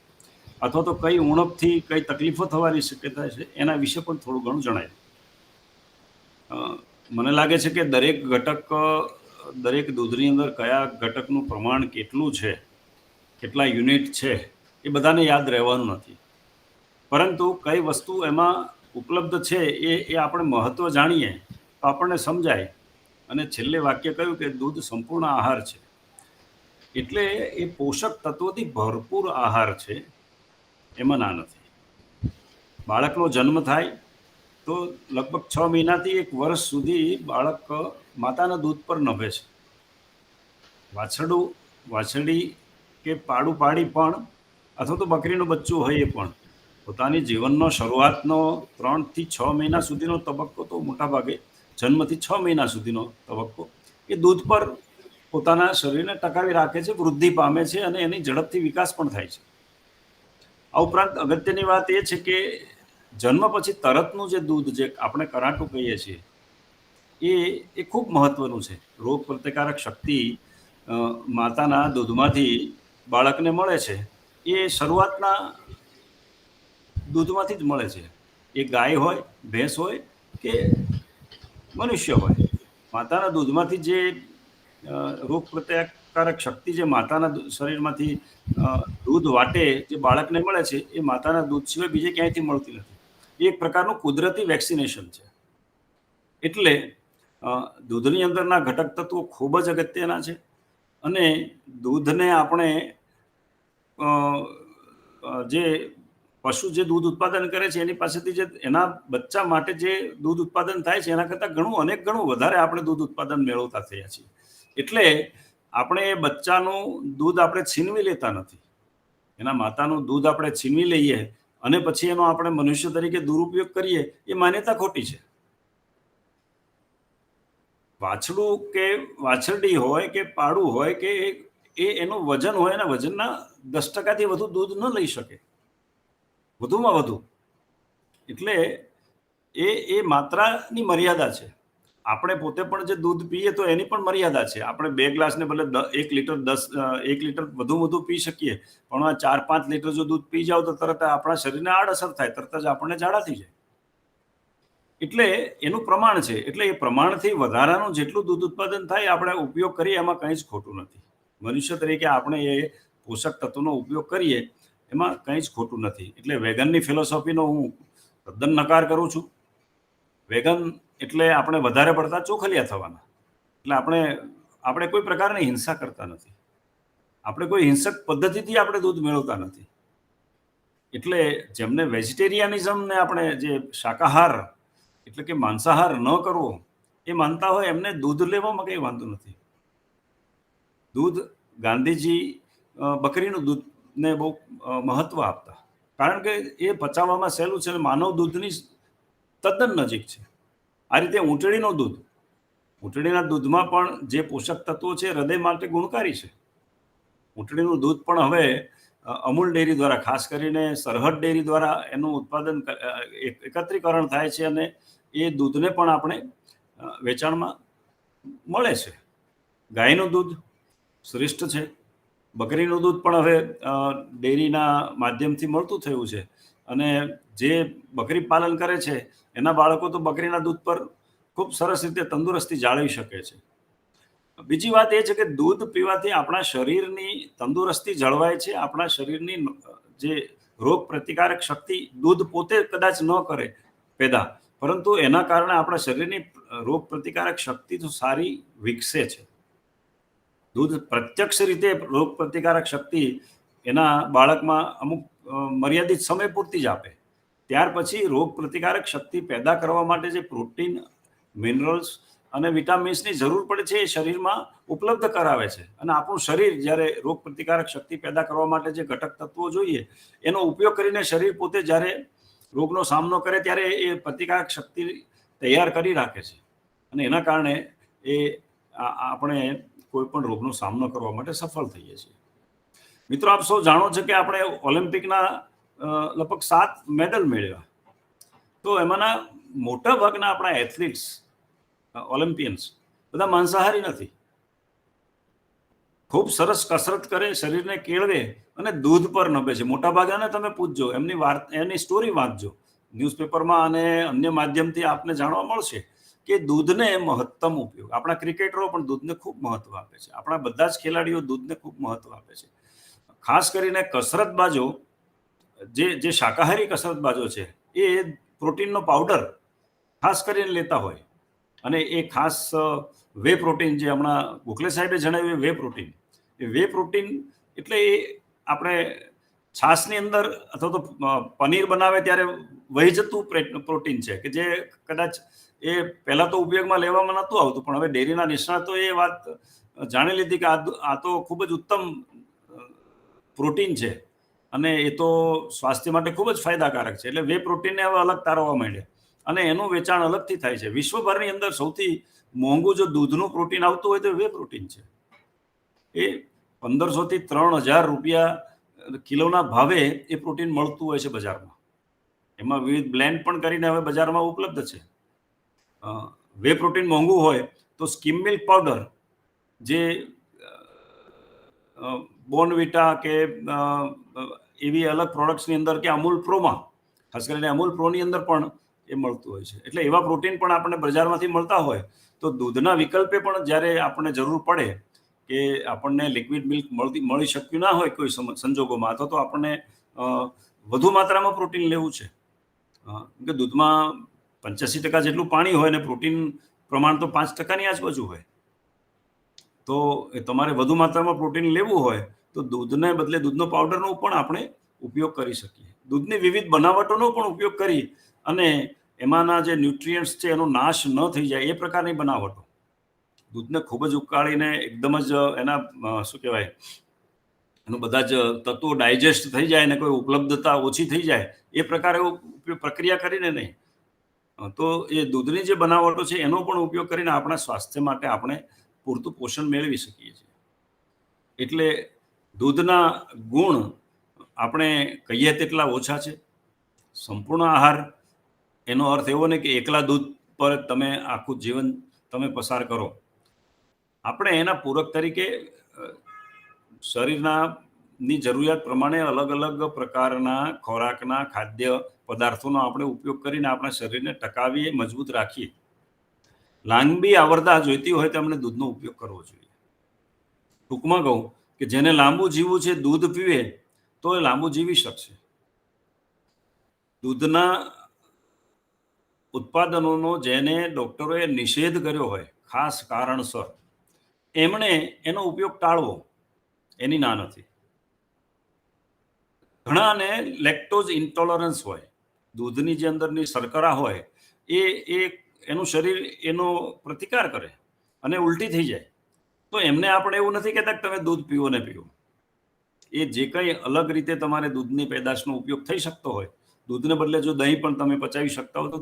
અથવા તો કઈ ઉણપથી કઈ તકલીફો થવાની શક્યતા છે, એના વિશે પણ થોડું ઘણું જણાય. મને લાગે છે કે દરેક દૂધની અંદર કયા ઘટકનું પ્રમાણ કેટલું છે, કેટલા યુનિટ છે, એ બધાને યાદ રહેવાનું નથી. પરંતુ કઈ વસ્તુ એમાં ઉપલબ્ધ છે એ આપણે મહત્ત્વ જાણીએ તો આપણને સમજાય. અને છેલ્લે વાક્ય કહ્યું કે દૂધ સંપૂર્ણ આહાર છે, એટલે એ પોષક તત્વોથી ભરપૂર આહાર છે, એમાં ના નથી. બાળકનો જન્મ થાય તો લગભગ 6 મહિનાથી 1 વર્ષ સુધી બાળક માતાના દૂધ પર નભે છે. વાછરડી કે પાડું પાડી પણ, અથવા તો બકરીનું બચ્ચું હોય એ પણ, પોતાની જીવનનો શરૂઆતનો 3 થી 6 મહિના સુધીનો તબક્કો તો મોટાભાગે જન્મથી 6 મહિના સુધીનો તબક્કો એ દૂધ પર પોતાના શરીરને ટકાવી રાખે છે, વૃદ્ધિ પામે છે અને એની ઝડપથી વિકાસ પણ થાય છે. આ ઉપરાંત અગત્યની વાત એ છે કે જન્મ પછી તરતનું જે દૂધ, જે આપણે કરાટું કહીએ છીએ, એ ખૂબ મહત્વનું છે. રોગ પ્રતિકારક શક્તિ માતાના દૂધમાંથી બાળકને મળે છે, એ શરૂઆતના દૂધમાંથી જ મળે છે. એ ગાય હોય, ભેંસ હોય કે મનુષ્ય હોય, માતાના દૂધમાંથી જે રોગ પ્રતિકારક શક્તિ જે માતાના શરીરમાંથી દૂધ વાટે જે બાળકને મળે છે, એ માતાના દૂધ સિવાય બીજે ક્યાંયથી મળતી નથી. એ એક પ્રકારનું કુદરતી વેક્સિનેશન છે. એટલે દૂધની અંદરના ઘટક તત્વો ખૂબ જ અગત્યના છે. અને દૂધને આપણે જે પશુ જે દૂધ ઉત્પાદન કરે છે એની પાસેથી જે એના બચ્ચા માટે જે દૂધ ઉત્પાદન થાય છે, એના કરતાં અનેક ગણું વધારે આપણે દૂધ ઉત્પાદન મેળવતા થયા છીએ. એટલે આપણે એ બચ્ચાનું દૂધ આપણે છીનવી લેતા નથી. એના માતાનું દૂધ આપણે છીનવી લઈએ અને પછી એનો આપણે મનુષ્ય તરીકે દુરુપયોગ કરીએ, એ માન્યતા ખોટી છે. વાછડું કે વાછરડી હોય કે પાડું હોય કે એનું વજન હોય, એના વજનના 10%થી વધુ દૂધ ન લઈ શકે, વધુમાં વધુ. એટલે એ માત્રાની મર્યાદા છે. આપણે પોતે પણ જે દૂધ પીએ તો એની પણ મર્યાદા છે. આપણે 2 ગ્લાસને બદલે 1 લીટર વધુ પી શકીએ, પણ 4-5 લીટર જો દૂધ પી જાવ તો તરત આપણા શરીરને આડઅસર થાય, તરત જ આપણને ઝાડા થઈ જાય. એટલે એનું પ્રમાણ છે. એટલે એ પ્રમાણથી વધારાનું જેટલું દૂધ ઉત્પાદન થાય આપણે ઉપયોગ કરીએ, એમાં કંઈ જ ખોટું નથી. મનુષ્ય તરીકે આપણે એ પોષક તત્વોનો ઉપયોગ કરીએ, એમાં કંઈ જ ખોટું નથી. એટલે વેગનની ફિલોસોફીનો હું તદ્દન નકાર કરું છું. વેગન એટલે આપણે વધારે પડતા ચોખલિયા થવાના. એટલે આપણે કોઈ પ્રકારની હિંસા કરતા નથી. આપણે કોઈ હિંસક પદ્ધતિથી આપણે દૂધ મેળવતા નથી. એટલે જેમને વેજીટેરિયનિઝમને આપણે જે શાકાહાર એટલે કે માંસાહાર ન કરવો એ માનતા હોય એમને દૂધ લેવામાં કંઈ વાંધો નથી. દૂધ ગાંધીજી બકરીનું દૂધને બહુ મહત્વ આપતા, કારણ કે એ પચાવવામાં સહેલું છે અને માનવ દૂધની તદ્દન નજીક છે. આ રીતે ઊંટડીનું દૂધ, ઊંટડીના દૂધમાં પણ જે પોષક તત્વો છે હૃદય માટે ગુણકારી છે. ઊંટડીનું દૂધ પણ હવે અમૂલ ડેરી દ્વારા, ખાસ કરીને સરહદ ડેરી દ્વારા એનું ઉત્પાદન એકત્રીકરણ થાય છે અને એ દૂધને પણ આપણે વેચાણમાં મળે છે. ગાયનું દૂધ શ્રેષ્ઠ છે. બકરીનું દૂધ પણ હવે ડેરીના માધ્યમથી મળતું થયું છે અને જે બકરી પાલન કરે છે એના બાળકો તો બકરીના દૂધ પર ખૂબ સરસ રીતે તંદુરસ્તી જાળવી શકે છે. બીજી વાત એ છે કે દૂધ પીવાથી આપણા શરીરની તંદુરસ્તી જળવાય છે. આપણા શરીરની જે રોગ પ્રતિકારક શક્તિ દૂધ પોતે કદાચ ન કરે પેદા, પરંતુ એના કારણે આપણા શરીરની રોગ પ્રતિકારક શક્તિ તો સારી વિકસે છે. દૂધ પ્રત્યક્ષ રીતે રોગ પ્રતિકારક શક્તિ એના બાળકમાં અમુક મર્યાદિત સમય પૂરતી જ આપે. ત્યાર પછી રોગ પ્રતિકારક શક્તિ પેદા કરવા માટે જે પ્રોટીન, મિનરલ્સ અને વિટામિન્સની જરૂર પડે છે એ શરીરમાં ઉપલબ્ધ કરાવે છે. અને આપણું શરીર જ્યારે રોગ પ્રતિકારક શક્તિ પેદા કરવા માટે જે ઘટક તત્વો જોઈએ એનો ઉપયોગ કરીને શરીર પોતે જ્યારે રોગનો સામનો કરે ત્યારે એ પ્રતિકારક શક્તિ તૈયાર કરી રાખે છે અને એના કારણે એ આપણે કોઈ પણ રોગનો સામનો કરવા માટે સફળ થઈએ છીએ. મિત્રો, આપ સૌ જાણો છો કે આપણે ઓલિમ્પિકના લગભગ 7 મેડલ મેળવ્યા, તો એમાંના મોટા ભાગના આપણા એથ્લીટ્સ, ઓલિમ્પિયન્સ બધા માંસાહારી નથી. ખૂબ સરસ કસરત કરે, શરીરને કેળવે અને દૂધ પર નભે છે. મોટા ભાગના તમે પૂછજો, એની સ્ટોરી વાંચજો ન્યૂઝપેપરમાં અને અન્ય માધ્યમથી આપને જાણવા મળશે કે દૂધને મહત્તમ ઉપયોગ. આપણા ક્રિકેટરો પણ દૂધને ખૂબ મહત્વ આપે છે. આપણા બધા જ ખેલાડીઓ દૂધને ખૂબ મહત્વ આપે છે. ખાસ કરીને કસરતબાજો, જે શાકાહારી કસરતબાજો છે એ પ્રોટીનનો પાવડર ખાસ કરીને લેતા હોય અને એ ખાસ વે પ્રોટીન, જે હમણાં ગોખલે સાહેબે જણાવ્યું વે પ્રોટીન, એ વે પ્રોટીન એટલે એ આપણે છાશની અંદર અથવા તો પનીર બનાવે ત્યારે વહી જતું પ્રોટીન છે કે જે કદાચ એ પહેલાં તો ઉપયોગમાં લેવામાં નહોતું આવતું, પણ હવે ડેરીના નિષ્ણાતો એ વાત જાણી લીધી કે આ તો ખૂબ જ ઉત્તમ પ્રોટીન છે અને એ તો સ્વાસ્થ્ય માટે ખૂબ જ ફાયદાકારક છે. એટલે વે પ્રોટીનને હવે અલગ તારવવા માંડ્યા અને એનું વેચાણ અલગથી થાય છે. વિશ્વભરની અંદર સૌથી મોંઘું જો દૂધનું પ્રોટીન આવતું હોય તો વે પ્રોટીન છે. એ 1500 થી 3000 રૂપિયા કિલોના ભાવે એ પ્રોટીન મળતું હોય છે બજારમાં. એમાં વિવિધ બ્લેન્ડ પણ કરીને હવે બજારમાં ઉપલબ્ધ છે. વે પ્રોટીન મોંઘું હોય તો સ્કીમ મિલ્ક પાવડર, જે બોર્નવિટા કે એવી અલગ પ્રોડક્ટ્સની અંદર કે અમૂલ પ્રોમાં, ખાસ કરીને અમૂલ પ્રોની અંદર પણ એ મળતું હોય છે. એટલે એવા પ્રોટીન પણ આપણને બજારમાંથી મળતા હોય તો દૂધના વિકલ્પે પણ જ્યારે આપણને જરૂર પડે કે આપણને લિક્વિડ મિલ્ક મળી શક્યું ના હોય કોઈ સંજોગોમાં, અથવા તો આપણને વધુ માત્રામાં પ્રોટીન લેવું છે, કે દૂધમાં 85% જેટલું પાણી હોય અને પ્રોટીન પ્રમાણ તો 5%ની આજુબાજુ હોય, તો તમારે વધુ માત્રામાં પ્રોટીન લેવું હોય તો દૂધને બદલે દૂધનો પાવડરનો પણ આપણે ઉપયોગ કરી શકીએ. દૂધની વિવિધ બનાવટોનો પણ ઉપયોગ કરી અને એમાંના જે ન્યુટ્રિયન્ટ્સ છે એનો નાશ ન થઈ જાય એ પ્રકારની બનાવટો. દૂધને ખૂબ જ ઉકાળીને એકદમ જ એના શું કહેવાય, એનું બધા જ તત્વો ડાયજેસ્ટ થઈ જાય અને કોઈ ઉપલબ્ધતા ઓછી થઈ જાય એ પ્રકારે પ્રક્રિયા કરીને નહીં, તો એ દૂધની જે બનાવટો છે એનો પણ ઉપયોગ કરીને આપણા સ્વાસ્થ્ય માટે આપણે પૂરતું પોષણ મેળવી શકીએ છીએ. એટલે દૂધના ગુણ આપણે કહીએ તેટલા ઓછા છે. સંપૂર્ણ આહાર એનો અર્થ એવો નહીં કે એકલા દૂધ પર તમે આખું જીવન તમે પસાર કરો. આપણે એના પૂરક તરીકે શરીરની જરૂરિયાત પ્રમાણે અલગ અલગ પ્રકારના ખોરાકના ખાદ્ય પદાર્થોનો આપણે ઉપયોગ કરીને આપણા શરીરને ટકાવીએ, મજબૂત રાખીએ. લાંબી આવરદા જોઈતી હોય તો આપણે દૂધનો ઉપયોગ કરવો જોઈએ. ટૂંકમાં કહું કે જેને લાંબુ જીવવું છે દૂધ પીવે તો એ લાંબુ જીવી શકશે. દૂધના ઉત્પાદનોનો જેને ડોક્ટરોએ નિષેધ કર્યો હોય ખાસ કારણસર, એમણે એનો ઉપયોગ ટાળવો એની ના નથી. ઘણાને લેક્ટોઝ ઇન્ટોલરન્સ હોય, દૂધની જે અંદરની શર્કરા હોય એ એનું શરીર એનો પ્રતિકાર કરે અને ઉલટી થઈ જાય. તો એમને આપણે એવું નથી કહેતા કે તમે દૂધ પીવો ને પીવો. એ જે કંઈ અલગ રીતે તમારે દૂધની પેદાશનો ઉપયોગ થઈ શકતો હોય, દૂધને બદલે જો દહીં પણ તમે પચાવી શકતા હો તો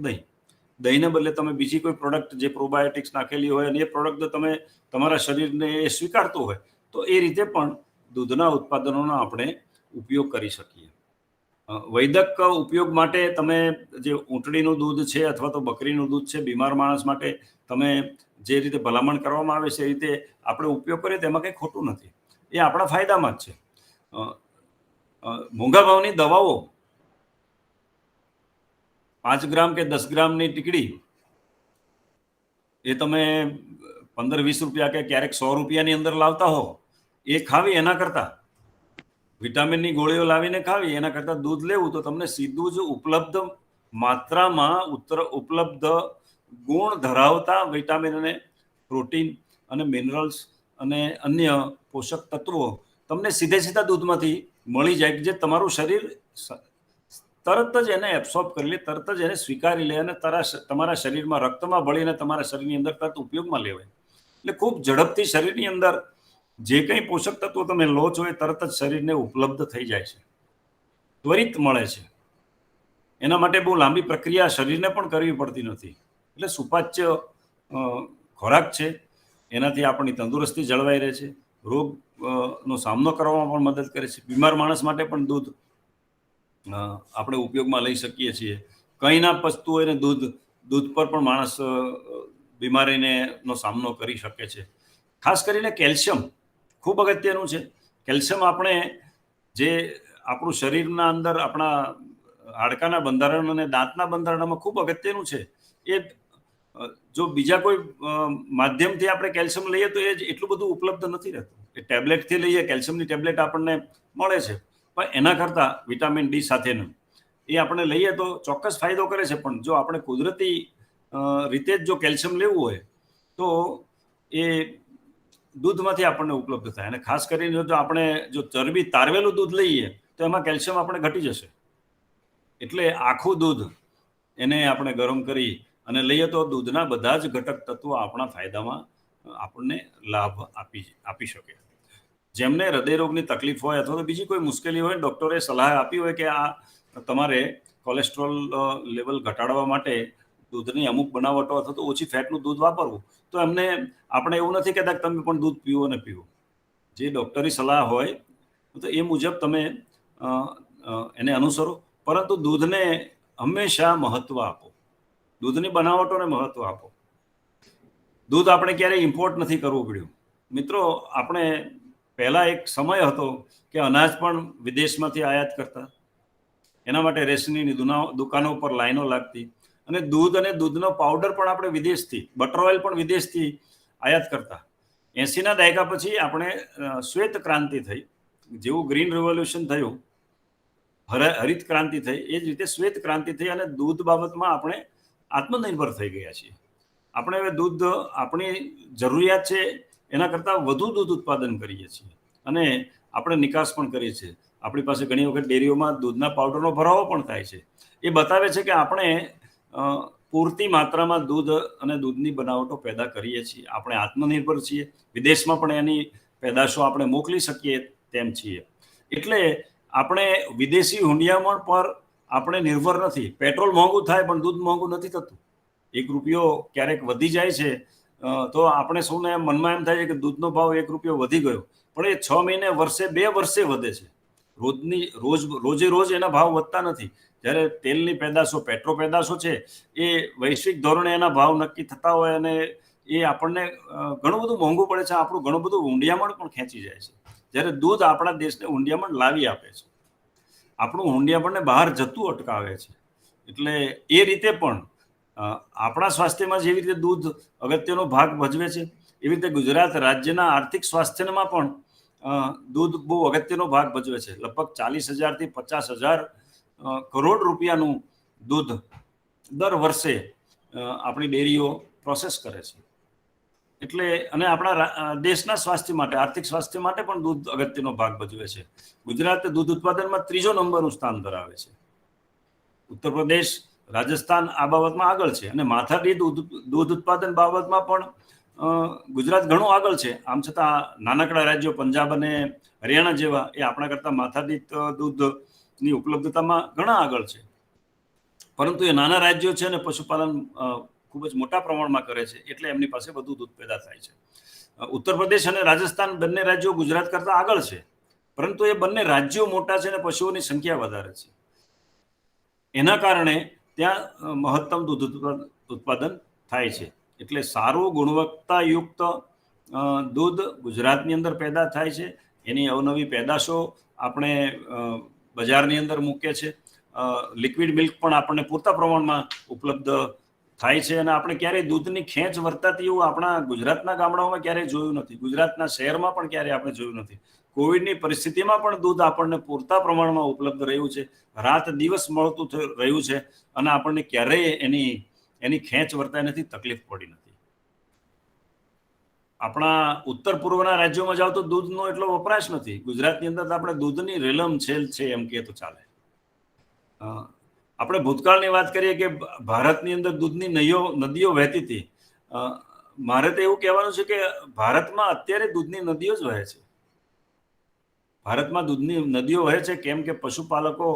દહીંને બદલે તમે બીજી કોઈ પ્રોડક્ટ જે પ્રોબાયોટિક્સ નાખેલી હોય અને એ પ્રોડક્ટ તમે તમારા શરીરને એ સ્વીકારતું હોય તો એ રીતે પણ દૂધના ઉત્પાદનોનો આપણે ઉપયોગ કરી શકીએ. વૈદક ઉપયોગ માટે તમે જે ઊંટડીનું દૂધ છે અથવા તો બકરીનું દૂધ છે, બીમાર માણસ માટે તમે જે રીતે ભલામણ કરવામાં આવે છે એ રીતે આપણે ઉપયોગ કરીએ તેમાં કંઈ ખોટું નથી. એ આપણા ફાયદામાં જ છે. મોંઘા ભાવની દવાઓ 5 ગ્રામ કે 10 ગ્રામની ટીકડી એ તમે 15-20 રૂપિયા કે ક્યારેક 100 રૂપિયાની અંદર લાવતા હો, એ ખાવી એના કરતાં વિટામિનની ગોળીઓ લાવીને ખાવી એના કરતાં દૂધ લેવું તો તમને સીધું જ ઉપલબ્ધ માત્રામાં ઉપલબ્ધ ગુણ ધરાવતા વિટામિન અને પ્રોટીન અને મિનરલ્સ અને અન્ય પોષક તત્વો તમને સીધા દૂધમાંથી મળી જાય, જે તમારું શરીર તરત જ એને એબ્સોર્બ કરી લે, તરત જ એને સ્વીકારી લે અને તમારા શરીરમાં રક્તમાં ભળીને તમારા શરીરની અંદર તરત ઉપયોગમાં લેવાય. એટલે ખૂબ ઝડપથી શરીરની અંદર જે કંઈ પોષક તત્વો તમે લો છો એ તરત જ શરીરને ઉપલબ્ધ થઈ જાય છે, ત્વરિત મળે છે. એના માટે બહુ લાંબી પ્રક્રિયા શરીરને પણ કરવી પડતી નથી. એટલે સુપાચ્ય ખોરાક છે, એનાથી આપણી તંદુરસ્તી જળવાઈ રહે છે, રોગનો સામનો કરવામાં પણ મદદ કરે છે. બીમાર માણસ માટે પણ દૂધ આપણે ઉપયોગમાં લઈ શકીએ છીએ. કંઈ ના પચતું હોય ને દૂધ પર પણ માણસ બીમારીનો સામનો કરી શકે છે. ખાસ કરીને કેલ્શિયમ ખૂબ અગત્યનું છે. કેલ્શિયમ આપણે જે આપણું શરીરના અંદર આપણા હાડકાના બંધારણ અને દાંતના બંધારણમાં ખૂબ અગત્યનું છે. એ જો બીજા કોઈ માધ્યમથી આપણે કેલ્શિયમ લઈએ તો એ જ એટલું બધું ઉપલબ્ધ નથી રહેતું. એ ટેબ્લેટથી લઈએ, કેલ્શિયમની ટેબ્લેટ આપણને મળે છે, પણ એના કરતાં વિટામિન ડી સાથેનું એ આપણે લઈએ તો ચોક્કસ ફાયદો કરે છે. પણ જો આપણે કુદરતી રીતે જ જો કેલ્શિયમ લેવું હોય તો એ દૂધમાંથી આપણને ઉપલબ્ધ થાય. અને ખાસ કરીને જો આપણે ચરબી તારવેલું દૂધ લઈએ તો એમાં કેલ્શિયમ આપણે ઘટી જશે. એટલે આખું દૂધ એને આપણે ગરમ કરી અને લઈએ તો દૂધના બધા જ ઘટક તત્વો આપણા ફાયદામાં આપણને લાભ આપી શકે. જેમને હૃદયરોગની તકલીફ હોય અથવા તો બીજી કોઈ મુશ્કેલી હોય, ડૉક્ટરે સલાહ આપી હોય કે આ તમારે કોલેસ્ટ્રોલ લેવલ ઘટાડવા માટે દૂધની અમુક બનાવટો અથવા તો ઓછી ફેટનું દૂધ વાપરવું, તો એમને આપણે એવું નથી કહેતા કે તમે પણ દૂધ પીવો ને પીવો. જે ડૉક્ટરી સલાહ હોય તો એ મુજબ તમે એને અનુસરો, પરંતુ દૂધને હંમેશા મહત્ત્વ આપો, દૂધની બનાવટોને મહત્ત્વ આપો. દૂધ આપણે ક્યારેય ઇમ્પોર્ટ નથી કરવું પડ્યું. મિત્રો, આપણે પહેલાં એક સમય હતો કે અનાજ પણ વિદેશમાંથી આયાત કરતા. એના માટે રેશનની દુકાનો પર લાઈનો લાગતી અને દૂધ અને દૂધનો પાવડર પણ આપણે વિદેશથી, બટર ઓઇલ પણ વિદેશથી આયાત કરતા. 80ના દાયકા પછી આપણે શ્વેત ક્રાંતિ થઈ. જેવું ગ્રીન રિવોલ્યુશન થયું, હરિત ક્રાંતિ થઈ, એ જ રીતે શ્વેત ક્રાંતિ થઈ અને દૂધ બાબતમાં આપણે આત્મનિર્ભર થઈ ગયા છીએ. આપણે હવે દૂધ આપણી જરૂરિયાત છે એના કરતાં વધુ દૂધ ઉત્પાદન કરીએ છીએ અને આપણે નિકાસ પણ કરીએ છીએ. આપણી પાસે ઘણી વખત ડેરીઓમાં દૂધના પાવડરનો ભરાવો પણ થાય છે. એ બતાવે છે કે આપણે પૂરતી માત્રામાં દૂધ અને દૂધની બનાવટો પેદા કરીએ છીએ. આપણે આત્મનિર્ભર છીએ, વિદેશમાં પણ એની પેદાશો આપણે મોકલી શકીએ તેમ છીએ. એટલે આપણે વિદેશી હુંડિયામણ પર આપણે નિર્ભર નથી. પેટ્રોલ મોંઘું થાય પણ દૂધ મોંઘું નથી થતું. 1 રૂપિયો ક્યારેક વધી જાય છે તો આપણે સૌને મનમાં એમ થાય છે કે દૂધનો ભાવ 1 રૂપિયો વધી ગયો, પણ એ 6 મહિને, વર્ષે, 2 વર્ષે વધે છે. રોજે એના ભાવ વધતા નથી. જ્યારે તેલની પેદાશો, પેટ્રો પેદાશો છે, એ વૈશ્વિક ધોરણે એના ભાવ નક્કી થતા હોય અને એ આપણને ઘણું બધું મોંઘું પડે છે. આપણું ઘણું બધું ઊંડિયામણ પણ ખેંચી જાય છે. જ્યારે દૂધ આપણા દેશને ઊંડિયામણ લાવી આપે છે, આપણું ઊંડિયામણને બહાર જતું અટકાવે છે. એટલે એ રીતે પણ આપણા સ્વાસ્થ્યમાં જેવી રીતે દૂધ અગત્યનો ભાગ ભજવે છે, એવી રીતે ગુજરાત રાજ્યના આર્થિક સ્વાસ્થ્યમાં પણ દૂધ બહુ અગત્યનો ભાગ ભજવે છે. લગભગ 40,000 થી 50,000 કરોડ રૂપિયાનું દૂધ દર વર્ષે આપણી ડેરીઓ પ્રોસેસ કરે છે. એટલે અને આપણા દેશના સ્વાસ્થ્ય માટે, આર્થિક સ્વાસ્થ્ય માટે પણ દૂધ અગત્યનો ભાગ ભજવે છે. ગુજરાત દૂધ ઉત્પાદનમાં 3જો નંબરનું સ્થાન ધરાવે છે. ઉત્તર પ્રદેશ, રાજસ્થાન આ બાબતમાં આગળ છે અને માથાદીઠ દૂધ ઉત્પાદન બાબતમાં પણ ગુજરાત ઘણું આગળ છે. આમ છતાં નાનકડા રાજ્યો પંજાબ અને હરિયાણા જેવા એ આપણા કરતાં માથાદીઠ દૂધની ઉપલબ્ધતામાં ઘણા આગળ છે. પરંતુ એ નાના રાજ્યો છે અને પશુપાલન ખૂબ જ મોટા પ્રમાણમાં કરે છે, એટલે એમની પાસે વધુ દૂધ પેદા થાય છે. ઉત્તર પ્રદેશ અને રાજસ્થાન બંને રાજ્યો ગુજરાત કરતાં આગળ છે, પરંતુ એ બંને રાજ્યો મોટા છે અને પશુઓની સંખ્યા વધારે છે. એના કારણે ત્યાં મહત્તમ દૂધ ઉત્પાદન થાય છે. એટલે સારું ગુણવત્તાયુક્ત દૂધ ગુજરાતની અંદર પેદા થાય છે. એની અવનવી પેદાશો આપણે બજારની અંદર મૂકીએ છીએ. લિક્વિડ મિલ્ક પણ આપણને પૂરતા પ્રમાણમાં ઉપલબ્ધ થાય છે અને આપણે ક્યારેય દૂધની ખેંચ વર્તાતી એવું આપણા ગુજરાતના ગામડાઓમાં ક્યારેય જોયું નથી, ગુજરાતના શહેરમાં પણ ક્યારેય આપણે જોયું નથી. કોવિડની પરિસ્થિતિમાં પણ દૂધ આપણને પૂરતા પ્રમાણમાં ઉપલબ્ધ રહ્યું છે, રાત દિવસ મળતું રહ્યું છે અને આપણને ક્યારેય એની ખેંચ વર્તાઈ નથી, તકલીફ પડી નથી. આપણા ઉત્તર પૂર્વના રાજ્યોમાં જાઓ તો દૂધનો એટલો વપરાશ નથી. ગુજરાતની અંદર આપણે દૂધની રેલમ છેલ છે એમ કહે તો ચાલે. આપણે ભૂતકાળની વાત કરીએ કે ભારતની અંદર દૂધની નદીઓ વહેતી હતી. મારે તો એવું કહેવાનું છે કે ભારતમાં અત્યારે દૂધની નદીઓ જ વહે છે. ભારતમાં દૂધની નદીઓ વહે છે કેમ કે પશુપાલકો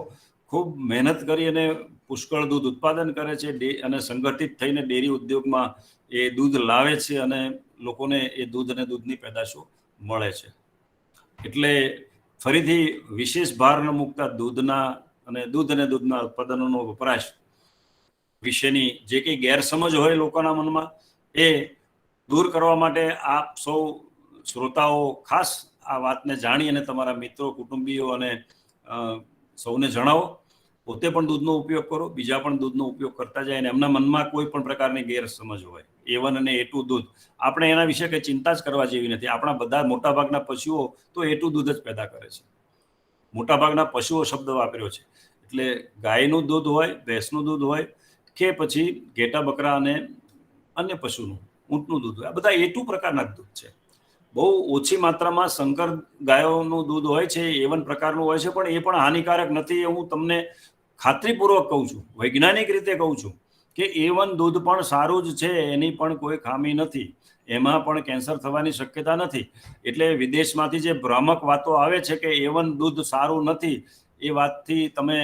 ખૂબ મહેનત કરી અને પુષ્કળ દૂધ ઉત્પાદન કરે છે અને સંગઠિત થઈને ડેરી ઉદ્યોગમાં એ દૂધ લાવે છે અને લોકોને એ દૂધ અને દૂધની પેદાશો મળે છે. એટલે ફરીથી વિશેષ ભાર ન મૂકતા દૂધના અને દૂધના ઉત્પાદનોનો વપરાશ વિશેની જે કંઈ ગેરસમજ હોય લોકોના મનમાં એ દૂર કરવા માટે આપ સૌ શ્રોતાઓ ખાસ આ વાતને જાણી અને તમારા મિત્રો, કુટુંબીઓ અને સૌને જણાવો. પોતે પણ દૂધનો ઉપયોગ કરો, બીજા પણ દૂધનો ઉપયોગ કરતા જાય અને એમના મનમાં કોઈ પણ પ્રકારની ગેરસમજ હોય A1 અને A2 દૂધ, આપણે એના વિશે કંઈ ચિંતા જ કરવા જેવી નથી. આપણા બધા મોટાભાગના પશુઓ તો A2 દૂધ જ પેદા કરે છે. મોટાભાગના પશુઓ શબ્દ વાપર્યો છે. એટલે ગાયનું દૂધ હોય, ભેંસનું દૂધ હોય કે પછી ઘેટા બકરા અને અન્ય પશુનું ઊંટનું દૂધ હોય, આ બધા A2 પ્રકારના દૂધ છે. બહુ ઓછી માત્રામાં સંકર ગાયોનું દૂધ હોય છે, A1 પ્રકારનું હોય છે, પણ એ પણ હાનિકારક નથી. એ હું તમને ખાતરીપૂર્વક કહું છું, વૈજ્ઞાનિક રીતે કહું છું કે A1 દૂધ પણ સારું જ છે, એની પણ કોઈ ખામી નથી, એમાં પણ કેન્સર થવાની શક્યતા નથી. એટલે વિદેશમાંથી જે ભ્રામક વાતો આવે છે કે A1 દૂધ સારું નથી, એ વાતથી તમે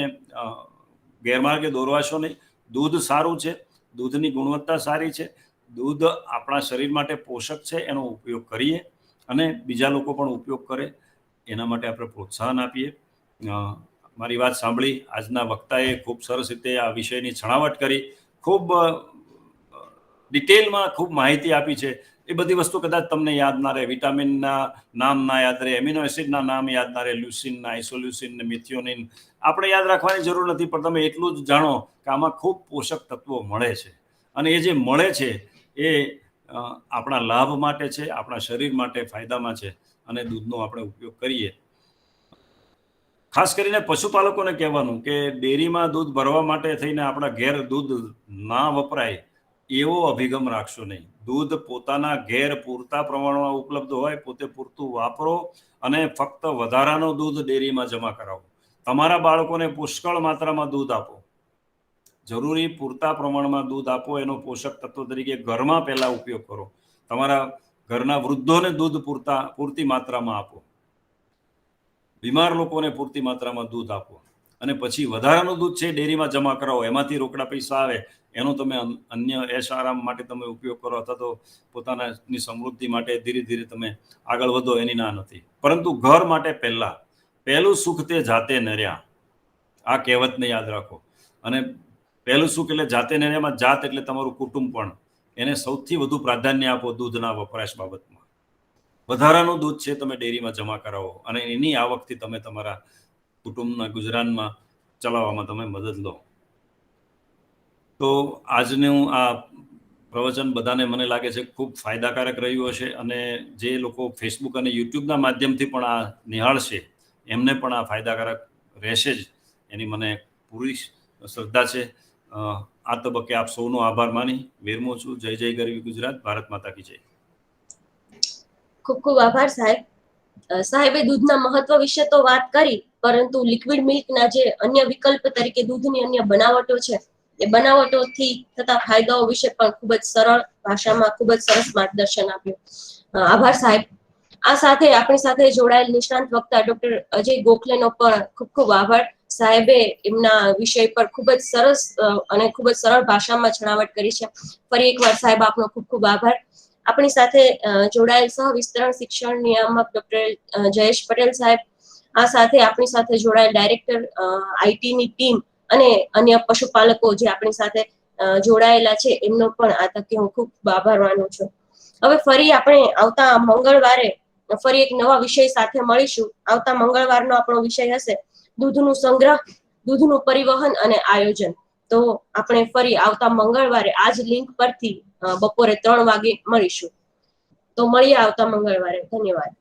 ગેરમાર્ગે દોરવાશો નહીં. દૂધ સારું છે, દૂધની ગુણવત્તા સારી છે, દૂધ આપણા શરીર માટે પોષક છે, એનો ઉપયોગ કરીએ અને બીજા લોકો પણ ઉપયોગ કરે એના માટે આપણે પ્રોત્સાહન આપીએ. મારી વાત સાંભળી આજના વક્તાએ ખૂબ સરસ રીતે આ વિષયની છણાવટ કરી, ખૂબ ડિટેલમાં ખૂબ માહિતી આપી છે. એ બધી વસ્તુ કદાચ તમને યાદ ના રહે, વિટામિનના નામ ના યાદ રહે, એમિનો એસિડના નામ યાદ ના રહે, લ્યુસિન, આઇસોલ્યુસિન ને મિથિયોનિન આપણે યાદ રાખવાની જરૂર નથી, પણ તમે એટલું જ જાણો કે આમાં ખૂબ પોષક તત્વો મળે છે અને એ જે મળે છે એ આપણા લાભ માટે છે, આપણા શરીર માટે ફાયદામાં છે અને દૂધનો આપણે ઉપયોગ કરીએ. ખાસ કરીને પશુપાલકોને કહેવાનું કે ડેરીમાં દૂધ ભરવા માટે થઈને આપણા ઘેર દૂધ ના વપરાય એવો અભિગમ રાખશો નહીં. દૂધ પોતાના ઘેર પૂરતા પ્રમાણમાં ઉપલબ્ધ હોય, પોતે પૂરતું વાપરો અને ફક્ત વધારાનું દૂધ ડેરીમાં જમા કરાવો. તમારા બાળકોને પુષ્કળ માત્રામાં દૂધ આપો, જરૂરી પૂરતા પ્રમાણમાં દૂધ આપો. એનો પોષક તત્વ તરીકે ઘરમાં પહેલા ઉપયોગ કરો. તમારા ઘરના વૃદ્ધોને દૂધ પૂરતી માત્રામાં આપો, બીમાર લોકોને પૂરતી માત્રામાં દૂધ આપો અને પછી વધારાનું દૂધ છે ડેરીમાં જમા કરાવો. એમાંથી રોકડા પૈસા આવે એનો તમે અન્ય એશ આરામ માટે તમે ઉપયોગ કરો અથવા તો પોતાની સમૃદ્ધિ માટે ધીરે ધીરે તમે આગળ વધો, એની ના નથી. પરંતુ ઘર માટે પહેલું સુખ તે જાતે નર્યા, આ કહેવતને યાદ રાખો. અને પહેલું સુખ એટલે જાતે નર્યામાં જાત એટલે તમારું કુટુંબ, પણ એને સૌથી વધુ પ્રાધાન્ય આપો દૂધના વપરાશ બાબતમાં. વધારાનું દૂધ છે તમે ડેરીમાં જમા કરાવો અને એની આવકથી તમે તમારા કુટુંબના ગુજરાનમાં ચલાવવામાં તમે મદદ લો. તો આજનું આ પ્રવચન બધાને મને લાગે છે ખૂબ ફાયદાકારક રહ્યું હશે અને જે લોકો ફેસબુક અને યુટ્યુબના માધ્યમથી પણ આ નિહાળશે એમને પણ આ ફાયદાકારક રહેશે જ, એની મને પૂરી શ્રદ્ધા છે. આ તબક્કે આપ સૌનો આભાર માની વિરમું છું. જય જય ગરવી ગુજરાત, ભારત માતા કી જય. ખૂબ ખૂબ આભાર સાહેબ. સાહેબે દૂધના મહત્વ વિશે તો વાત કરી, પરંતુ લિક્વિડ મિલ્કના જે અન્ય વિકલ્પ તરીકે દૂધની અન્ય બનાવટો છે એ બનાવટોથી થતા ફાયદાઓ વિશે પણ ખૂબ જ સરળ ભાષામાં ખૂબ જ સરસ માર્ગદર્શન આપ્યું. આભાર સાહેબ. આ સાથે આપણી સાથે જોડાયેલ નિષ્ણાંત વક્તા ડોક્ટર અજય ગોખલેનો પણ ખૂબ ખૂબ આભાર. સાહેબે એમના વિષય પર ખૂબ જ સરસ અને ખૂબ જ સરળ ભાષામાં છણાવટ કરી છે. ફરી એકવાર સાહેબ આપનો ખૂબ ખૂબ આભાર. આપણી સાથે જોડાયેલ સહ વિસ્તરણ શિક્ષણ નિયામક ડોક્ટર જયેશ પટેલ સાહેબ, આ સાથે આપણી સાથે જોડાયેલ ડાયરેક્ટર આઈટીની ટીમ અને અન્ય પશુપાલકો જે આપણી સાથે જોડાયેલા છે એમનો પણ આ તકે હું ખૂબ આભાર માનું છું. હવે ફરી આપણે આવતા મંગળવારે ફરી એક નવા વિષય સાથે મળીશું. આવતા મંગળવારનો આપણો વિષય હશે દૂધનું સંગ્રહ, દૂધનું પરિવહન અને આયોજન. તો આપણે ફરી આવતા મંગળવારે આ જ લિંક પરથી બપોરે 3 વાગે મળીશું. તો મળીએ આવતા મંગળવારે. ધન્યવાદ.